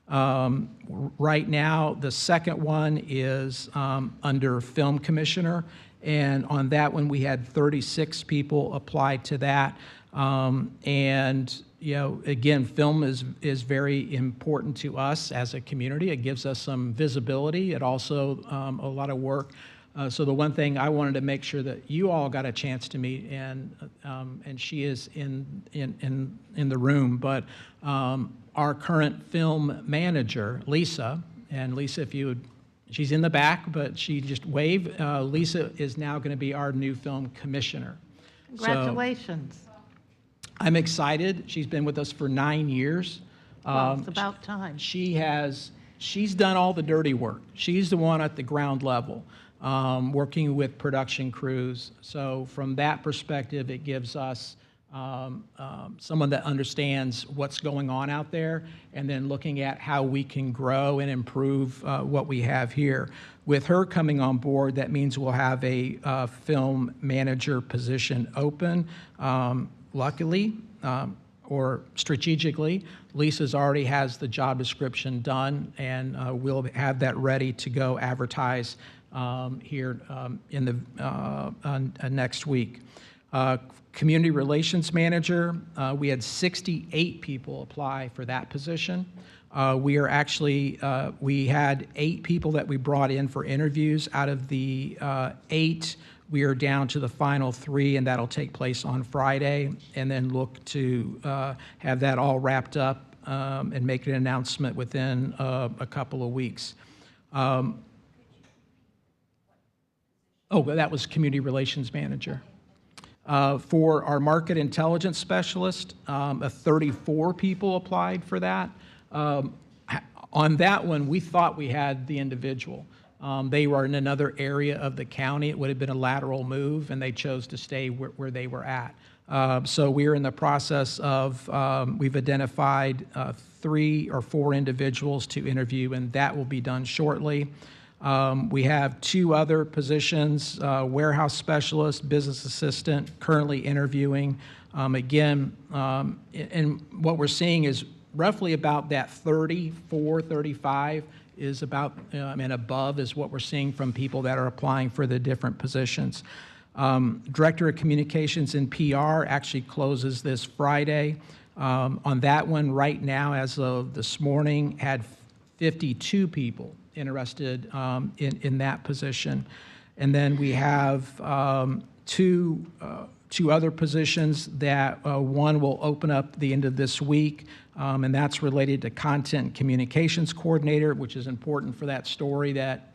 Right now, the second one is under film commissioner, and on that one, we had 36 people apply to that. And again, film is very important to us as a community. It gives us some visibility. It also a lot of work. So the one thing I wanted to make sure that you all got a chance to meet, and she is in the room, but our current film manager, Lisa, and Lisa, she's in the back, but she just waved. Lisa is now going to be our new film commissioner. Congratulations. So I'm excited. She's been with us for 9 years. Well, it's about time. She's done all the dirty work. She's the one at the ground level, working with production crews. So from that perspective, it gives us someone that understands what's going on out there, and then looking at how we can grow and improve what we have here. With her coming on board, that means we'll have a film manager position open. Luckily, or strategically, Lisa's already has the job description done, and we'll have that ready to go advertise here in the next week. Community relations manager, we had 68 people apply for that position. We had 8 people that we brought in for interviews. Out of the 8, we are down to the final 3, and that'll take place on Friday, and then look to have that all wrapped up and make an announcement within a couple of weeks. That was community relations manager. For our market intelligence specialist, 34 people applied for that. On that one, we thought we had the individual. They were in another area of the county. It would have been a lateral move, and they chose to stay where they were at. So we're in the process of, we've identified 3 or 4 individuals to interview, and that will be done shortly. We have 2 other positions, warehouse specialist, business assistant, currently interviewing. And what we're seeing is roughly about that 34, 35 is about, and above is what we're seeing from people that are applying for the different positions. Director of Communications and PR actually closes this Friday. On that one right now, as of this morning, had 52 people interested in that position. And then we have two other positions that one will open up the end of this week, and that's related to content and communications coordinator, which is important for that story that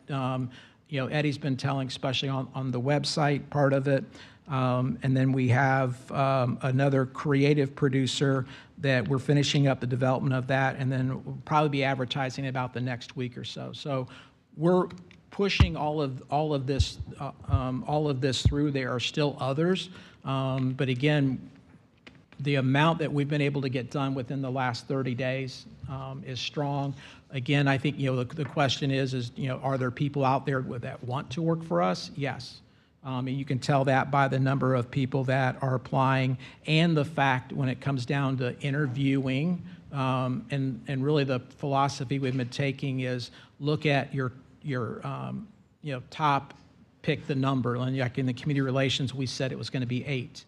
Eddie's been telling, especially on the website part of it. And then we have another creative producer that we're finishing up the development of that, and then we'll probably be advertising about the next week or so. So we're pushing all of this through. There are still others, but again, the amount that we've been able to get done within the last 30 days is strong. Again, I think the question is are there people out there that want to work for us? Yes. And you can tell that by the number of people that are applying, and the fact when it comes down to interviewing, and really the philosophy we've been taking is look at your top, pick the number. And like in the community relations, we said it was going to be 8.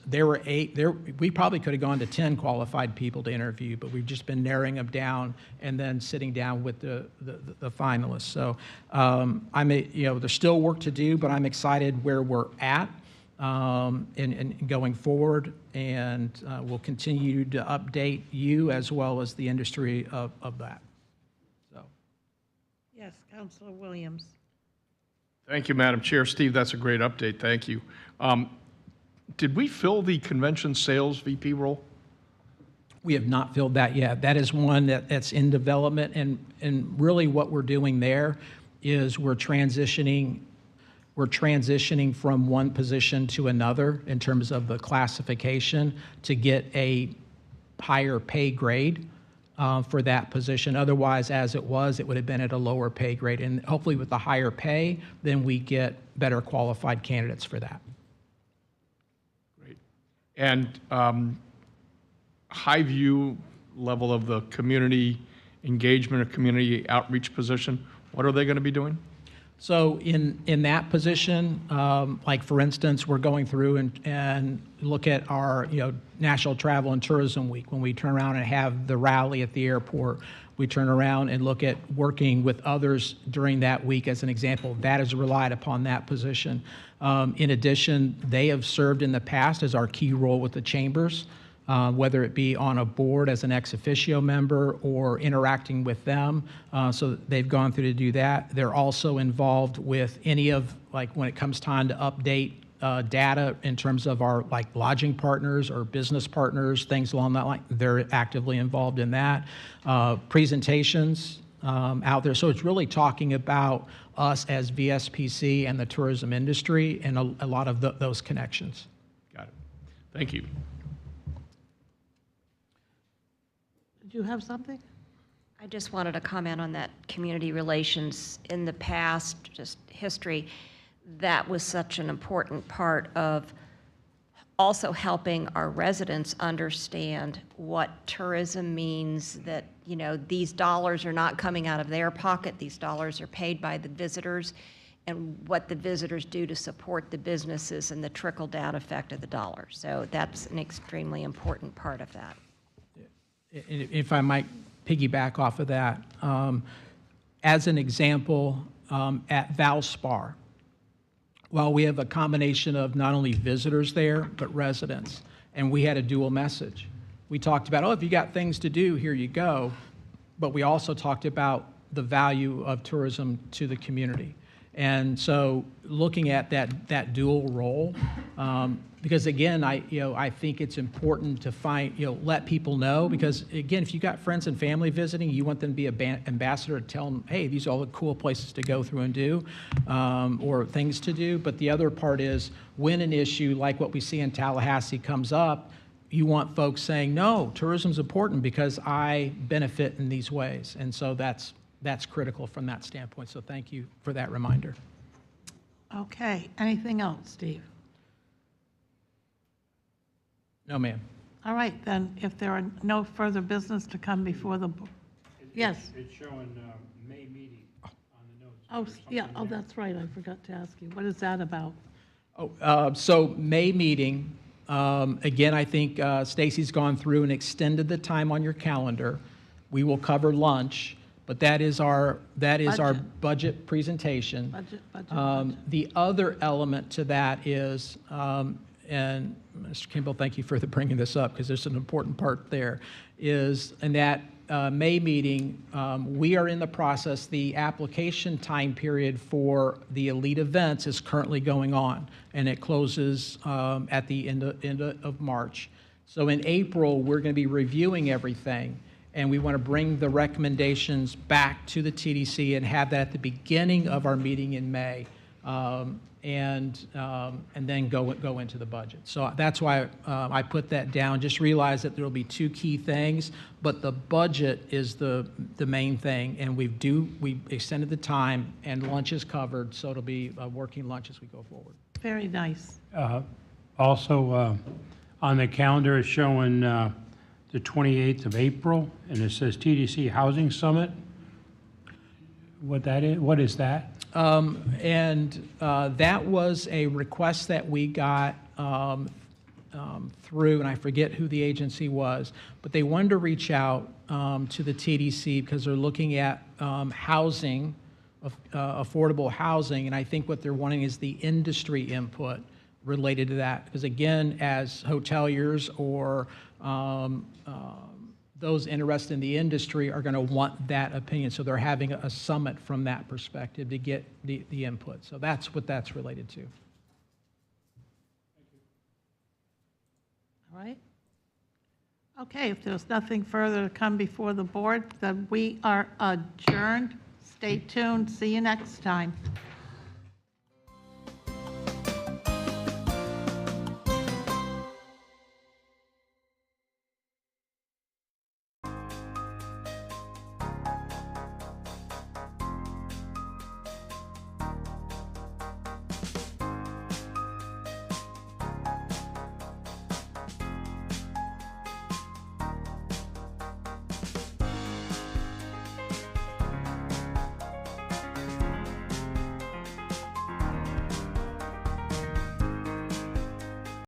There were 8. We probably could have gone to 10 qualified people to interview, but we've just been narrowing them down and then sitting down with the finalists. So there's still work to do, but I'm excited where we're at. in going forward, and we'll continue to update you as well as the industry of that. So. Yes, Councilor Williams. Thank you, Madam Chair. Steve, that's a great update. Thank you. Did we fill the convention sales VP role? We have not filled that yet. That is one that's in development, and really what we're doing there is we're transitioning from one position to another in terms of the classification to get a higher pay grade for that position. Otherwise, as it would have been at a lower pay grade. And hopefully with the higher pay, then we get better qualified candidates for that. Great. And high view level of the community engagement or community outreach position, what are they going to be doing? So in that position, like for instance, we're going through and look at our National Travel and Tourism Week. When we turn around and have the rally at the airport, we turn around and look at working with others during that week as an example. That is relied upon that position. In addition, they have served in the past as our key role with the chambers. Whether it be on a board as an ex officio member or interacting with them. So they've gone through to do that. They're also involved with any of, like when it comes time to update data in terms of our lodging partners or business partners, things along that line. They're actively involved in that. Presentations out there. So it's really talking about us as VSPC and the tourism industry and a lot of those connections. Got it. Thank you. Did you have something? I just wanted to comment on that community relations in the past, just history. That was such an important part of also helping our residents understand what tourism means, that, these dollars are not coming out of their pocket, these dollars are paid by the visitors, and what the visitors do to support the businesses and the trickle-down effect of the dollar. So that's an extremely important part of that. If I might piggyback off of that, as an example, at Valspar, while we have a combination of not only visitors there, but residents, and we had a dual message. We talked about, if you got things to do, here you go, but we also talked about the value of tourism to the community. And so looking at that dual role, because again, I think it's important to let people know, because again, if you got friends and family visiting, you want them to be an ambassador to tell them, hey, these are all the cool places to go through and do, or things to do. But the other part is when an issue like what we see in Tallahassee comes up, you want folks saying, no, tourism's important because I benefit in these ways. And so that's critical from that standpoint. So thank you for that reminder. Okay, anything else, Steve? No, ma'am. All right, then, if there are no further business to come before the, yes. It's showing May meeting on the notes. Oh, yeah, that's right, I forgot to ask you. What is that about? So May meeting, again, I think Stacy's gone through and extended the time on your calendar. We will cover lunch, but that is our budget presentation. Budget. The other element to that is, and Mr. Kimball, thank you for bringing this up because there's an important part there, is in that May meeting, we are in the process, the application time period for the elite events is currently going on, and it closes at the end of March. So in April, we're going to be reviewing everything, and we want to bring the recommendations back to the TDC and have that at the beginning of our meeting in May. And then go into the budget. So that's why I put that down. Just realize that there will be two key things, but the budget is the main thing, and we extended the time, and lunch is covered, so it'll be a working lunch as we go forward. Very nice. Also, on the calendar is showing the 28th of April, and it says TDC Housing Summit. What is that? That was a request that we got through, and I forget who the agency was, but they wanted to reach out to the TDC because they're looking at housing, affordable housing, and I think what they're wanting is the industry input related to that. Because again, as hoteliers or those interested in the industry are going to want that opinion. So they're having a summit from that perspective to get the input. So that's what that's related to. All right. Okay, if there's nothing further to come before the board, then we are adjourned. Stay tuned. See you next time.